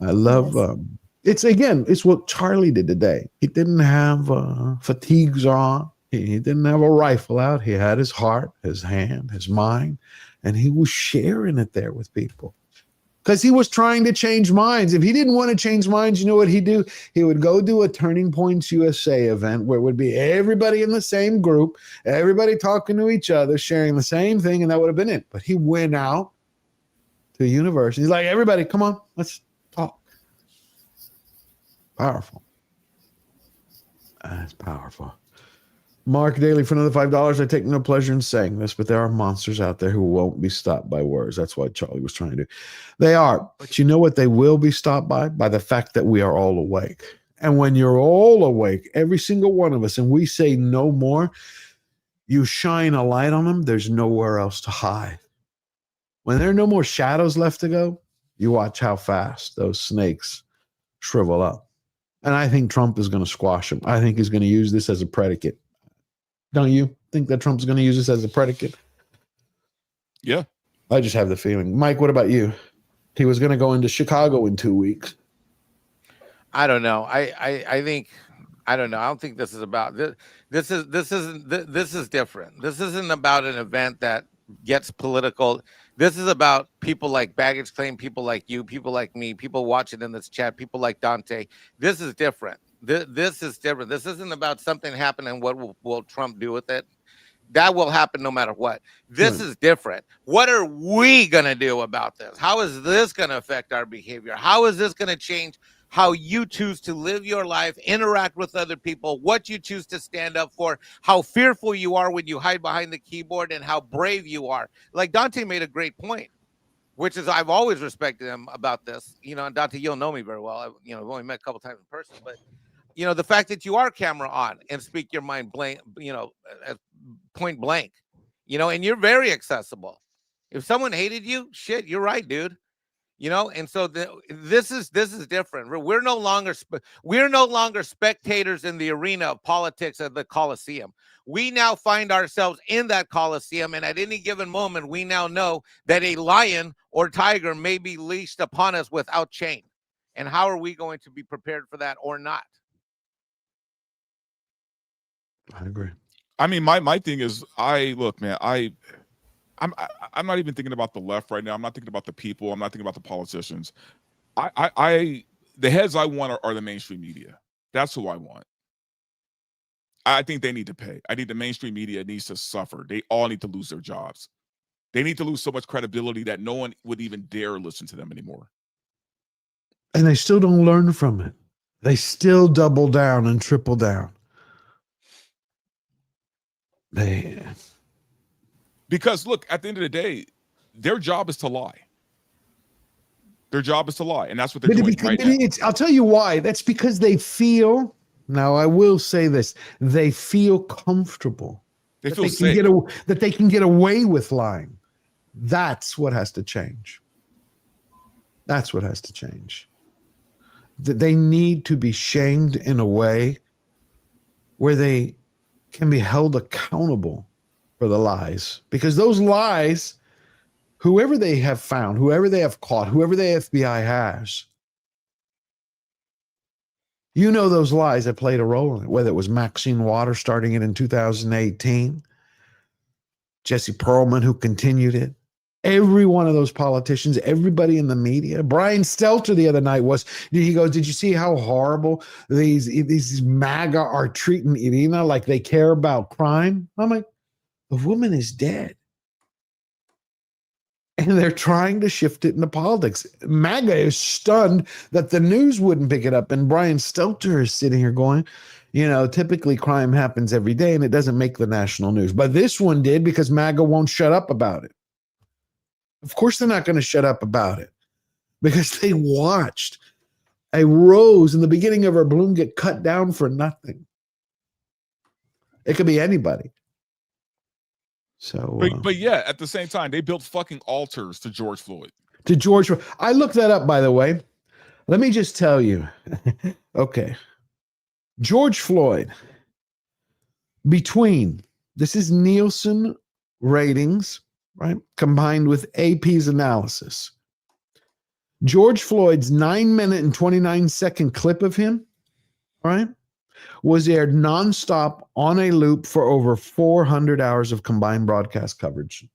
I love, it's what Charlie did today. He didn't have fatigues on. He didn't have a rifle out. He had his heart, his hand, his mind, and he was sharing it there with people. Because he was trying to change minds. If he didn't want to change minds, you know what he'd do? He would go do a Turning Points USA event where it would be everybody in the same group, everybody talking to each other, sharing the same thing, and that would have been it. But he went out to a university. He's like, everybody, come on, let's talk. Powerful. That's powerful. Mark Daly for another $5. I take no pleasure in saying this, but there are monsters out there who won't be stopped by words. That's what Charlie was trying to do. They are. But you know what they will be stopped by? By the fact that we are all awake. And when you're all awake, every single one of us, and we say no more, you shine a light on them, there's nowhere else to hide. When there are no more shadows left to go, you watch how fast those snakes shrivel up. And I think Trump is going to squash them. I think he's going to use this as a predicate. Don't you think that Trump's going to use this as a predicate? Yeah. I just have the feeling. Mike, what about you? He was going to go into Chicago in 2 weeks. I don't know. I think I don't know. I don't think this is about this. This is different. This isn't about an event that gets political. This is about people like Baggage Claim, people like you, people like me, people watching in this chat, people like Dante. This is different. This is different. This isn't about something happening. What will Trump do with it? That will happen no matter what. This is different. What are we going to do about this? How is this going to affect our behavior? How is this going to change how you choose to live your life, interact with other people, what you choose to stand up for, how fearful you are when you hide behind the keyboard, and how brave you are? Like Dante made a great point, which is I've always respected him about this. You know, and Dante, you'll know me very well. I've only met a couple times in person, but the fact that you are camera on and speak your mind blank, point blank, and you're very accessible. If someone hated you, shit, you're right, dude. And so this is different. We're no longer spectators in the arena of politics at the Coliseum. We now find ourselves in that Coliseum, and at any given moment, we now know that a lion or tiger may be leashed upon us without chain. And how are we going to be prepared for that or not? I agree. I mean, my thing is, look, man, I'm not even thinking about the left right now. I'm not thinking about the people. I'm not thinking about the politicians. The heads I want are the mainstream media. That's who I want. I think they need to pay. I think the mainstream media needs to suffer. They all need to lose their jobs. They need to lose so much credibility that no one would even dare listen to them anymore. And they still don't learn from it. They still double down and triple down. Man. Because look, at the end of the day, their job is to lie. Their job is to lie, and that's what they're doing right now. I'll tell you why. That's because they feel. Now, I will say this: they feel comfortable. They feel safe. That they can get away with lying. That's what has to change. That's what has to change. That they need to be shamed in a way where they can be held accountable for the lies, because those lies, whoever they have found, whoever they have caught, whoever the FBI has, those lies that played a role in it, whether it was Maxine Waters starting it in 2018, Jesse Perlman who continued it, every one of those politicians, everybody in the media. Brian Stelter the other night he goes, did you see how horrible these MAGA are treating Irina like they care about crime? I'm like, the woman is dead. And they're trying to shift it into politics. MAGA is stunned that the news wouldn't pick it up. And Brian Stelter is sitting here going, typically crime happens every day and it doesn't make the national news. But this one did, because MAGA won't shut up about it. Of course they're not going to shut up about it, because they watched a rose in the beginning of her bloom get cut down for nothing. It could be anybody. So, but yeah, at the same time, they built fucking altars to George Floyd. I looked that up, by the way. Let me just tell you. Okay. George Floyd, this is Nielsen ratings, right? Combined with AP's analysis. George Floyd's 9-minute and 29-second clip of him, right, was aired nonstop on a loop for over 400 hours of combined broadcast coverage.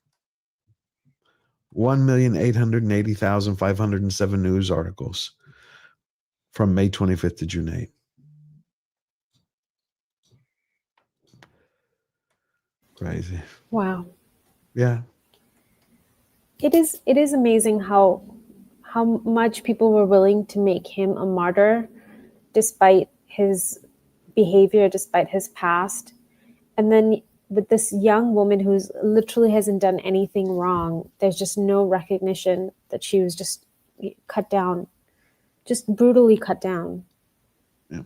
1,880,507 news articles from May 25th to June 8th. Crazy. Wow. Yeah. It is amazing how much people were willing to make him a martyr despite his behavior, despite his past. And then with this young woman who's literally hasn't done anything wrong, there's just no recognition that she was just cut down, just brutally cut down. Yeah.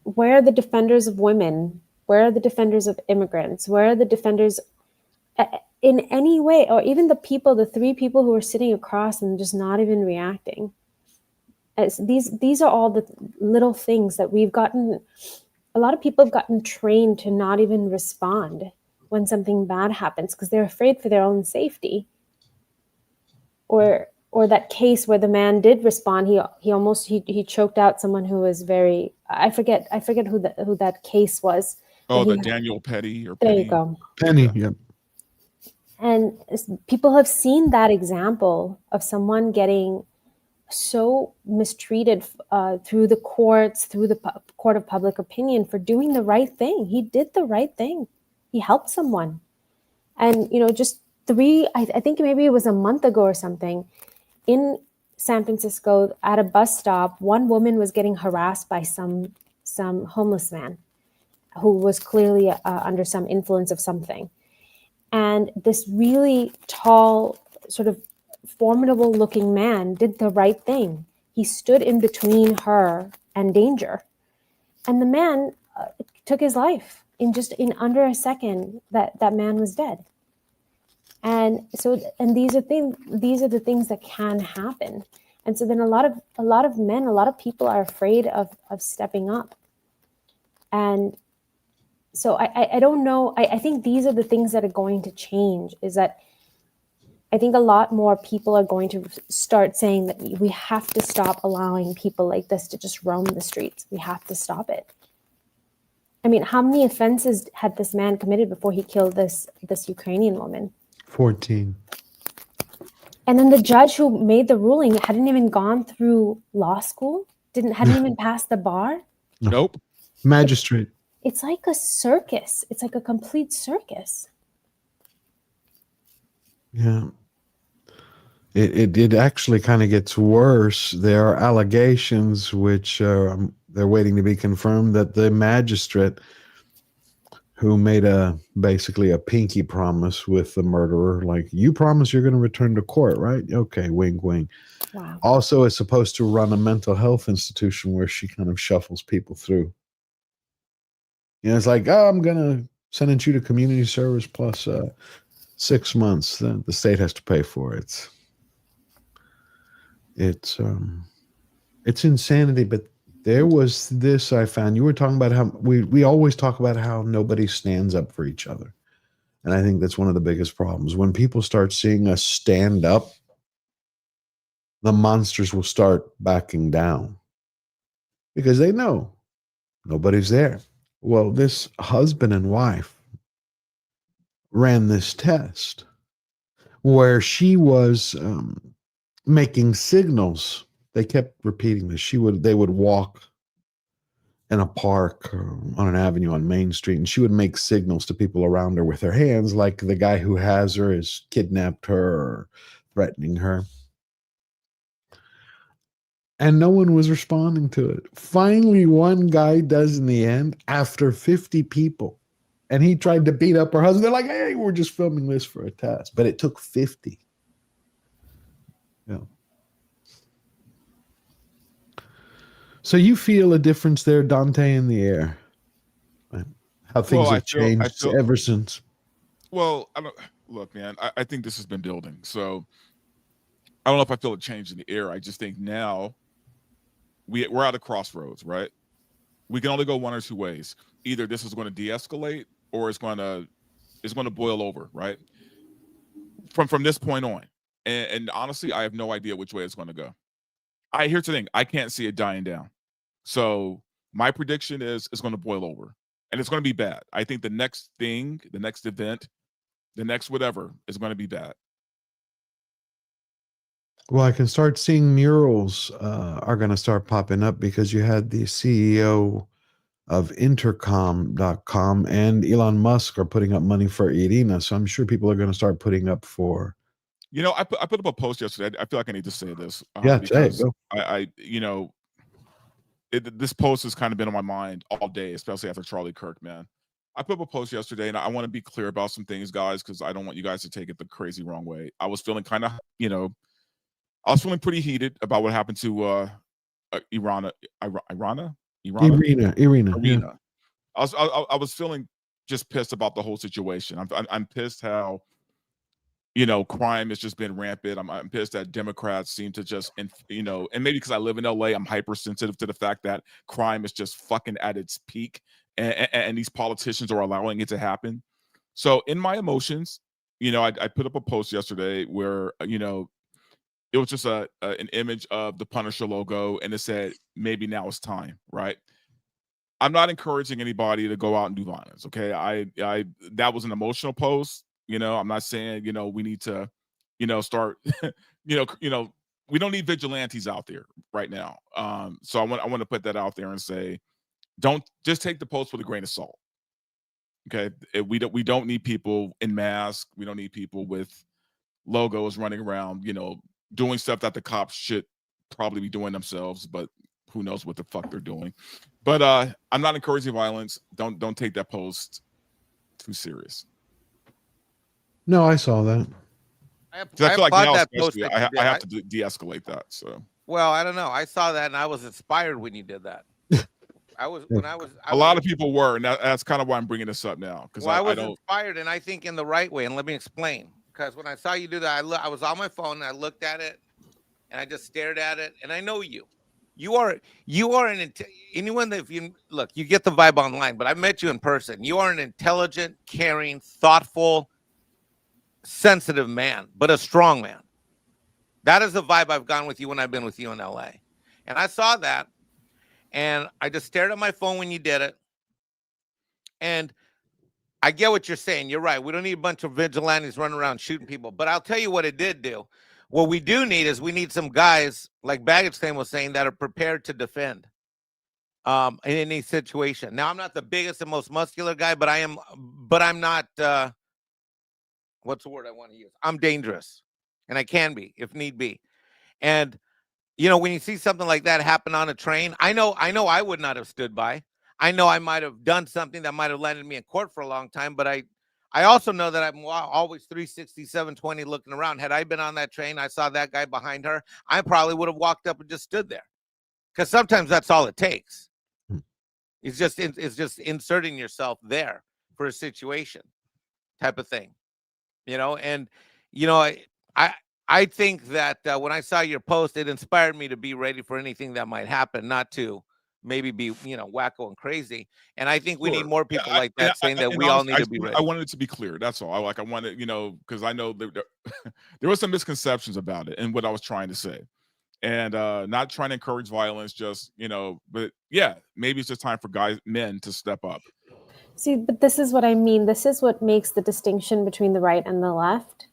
Where are the defenders of women? Where are the defenders of immigrants? Where are the defenders in any way, or even the three people who are sitting across and just not even reacting? These are all the little things that we've gotten. A lot of people have gotten trained to not even respond when something bad happens because they're afraid for their own safety. Or that case where the man did respond, he choked out someone who was very, I forget who that case was. Oh, the Daniel Petty or there Penny. you go. Penny, yeah. And people have seen that example of someone getting so mistreated through the courts, through the court of public opinion for doing the right thing. He did the right thing. He helped someone. And, just I think maybe it was a month ago or something, in San Francisco at a bus stop, one woman was getting harassed by some homeless man who was clearly under some influence of something. And this really tall, sort of formidable looking man did the right thing. He stood in between her and danger. And the man took his life in under a second. That man was dead. And these are the things that can happen. And so then a lot of men, a lot of people are afraid of stepping up. And so I don't know. I think these are the things that are going to change, is that I think a lot more people are going to start saying that we have to stop allowing people like this to just roam the streets. We have to stop it. I mean, how many offenses had this man committed before he killed this Ukrainian woman? 14. And then the judge who made the ruling hadn't even gone through law school, hadn't even passed the bar. Nope. Magistrate. It's like a circus. It's like a complete circus. Yeah. It actually kind of gets worse. There are allegations which they're waiting to be confirmed that the magistrate who made basically a pinky promise with the murderer, like, you promise you're going to return to court, right? Okay, wink, wink. Wow. Also is supposed to run a mental health institution where she kind of shuffles people through. It's like, oh, I'm going to send you to community service plus 6 months. Then the state has to pay for it. It's insanity. But there was this I found. You were talking about how we always talk about how nobody stands up for each other. And I think that's one of the biggest problems. When people start seeing us stand up, the monsters will start backing down because they know nobody's there. Well, this husband and wife ran this test where she was making signals. They kept repeating this. They would walk in a park or on an avenue on Main Street, and she would make signals to people around her with her hands, like the guy who has her has kidnapped her or threatening her. And no one was responding to it. Finally, one guy does in the end, after 50 people. And he tried to beat up her husband. They're like, hey, we're just filming this for a test. But it took 50. Yeah. So you feel a difference there, Dante, in the air? How things have changed ever since? Well, look, man, I think this has been building. So I don't know if I feel a change in the air. I just think now we're at a crossroads, right? We can only go one or two ways. Either this is going to de-escalate or it's going to boil over, right? From this point on. And honestly, I have no idea which way it's going to go. Here's the thing. I can't see it dying down. So My prediction is it's going to boil over, and it's going to be bad. I think the next thing, the next event, the next whatever is going to be bad. Well, I can start seeing murals are going to start popping up because you had the CEO of intercom.com and Elon Musk are putting up money for Irina. So I'm sure people are going to start putting up for. You know, I put up a post yesterday. I feel like I need to say this. Yeah, because this post has kind of been on my mind all day, especially after Charlie Kirk, man. I put up a post yesterday, and I want to be clear about some things, guys, because I don't want you guys to take it the crazy wrong way. I was feeling kind of, I was feeling pretty heated about what happened to Irina. Yeah. I was feeling just pissed about the whole situation. I'm pissed how crime has just been rampant. I'm pissed that Democrats seem to just, and maybe because I live in LA, I'm hypersensitive to the fact that crime is just fucking at its peak, and these politicians are allowing it to happen. So in my emotions, I put up a post yesterday where it was just an image of the Punisher logo, and it said, maybe now it's time, right? I'm not encouraging anybody to go out and do violence, okay? I that was an emotional post. I'm not saying, we need to, start, we don't need vigilantes out there right now. So I want to put that out there and say, don't just take the post with a grain of salt. Okay. We don't need people in masks. We don't need people with logos running around, doing stuff that the cops should probably be doing themselves, but who knows what the fuck they're doing. But I'm not encouraging violence. Don't take that post too serious. No, I saw that. I feel like now especially I have to de-escalate that. So well, I don't know. I saw that and I was inspired when you did that. A lot of people were, and that's kind of why I'm bringing this up now, because I was inspired, and I think in the right way. And let me explain. Because when I saw you do that, I was on my phone and I looked at it, and I just stared at it. And I know you. You are anyone that, if you look, you get the vibe online, but I met you in person. You are an intelligent, caring, thoughtful, sensitive man, but a strong man. That is the vibe I've gone with you when I've been with you in LA. And I saw that, and I just stared at my phone when you did it. And I get what you're saying. You're right. We don't need a bunch of vigilantes running around shooting people. But I'll tell you what it did do. What we do need is we need some guys, like Baggage Claim was saying, that are prepared to defend in any situation. Now, I'm not the biggest and most muscular guy, but I'm not, what's the word I want to use? I'm dangerous, and I can be if need be. And, when you see something like that happen on a train, I know I would not have stood by. I know I might have done something that might have landed me in court for a long time, but I also know that I'm always 360, 720 looking around. Had I been on that train, I saw that guy behind her, I probably would have walked up and just stood there. Because sometimes that's all it takes. It's just inserting yourself there for a situation type of thing. And, I think that when I saw your post, it inspired me to be ready for anything that might happen, not to maybe be, wacko and crazy. And I think we need more people like that saying that we all need to be ready. I wanted it to be clear. That's all. I wanted, because I know there were some misconceptions about it and what I was trying to say. And not trying to encourage violence, just, but yeah, maybe it's just time for men to step up. See, but this is what I mean. This is what makes the distinction between the right and the left,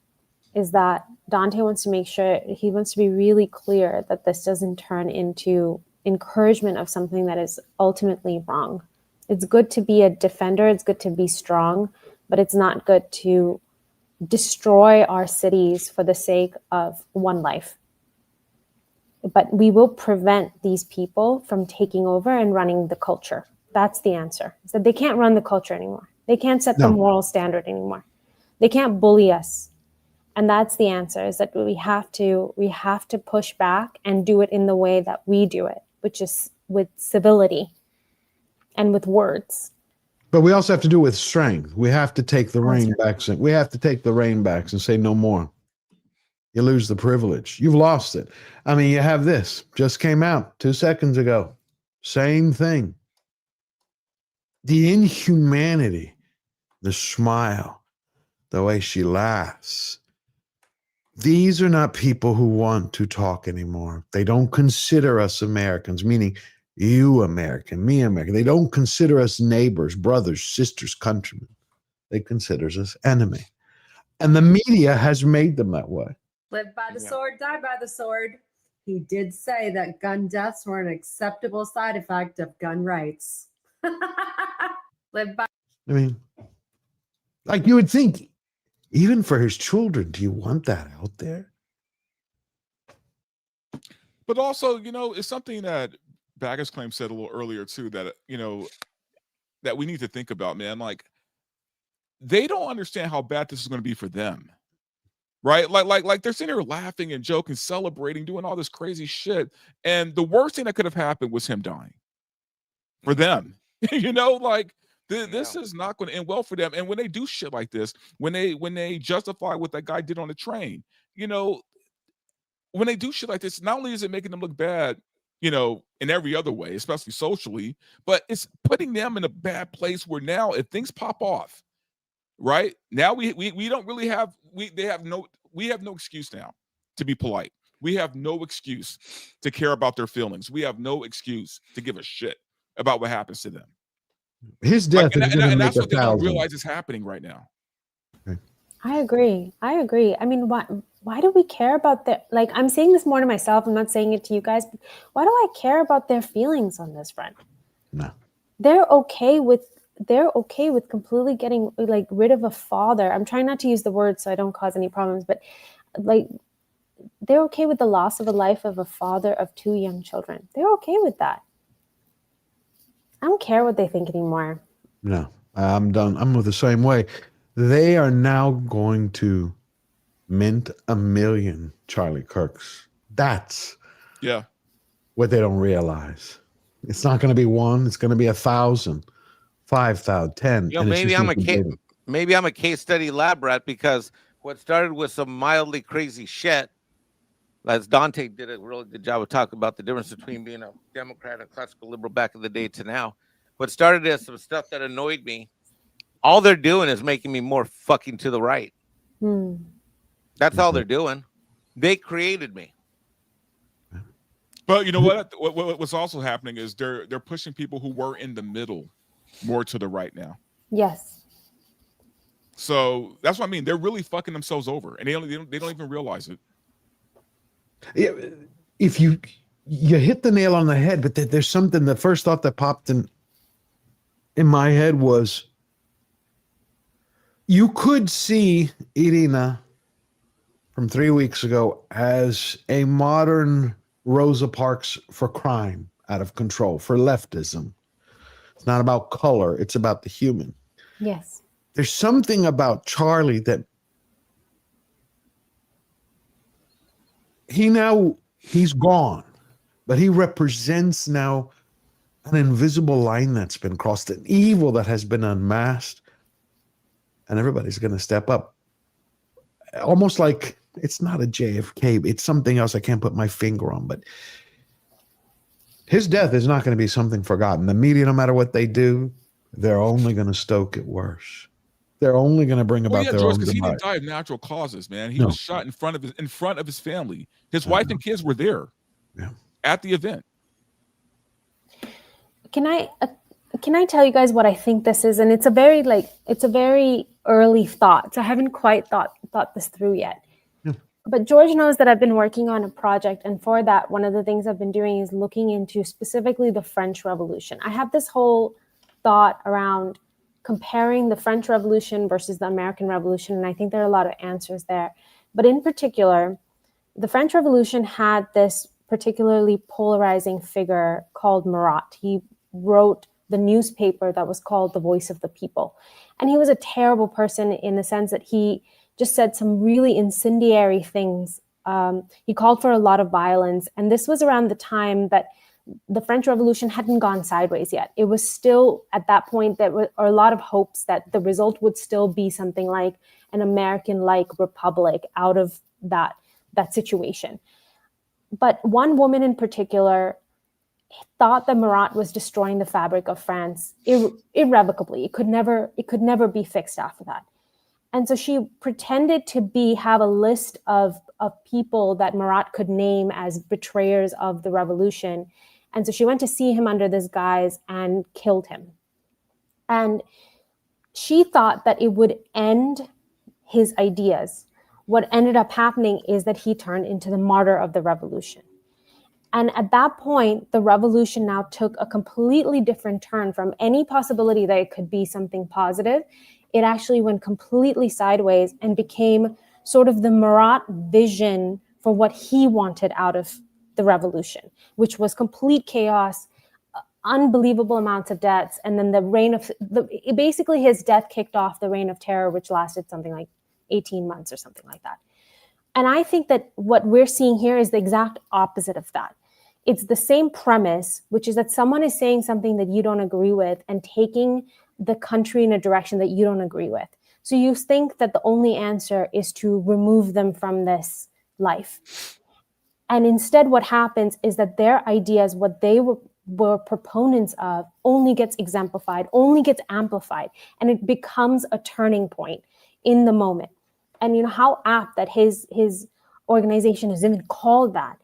is that Dante wants to make sure, he wants to be really clear that this doesn't turn into encouragement of something that is ultimately wrong. It's good to be a defender, it's good to be strong, but it's not good to destroy our cities for the sake of one life. But we will prevent these people from taking over and running the culture. That's the answer. So they can't run the culture anymore. They can't set the moral standard anymore. They can't bully us. And that's the answer, is that we have to push back and do it in the way that we do it, which is with civility and with words. But we also have to do it with strength. We have to take the rein back. We have to take the rein back and say no more. You lose the privilege. You've lost it. I mean, you have this. Just came out 2 seconds ago. Same thing. The inhumanity, the smile, the way she laughs. These are not people who want to talk anymore. They don't consider us Americans, meaning You American, me American. They don't consider us neighbors, brothers, sisters, countrymen. They consider us enemy. And the media has made them that way. Live by the sword, die by the sword. He did say that gun deaths were an acceptable side effect of gun rights. Live by. I mean, like you would think, even for his children, do you want that out there? But also, it's something that Baggers Claim said a little earlier too, that, that we need to think about, man. Like, they don't understand how bad this is going to be for them. Right? Like they're sitting here laughing and joking, celebrating, doing all this crazy shit. And the worst thing that could have happened was him dying for them. This is not going to end well for them. And when they do shit like this, when they justify what that guy did on the train, when they do shit like this, not only is it making them look bad, in every other way, especially socially, but it's putting them in a bad place where now if things pop off, right now we don't really have we have no excuse now to be polite. We have no excuse to care about their feelings. We have no excuse to give a shit about what happens to them. His death is going to make that's what they don't 1,000. realize is happening right now. I agree. I mean, why do we care about their, like, I'm saying this more to myself, I'm not saying it to you guys, but why do I care about their feelings on this front? No. They're okay with completely getting like rid of a father. I'm trying not to use the word so I don't cause any problems, but like they're okay with the loss of a life of a father of 2 young children. They're okay with that. I don't care what they think anymore. No, I'm done. I'm the same way. They are now going to mint 1 million Charlie Kirks. That's what they don't realize. It's not going to be one. It's going to be 1,000, 5,000, 10. and Maybe I'm a case study lab rat, because what started with some mildly crazy shit, as Dante did a really good job of talking about the difference between being a Democrat and classical liberal back in the day to now. What started as some stuff that annoyed me, all they're doing is making me more fucking to the right. That's all they're doing. They created me. But you know what's also happening is they're pushing people who were in the middle more to the right now. Yes. So that's what I mean. They're really fucking themselves over, and they don't even realize it. Yeah, if you hit the nail on the head, but there's something. The first thought that popped in my head was, you could see Irina from 3 weeks ago as a modern Rosa Parks for crime, out of control, for leftism. It's not about color, it's about the human. Yes. There's something about Charlie that he's gone, but he represents now an invisible line that's been crossed, an evil that has been unmasked, and everybody's going to step up. Almost like it's not a JFK, it's something else I can't put my finger on, but his death is not going to be something forgotten. The media, no matter what they do, they're only going to stoke it worse. They're only going to bring about their George, own because he demise. didn't die of natural causes, man. He was shot in front of his family. His wife and kids were there at the event. Can I tell you guys what I think this is? And it's a very early thought. So I haven't quite thought this through yet. But George knows that I've been working on a project, and for that, one of the things I've been doing is looking into specifically the French Revolution. I have this whole thought around comparing the French Revolution versus the American Revolution, and I think there are a lot of answers there. But in particular, the French Revolution had this particularly polarizing figure called Marat. He wrote the newspaper that was called The Voice of the People. And he was a terrible person in the sense that he just said some really incendiary thing's. He called for a lot of violence. And this was around the time that the French Revolution hadn't gone sideways yet. It was still at that point there were a lot of hopes that the result would still be something like an American-like republic out of that situation. But one woman in particular thought that Marat was destroying the fabric of France irrevocably. It could never be fixed after that. And so she pretended to have a list of people that Marat could name as betrayers of the revolution. And so she went to see him under this guise and killed him. And she thought that it would end his ideas. What ended up happening is that he turned into the martyr of the revolution. And at that point, the revolution now took a completely different turn from any possibility that it could be something positive. It actually went completely sideways and became sort of the Marat vision for what he wanted out of the revolution, which was complete chaos, unbelievable amounts of deaths, and then basically his death kicked off the reign of terror, which lasted something like 18 months or something like that. And I think that what we're seeing here is the exact opposite of that. It's the same premise, which is that someone is saying something that you don't agree with and taking the country in a direction that you don't agree with. So you think that the only answer is to remove them from this life. And instead what happens is that their ideas, what they were proponents of, only gets exemplified, only gets amplified, and it becomes a turning point in the moment. And you know how apt that his organization is even called that.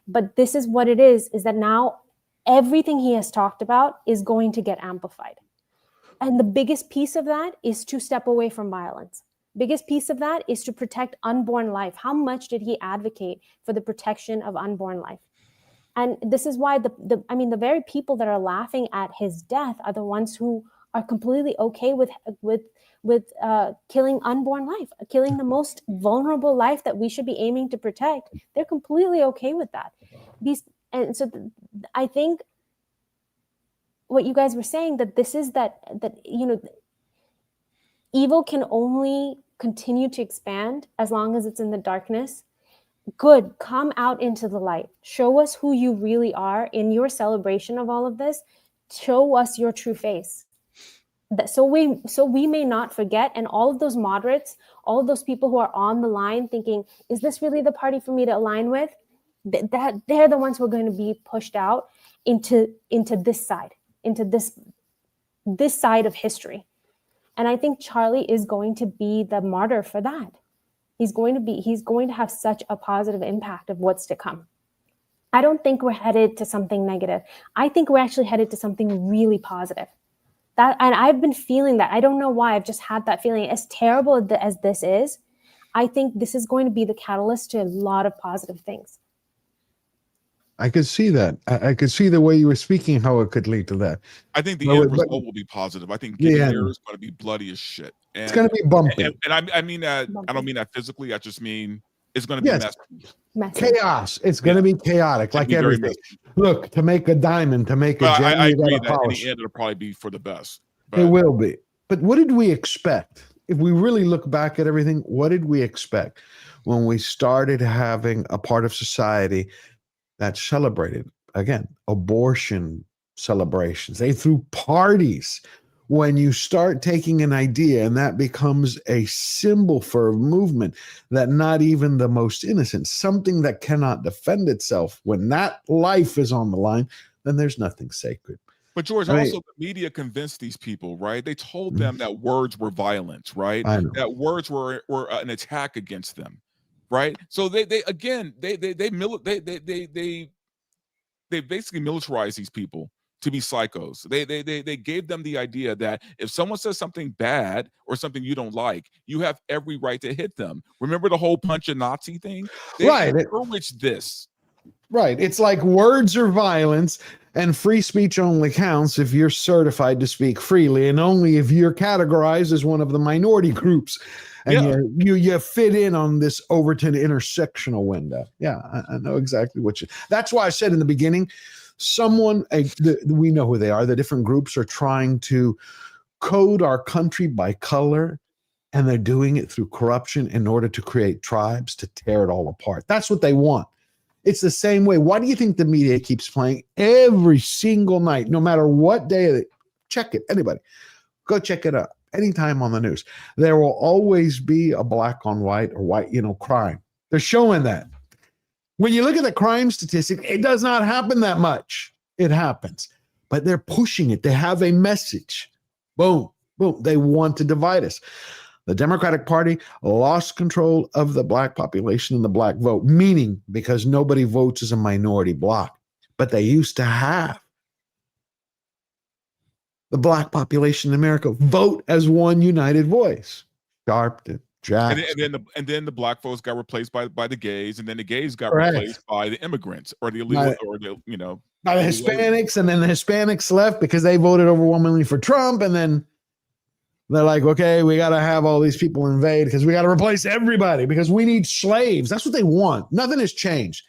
But this is what it is that now everything he has talked about is going to get amplified. And the biggest piece of that is to step away from violence. Biggest piece of that is to protect unborn life. How much did he advocate for the protection of unborn life? And this is why the very people that are laughing at his death are the ones who are completely okay with killing unborn life, killing the most vulnerable life that we should be aiming to protect. They're completely okay with that. I think what you guys were saying, that this is that evil can only continue to expand as long as it's in the darkness. Good, come out into the light. Show us who you really are in your celebration of all of this. Show us your true face. So we may not forget, and all of those moderates, all of those people who are on the line thinking, is this really the party for me to align with? That they're the ones who are going to be pushed out into this side, into this side of history. And I think Charlie is going to be the martyr for that. He's going to have such a positive impact of what's to come. I don't think we're headed to something negative. I think we're actually headed to something really positive. And I've been feeling that. I don't know why. I've just had that feeling. As terrible as this is, I think this is going to be the catalyst to a lot of positive things. I could see that. I could see the way you were speaking, how it could lead to that. I think the end result will be positive. I think getting there is going to be bloody as shit. And, it's going to be bumpy. And I mean that. I don't mean that physically. I just mean it's going to be messy. Chaos. It's going to be chaotic, like everything. Look, to make a diamond, to make a gem, I agree that polish. in the end it'll probably be for the best. It will be. But what did we expect? If we really look back at everything, what did we expect when we started having a part of society that celebrated, again, abortion celebrations? They threw parties. When you start taking an idea and that becomes a symbol for a movement that not even the most innocent, something that cannot defend itself, when that life is on the line, then there's nothing sacred. But George, also the media convinced these people, right? They told them that words were violence, right? That words were an attack against them, right? So they basically militarized these people to be psychos. They gave them the idea that if someone says something bad or something you don't like, you have every right to hit them. Remember the whole punch a Nazi thing? They encouraged this. Right. It's like words are violence, and free speech only counts if you're certified to speak freely, and only if you're categorized as one of the minority groups, and you fit in on this Overton intersectional window. Yeah, I know exactly what you. That's why I said in the beginning, we know who they are. The different groups are trying to code our country by color, and they're doing it through corruption in order to create tribes to tear it all apart. That's what they want. It's the same way. Why do you think the media keeps playing every single night, no matter what day? Check it. Anybody, go check it out. Anytime on the news, there will always be a black on white or white, crime. They're showing that. When you look at the crime statistic, it does not happen that much. It happens, but they're pushing it. They have a message. Boom, boom. They want to divide us. The Democratic Party lost control of the black population and the black vote, meaning because nobody votes as a minority bloc. but they used to have the black population in America vote as one united voice. Sharpton, Jackson. And then the black folks got replaced by the gays, and then the gays got Correct. replaced by the immigrants or the illegal By the Hispanics, and then the Hispanics left because they voted overwhelmingly for Trump, and then they're like, okay, we got to have all these people invade because we got to replace everybody because we need slaves. That's what they want. Nothing has changed.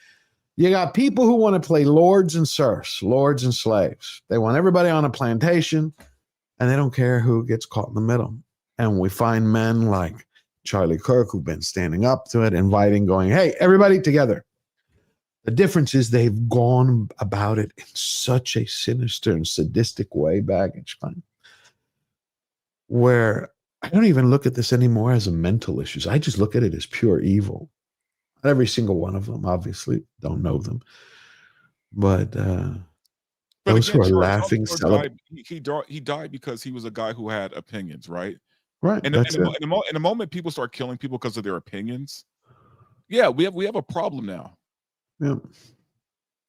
You got people who want to play lords and serfs, lords and slaves. They want everybody on a plantation, and they don't care who gets caught in the middle. And we find men like Charlie Kirk who've been standing up to it, inviting, going, hey, everybody together. The difference is they've gone about it in such a sinister and sadistic way, baggage claim, where I don't even look at this anymore as a mental issue. I just look at it as pure evil. Not every single one of them, obviously, don't know them. But those again, who are Charles laughing, he died because he was a guy who had opinions, right? Right. And in the moment people start killing people because of their opinions, yeah, we have a problem now. Yeah,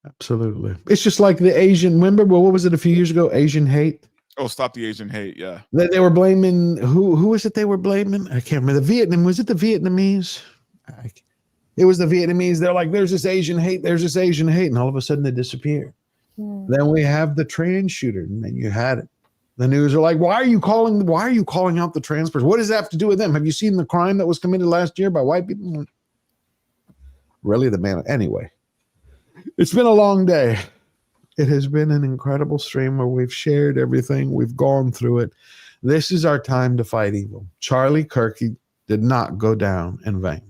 absolutely. It's just like the Asian. Remember, what was it a few years ago? Asian hate. Oh, stop the Asian hate. Yeah. They were blaming who was it? They were blaming. I can't remember. Was it the Vietnamese? It was the Vietnamese. They're like, there's this Asian hate. There's this Asian hate, and all of a sudden they disappear. Then we have the trans shooter, and then you had it. The news are like, why are you calling out the trans person? What does that have to do with them? Have you seen the crime that was committed last year by white people? Really, the man. Anyway, it's been a long day. It has been an incredible stream where we've shared everything. We've gone through it. This is our time to fight evil. Charlie Kirk did not go down in vain.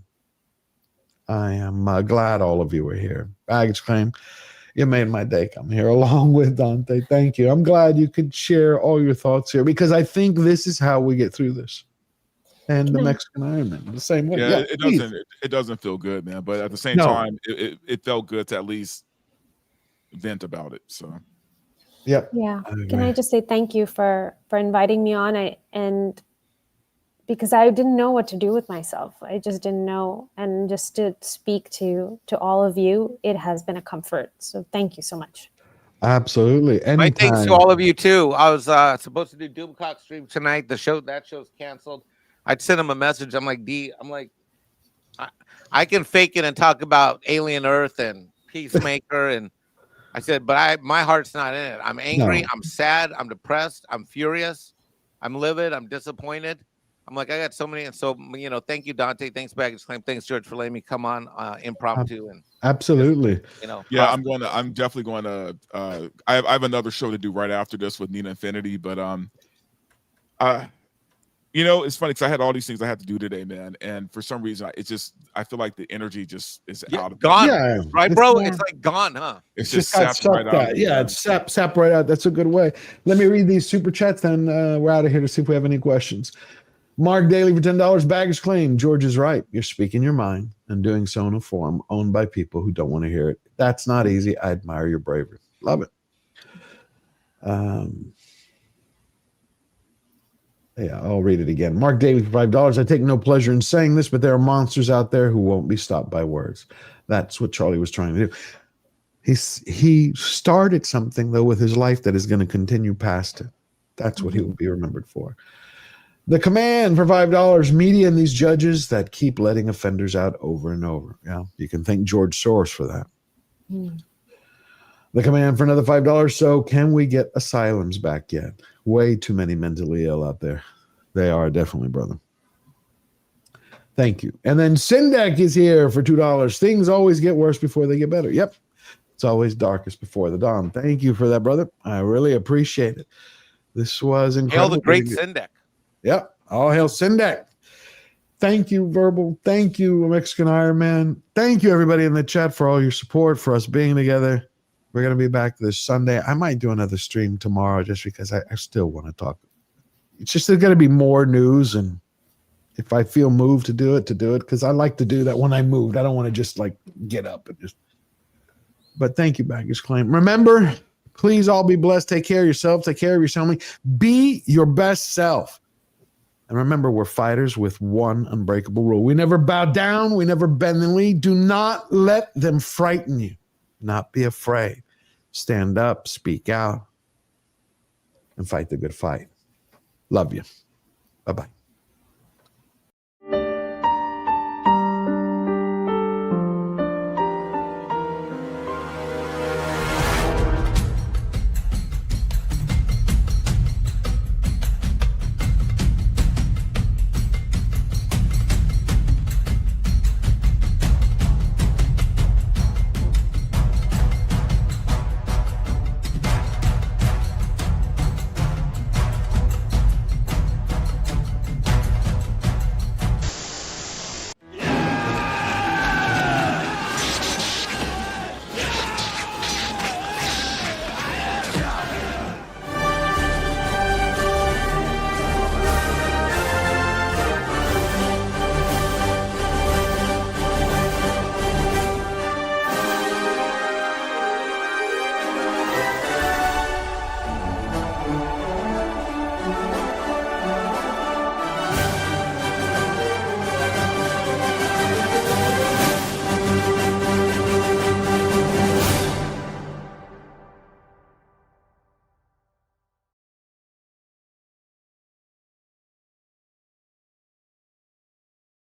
I am glad all of you were here. Baggage claim, you made my day come here along with Dante. Thank you. I'm glad you could share all your thoughts here because I think this is how we get through this. And the Mexican Iron Man, the same way. Yeah, it doesn't feel good, man. But at the same time, it felt good to at least vent about it. So yeah. Can I just say thank you for inviting me on? And because I didn't know what to do with myself. I just didn't know. And just to speak to all of you, it has been a comfort. So thank you so much. Absolutely. My thanks to all of you too. I was supposed to do Doomcock stream tonight. That show's canceled. I'd send him a message. I'm like, I can fake it and talk about Alien Earth and Peacemaker. And I said, but my heart's not in it. I'm angry. No. I'm sad. I'm depressed. I'm furious. I'm livid. I'm disappointed. I'm like, I got so many. And so, thank you, Dante. Thanks, Baggage Claim. Thanks, George, for letting me come on impromptu. And absolutely. Yeah, I'm definitely going to, I have another show to do right after this with Nina Infinity, but, it's funny because I had all these things I had to do today, man. And for some reason, I feel like the energy just is out of gone. Yeah, right, bro? It's like gone, huh? It's just sapped right out. Yeah, it's sap right out. That's a good way. Let me read these super chats, then we're out of here to see if we have any questions. Mark Daly for $10. Baggage claim. George is right. You're speaking your mind and doing so in a form owned by people who don't want to hear it. That's not easy. I admire your bravery. Love it. Yeah, I'll read it again. Mark Daly for $5. I take no pleasure in saying this, but there are monsters out there who won't be stopped by words. That's what Charlie was trying to do. He started something, though, with his life that is going to continue past it. That's what he will be remembered for. The Command for $5. Media and these judges that keep letting offenders out over and over. Yeah, you can thank George Soros for that. The Command for another $5. So can we get asylums back yet? Way too many mentally ill out there. They are definitely, brother. Thank you. And then Sindek is here for $2. Things always get worse before they get better. Yep. It's always darkest before the dawn. Thank you for that, brother. I really appreciate it. This was incredible. Hail the great Sindek. Yep. All hail Sindek. Thank you, Verbal. Thank you, Mexican Iron Man. Thank you, everybody in the chat, for all your support, for us being together. We're going to be back this Sunday. I might do another stream tomorrow just because I still want to talk. It's just there's going to be more news, and if I feel moved to do it, because I like to do that when I moved. I don't want to just like get up and just. But thank you, Baggage Claim. Remember, please all be blessed. Take care of yourself. Take care of your family. Be your best self. And remember, we're fighters with one unbreakable rule. We never bow down. We never bend the knee. Do not let them frighten you. Not be afraid. stand up, speak out, and fight the good fight. Love you. Bye-bye.